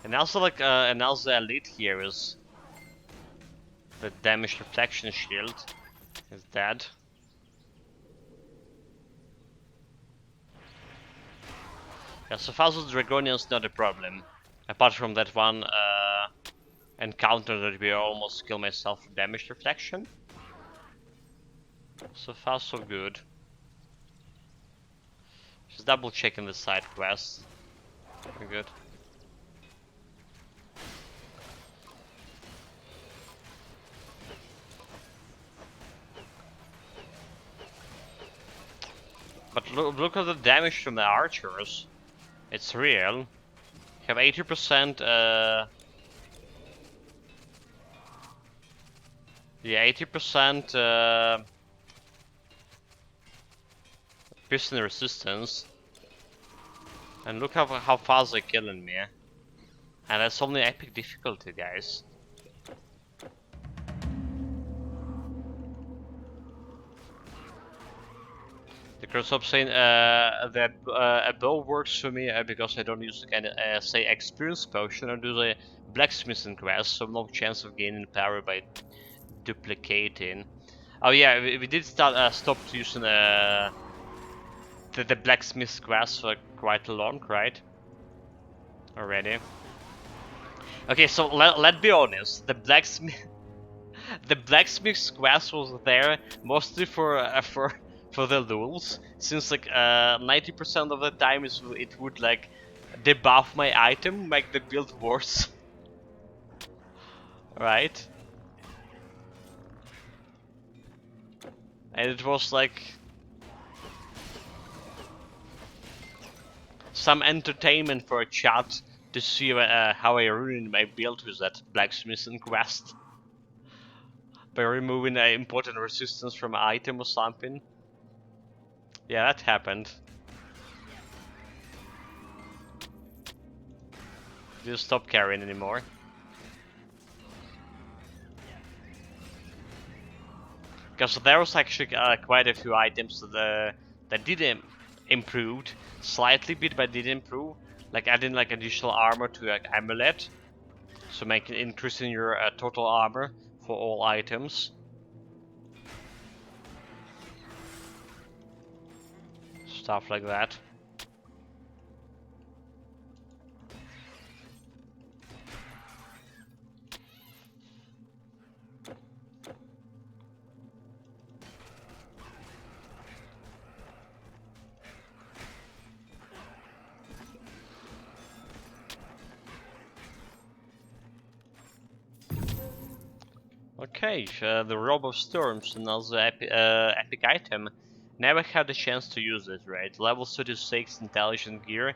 And also like another elite here is the damage reflection shield is dead. Yeah, so far as Dragonian's not a problem. Apart from that one encounter that we almost kill myself with damage reflection. So far so good. Just double checking the side quests. Very good. But look at the damage from the archers. It's real. You have 80%, yeah, 80% piercing resistance. And look how fast they're killing me. And that's only epic difficulty, guys. The Crossop saying that a bow works for me because I don't use the kind of say experience potion. I do the blacksmithing quest, so no chance of gaining power by duplicating. Oh yeah, we did stop using the blacksmith quest for quite long, right? Already. Okay, so let's be honest. The blacksmith's quest was there mostly for the lulz, since like 90% of the time it would like debuff my item, make the build worse. Right? And it was like some entertainment for a chat to see how I ruined my build with that blacksmithing quest. By removing an important resistance from an item or something. Yeah, that happened. Didn't stop carrying anymore. Because there was actually quite a few items that did improved slightly bit, but did improve. Like adding like additional armor to like amulet, so making increasing your total armor for all items. stuff like that. Okay, the Robe of Storms, another epic item. Never had a chance to use it, right? Level 36 intelligent gear.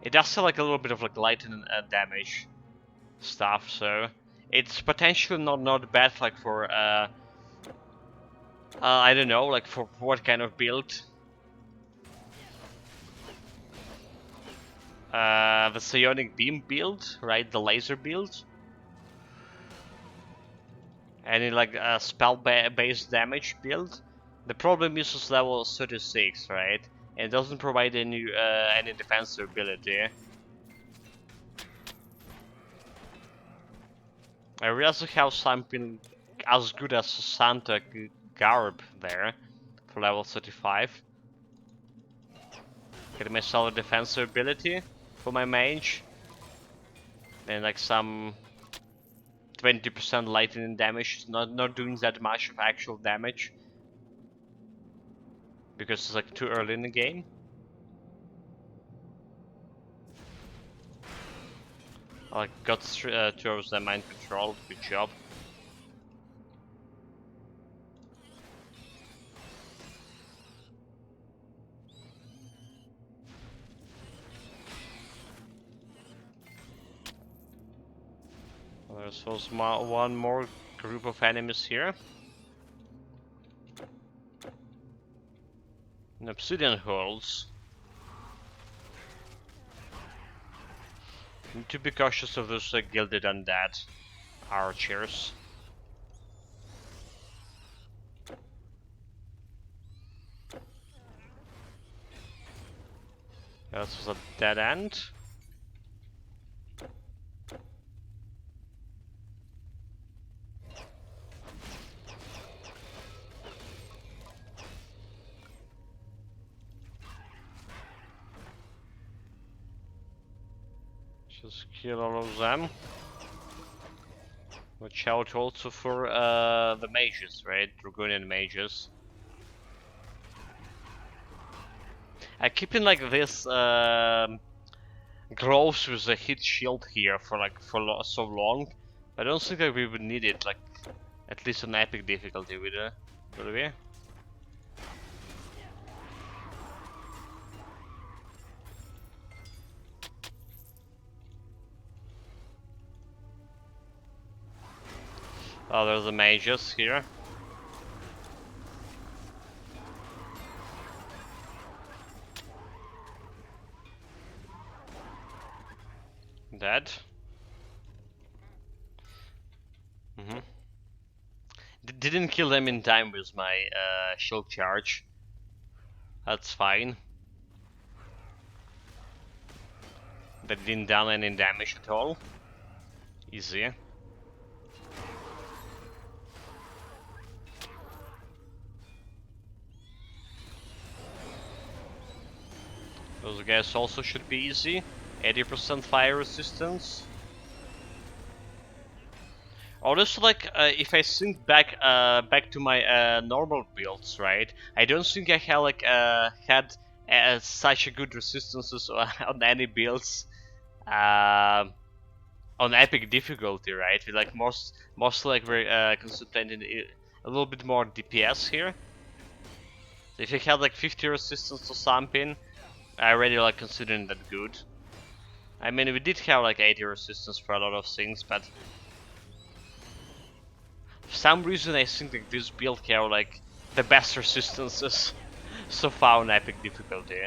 It does have like a little bit of like lightning damage stuff, so it's potentially not bad like for I don't know, like for what kind of build. The Psionic Beam build, right? The laser build. Any like spell-based damage build. The problem is it's level 36, right? And it doesn't provide any defensive ability. I really also have something as good as Santa Garb there for level 35. Get myself a defensive ability for my mage. And like some 20% lightning damage, not doing that much of actual damage. Because it's like too early in the game. I got two of them mind control, good job. There's also one more group of enemies here. And obsidian holes. Need to be cautious of those gilded undead archers. This was a dead end. Just kill all of them. Watch out also for the mages, right? Dragonian mages. I keep in like this gloves with a hit shield here for like so long. I don't think that we would need it like at least on epic difficulty with will we? Oh, there's the mages here. Dead. Didn't kill them in time with my shield charge. That's fine. That didn't done any damage at all. Easy. Those guys also should be easy. 80% fire resistance. Also, like, if I think back to my normal builds, right? I don't think I had like had such a good resistances on any builds on epic difficulty, right? We like most like we're concentrated a little bit more DPS here. So if I had like 50 resistance or something, I already like considering that good. I mean, we did have like 80 resistance for a lot of things, but for some reason I think that this build have like the best resistances so far on epic difficulty.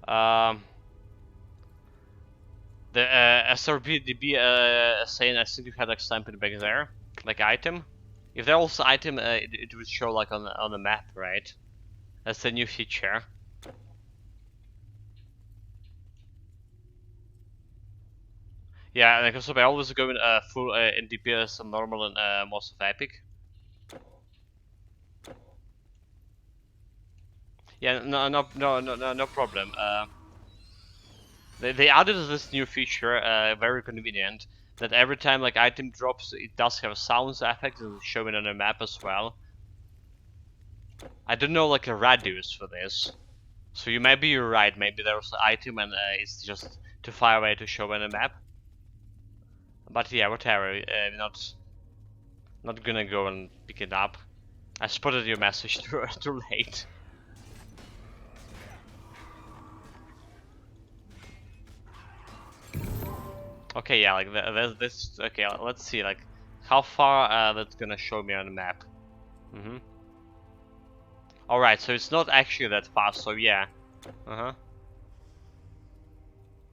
The SRBDB saying I think you had like something back there, like item. If there was item, it would show like on the map, right? That's the new feature. Yeah, like also I always go in full in DPS and normal and most of epic. Yeah, no problem. They added this new feature, very convenient, that every time like item drops, it does have sounds effect and showing on the map as well. I don't know like a radius for this, so you're right. Maybe there's an item and it's just too far away to show on the map. But yeah, whatever. Not gonna go and pick it up. I spotted your message too late. Okay, yeah, like this. Okay, let's see, like how far that's gonna show me on the map. All right, so it's not actually that far. So yeah,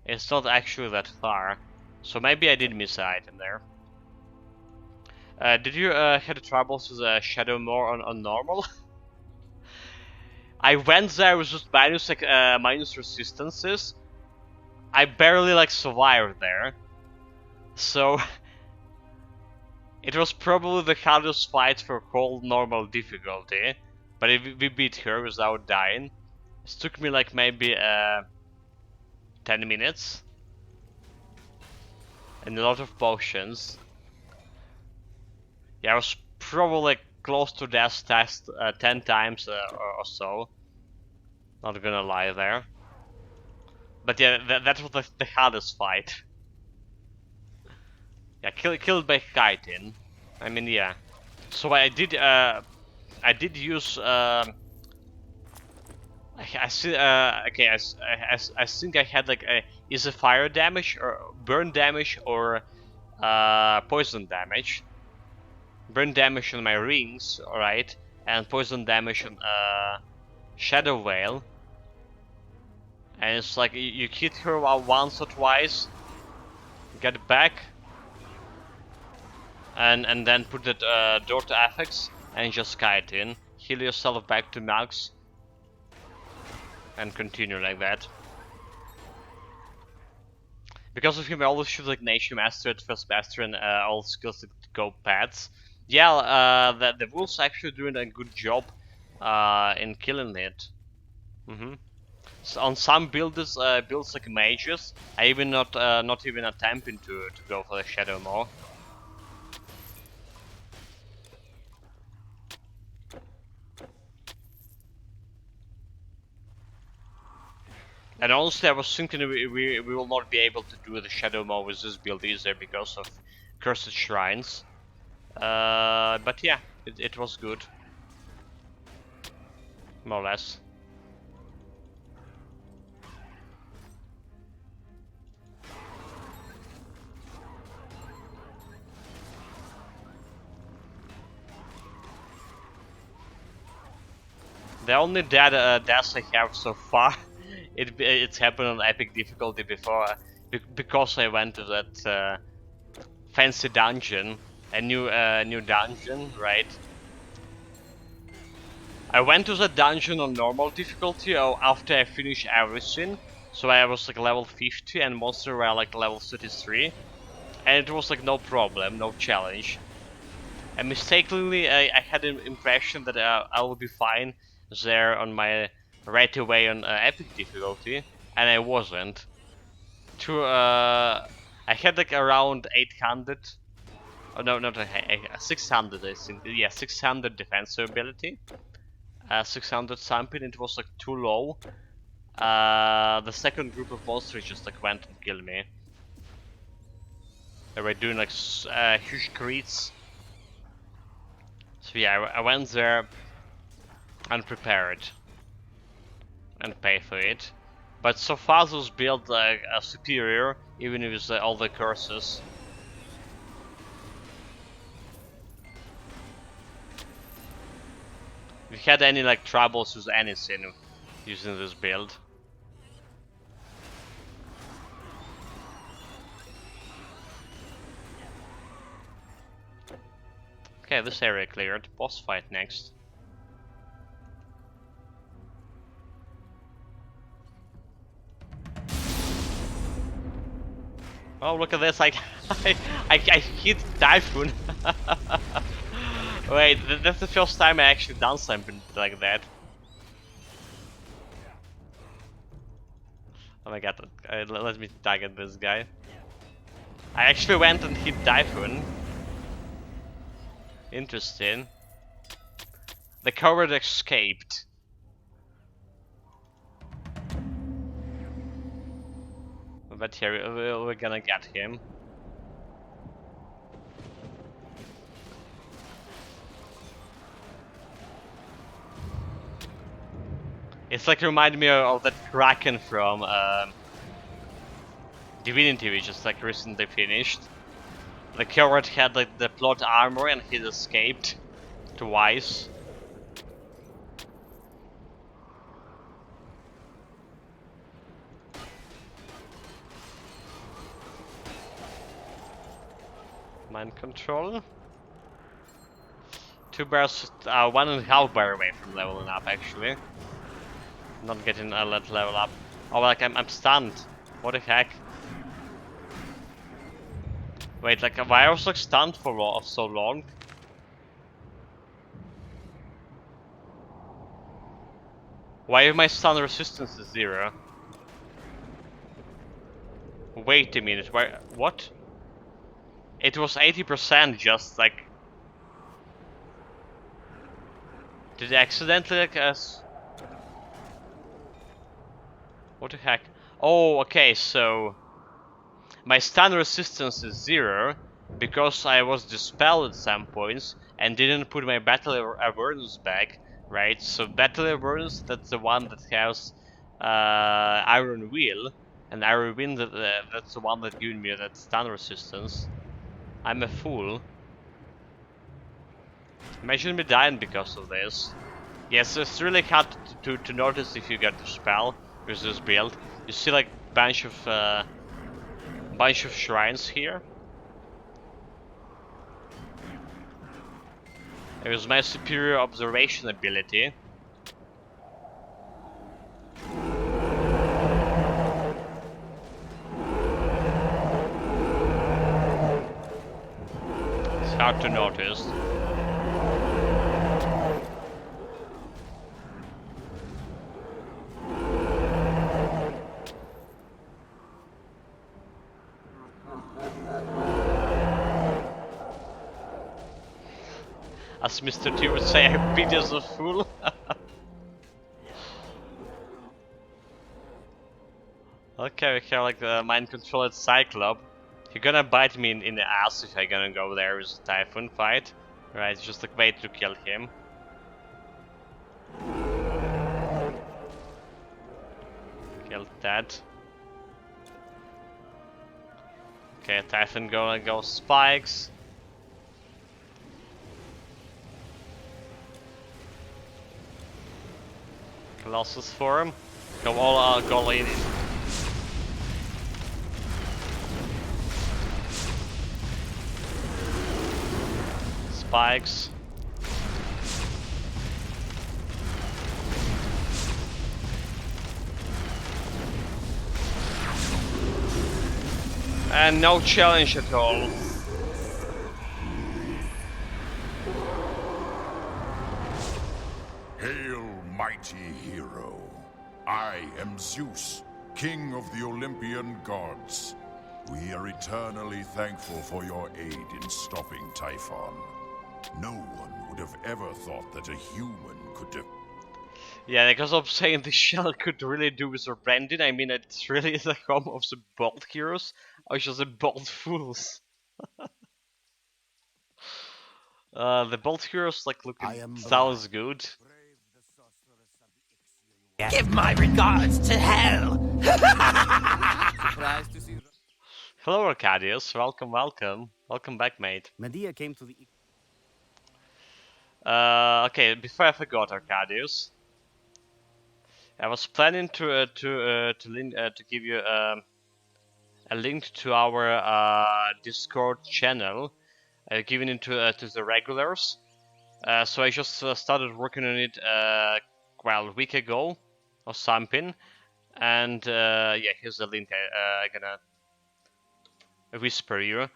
it's not actually that far. So maybe I did miss an item there. Did you had troubles with Shadow more on normal? I went there with just minus resistances. I barely like survived there. So it was probably the hardest fight for whole normal difficulty, but we beat her without dying. It took me like maybe 10 minutes and a lot of potions. Yeah, I was probably close to death test 10 times or so. Not gonna lie there. But yeah, that was the hardest fight. Yeah, killed by chitin. I mean, yeah. So I did use. I see. Okay, I think I had like is it fire damage or burn damage or poison damage. Burn damage on my rings, alright, and poison damage on Shadow Whale. And it's like you hit her once or twice, get back, and then put the door to affix and just kite in. Heal yourself back to max and continue like that. Because of him, I always choose like Nation Master at first master and all skills that go paths. Yeah, the wolves actually doing a good job in killing it. So on some builds like mages, I even not even attempting to go for the shadow more. And honestly, I was thinking we will not be able to do the shadow more with this build either because of cursed shrines. But yeah, it was good, more or less. The only deaths I have so far, it's happened on epic difficulty before, because I went to that fancy dungeon, a new dungeon, right? I went to the dungeon on normal difficulty after I finished everything, so I was like level 50 and monsters were like level 33, and it was like no problem, no challenge. And mistakenly, I had an impression that I will be fine there on my right away on epic difficulty, and I wasn't. I had like around 800. Oh no, not 600. I think. Yeah, 600 defense ability. 600 something. It was like too low. The second group of monsters just like went and killed me. They were doing like huge crits. So yeah, I went there unprepared and pay for it. But so far those builds are superior, even with all the curses. If you had any like troubles with anything using this build? Okay, this area cleared. Boss fight next. Oh, look at this! I hit Typhoon. Wait, that's the first time I actually done something like that. Oh my god, let me target this guy. I actually went and hit Typhoon. Interesting. The coward escaped. But here, we're gonna get him. It's like reminded me of that Kraken from Divinity, which is like recently finished. The coward had like the plot armor and he escaped twice. Mind control. 2 bars, 1.5 bar away from leveling up actually. Not getting a level up. Oh, like I'm stunned. What the heck? Wait, like why I was like stunned for so long? Why is my stun resistance is 0? Wait a minute, why? What? It was 80% just like. Did I accidentally like what the heck? Oh, okay, so my stun resistance is 0 because I was dispelled at some points and didn't put my battle awareness back, right? So battle awareness, that's the one that has Iron Wheel, and Iron Wheel, that's the one that gives me that stun resistance. I'm a fool. Imagine me dying because of this. Yes, it's really hard to notice if you get the spell with this build. You see like bunch of shrines here. It was my superior observation ability. It's hard to notice. As Mr. T would say, I beat as a fool. Okay, we have like the mind controlled Cyclop. You're gonna bite me in the ass if I'm gonna go there with a Typhoon fight. Right, it's just a way to kill him. Killed that. Okay, Typhoon gonna go spikes. Colossus form. Go all out, go in. Spikes. And no challenge at all. Hail, mighty hero. I am Zeus, king of the Olympian gods. We are eternally thankful for your aid in stopping Typhon. No one would have ever thought that a human could Yeah, because I'm saying the shell could really do with her branding. I mean, it's really the home of the bold heroes, or just the bold fools. The bold heroes like looking sounds good. Give my regards to hell! Surprised to see Hello, Arcadius. Welcome, welcome. Welcome back, mate. Medea came to the Okay, before I forgot, Arcadius, I was planning to give you a link to our Discord channel, given into to the regulars. So I just started working on it well a week ago or something, and yeah, here's the link. I'm gonna whisper you.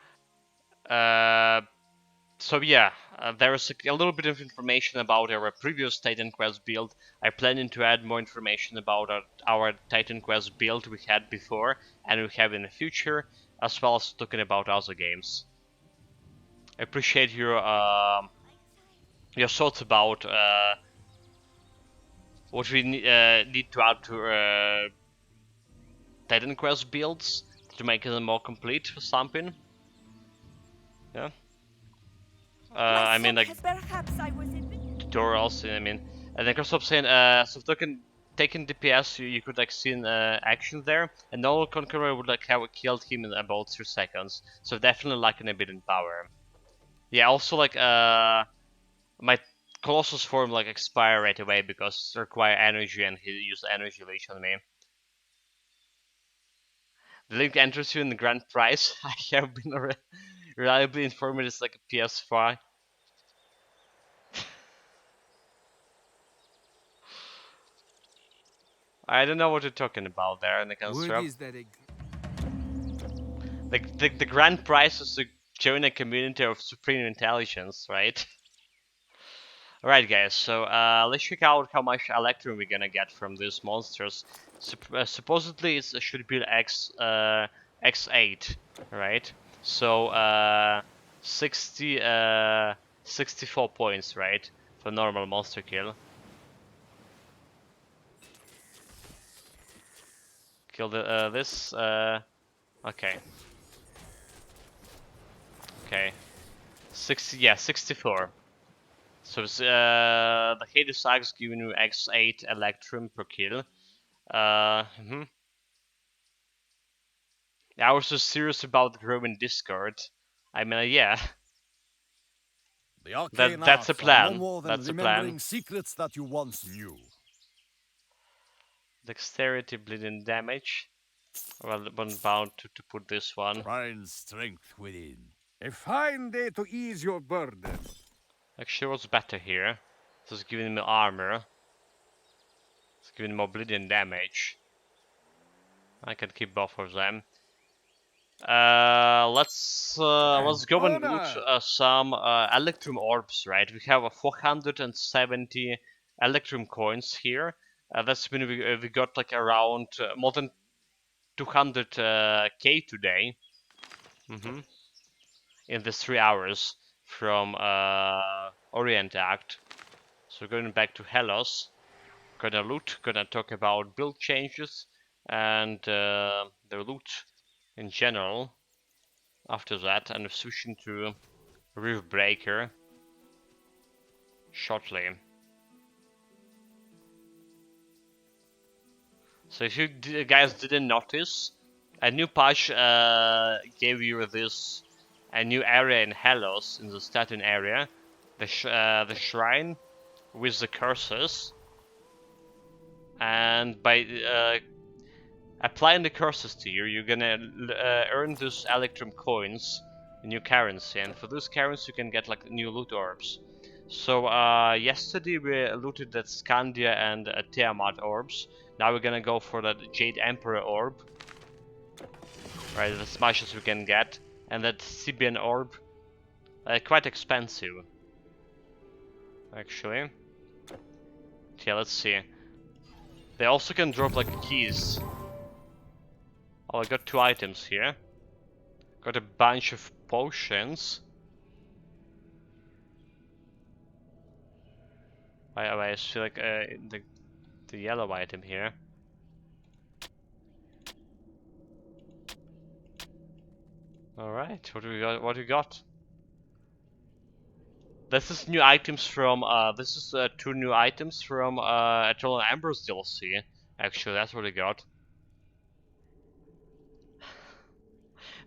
So yeah, there is a little bit of information about our previous Titan Quest build. I'm planning to add more information about our Titan Quest build we had before and we have in the future, as well as talking about other games. I appreciate your thoughts about what we need to add to Titan Quest builds to make it more complete or something. Yeah. I mean, like Perhaps I was in. tutorials. I mean, and then Microsoft saying, so taking DPS, you could like see in action there, and normal Conqueror would like have killed him in about 3 seconds. So definitely lacking a bit in power. Yeah, also like my Colossus form like expire right away because it require energy and he used energy leech on me. The link enters you in the grand prize. I have been reliably informed it's like a PS5. I don't know what you're talking about there in the Word construct. is that a The grand prize is to join a community of supreme intelligence, right? Alright guys, so let's check out how much Electrum we're gonna get from these monsters. Supposedly it should be X8, right? So 64 points, right? For normal monster kill. Kill this, okay. Okay. 64. So the Hades Axe giving you X8 Electrum per kill. I was so serious about the growing Discord. I mean, yeah, the arcane that's a arts are no plan. more than That's a remembering plan. secrets that you once knew. Dexterity, bleeding damage. Well, I'm bound to put this one. Find strength within. A fine day to ease your burden. Actually, what's better here? This is giving me armor. It's giving more bleeding damage. I can keep both of them. Let's go and loot some Electrum orbs, right? We have 470 Electrum coins here. That's when we got like around more than 200k today. In the 3 hours from Orient Act. So going back to Hellas, gonna loot, gonna talk about build changes and the loot in general. After that, and switching to Rift Breaker shortly. So if you guys didn't notice, a new patch gave you this a new area in Hellas, in the Staten area, the shrine with the curses, and by applying the curses to you, you're gonna earn those Electrum coins, new currency, and for those currency you can get like new loot orbs. So yesterday we looted that Scandia and Tiamat orbs. Now we're gonna go for that Jade Emperor orb, right? As much as we can get, and that Sibian orb, quite expensive, actually. Yeah, let's see. They also can drop like keys. Oh, I got 2 items here. Got a bunch of potions. I see like the yellow item here. All right, what do we got? What do we got? This is new items from. This is 2 new items from Eternal Embers DLC. Actually, that's what we got.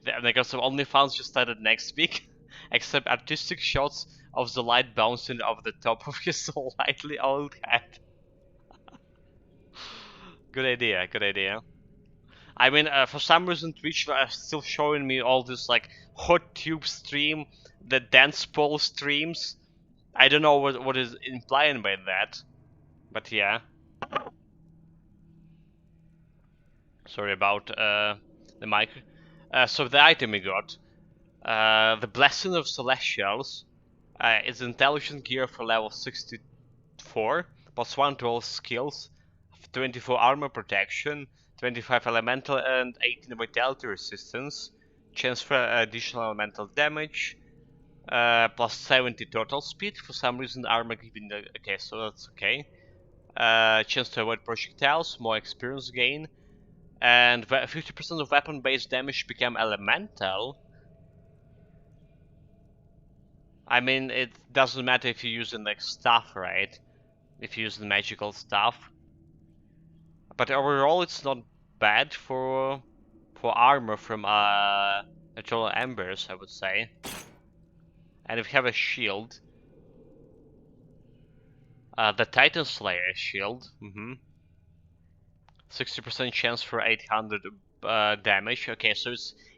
The guys of OnlyFans just started next week. Accept artistic shots of the light bouncing off the top of his slightly old head. Good idea, good idea. I mean, for some reason Twitch are still showing me all this like hot tube stream, the dance pole streams. I don't know what is implying by that, but yeah. Sorry about the mic. So the item we got, the Blessing of Celestials. It's intelligent gear for level 64, +1 to all skills, 24 armor protection, 25 elemental and 18 vitality resistance, chance for additional elemental damage, +70 total speed. For some reason armor giving the... okay, so that's okay. Chance to avoid projectiles, more experience gain, and 50% of weapon-based damage become elemental. I mean, it doesn't matter if you're using like stuff, right? If you use the magical stuff. But overall, it's not bad for armor from Eternal Embers, I would say. And if we have a shield, the Titan Slayer shield, 60% chance for 800 damage. Okay, so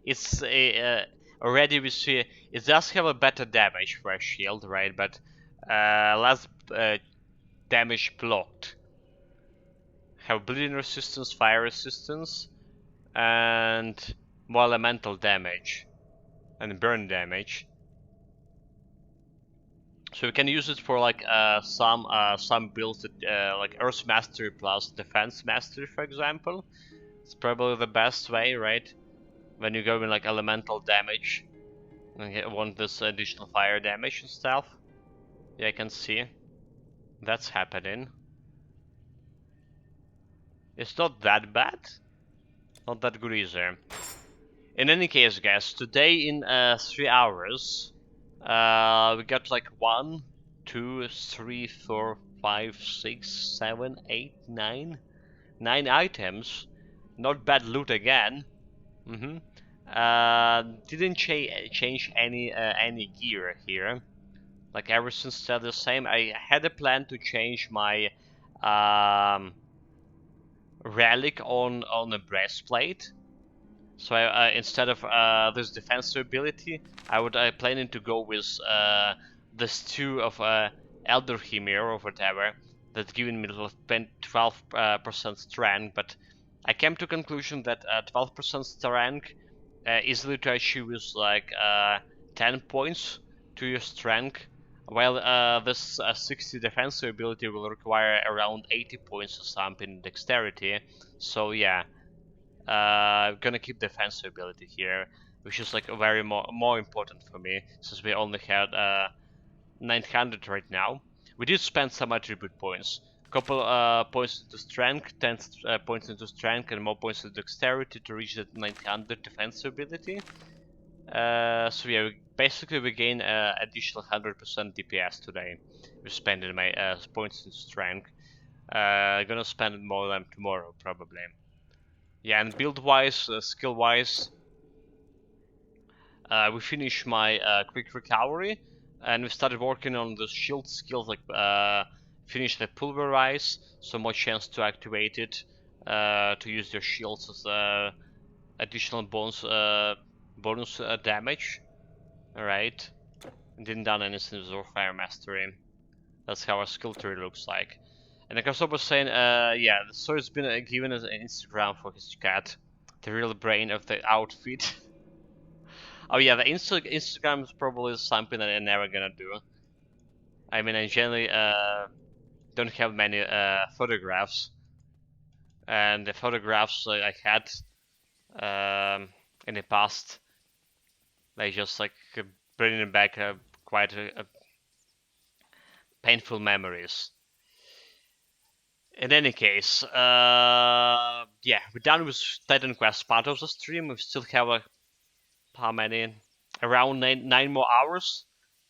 it's already we see it does have a better damage for a shield, right? But less damage blocked. Have bleeding resistance, fire resistance, and more elemental damage and burn damage. So we can use it for like some builds that, like Earth Mastery plus Defense Mastery, for example. It's probably the best way, right? When you go in like elemental damage and want this additional fire damage and stuff. Yeah, I can see that's happening. It's not that bad, not that good either. In any case, guys, today in 3 hours, we got like 1, 2, 3, 4, 5, 6, 7, 8, 9, 9 items. Not bad loot again. Didn't change any gear here. Like everything's still the same. I had a plan to change my relic on the breastplate. So instead of this defensive ability, I would planning to go with the stew of Elder Hymir or whatever that's giving me 12% strength. But I came to conclusion that 12% strength easily to achieve with like 10 points to your strength, while this 60 defensive ability will require around 80 points or something in dexterity. So yeah. I'm gonna keep defensive ability here, which is like very more important for me, since we only had 900 right now. We did spend some attribute points. Couple points into strength, 10 points into strength, and more points into dexterity to reach that 900 defensive ability. So yeah, basically we gain additional 100% DPS today. We're spending my points in strength. Gonna spend more of them tomorrow, probably. Yeah, and build-wise, skill-wise, we finished my quick recovery, and we started working on the shield skills, like finish the pulverize, so more chance to activate it, to use your shields as additional bonus damage. Alright, didn't done anything with Fire Mastery. That's how our skill tree looks like. And like I was saying, yeah, so it's been given as an Instagram for his cat, the real brain of the outfit. Oh yeah, the Instagram is probably something that I'm never gonna do. I mean, I generally don't have many photographs, and the photographs I had in the past, they just like bringing back quite painful memories. In any case, yeah, we're done with Titan Quest part of the stream. We still have how many? Around 9 more hours.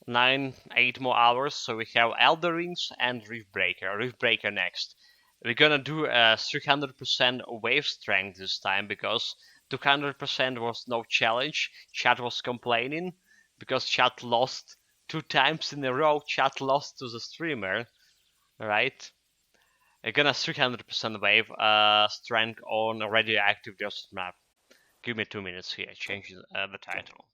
8 more hours. So we have Elder Rings and Riftbreaker next. We're gonna do 300% wave strength this time because 200% was no challenge. Chat was complaining because chat lost 2 times in a row. Chat lost to the streamer, right? We're gonna 300% wave strength on radioactive dust map. Give me 2 minutes here, change the title.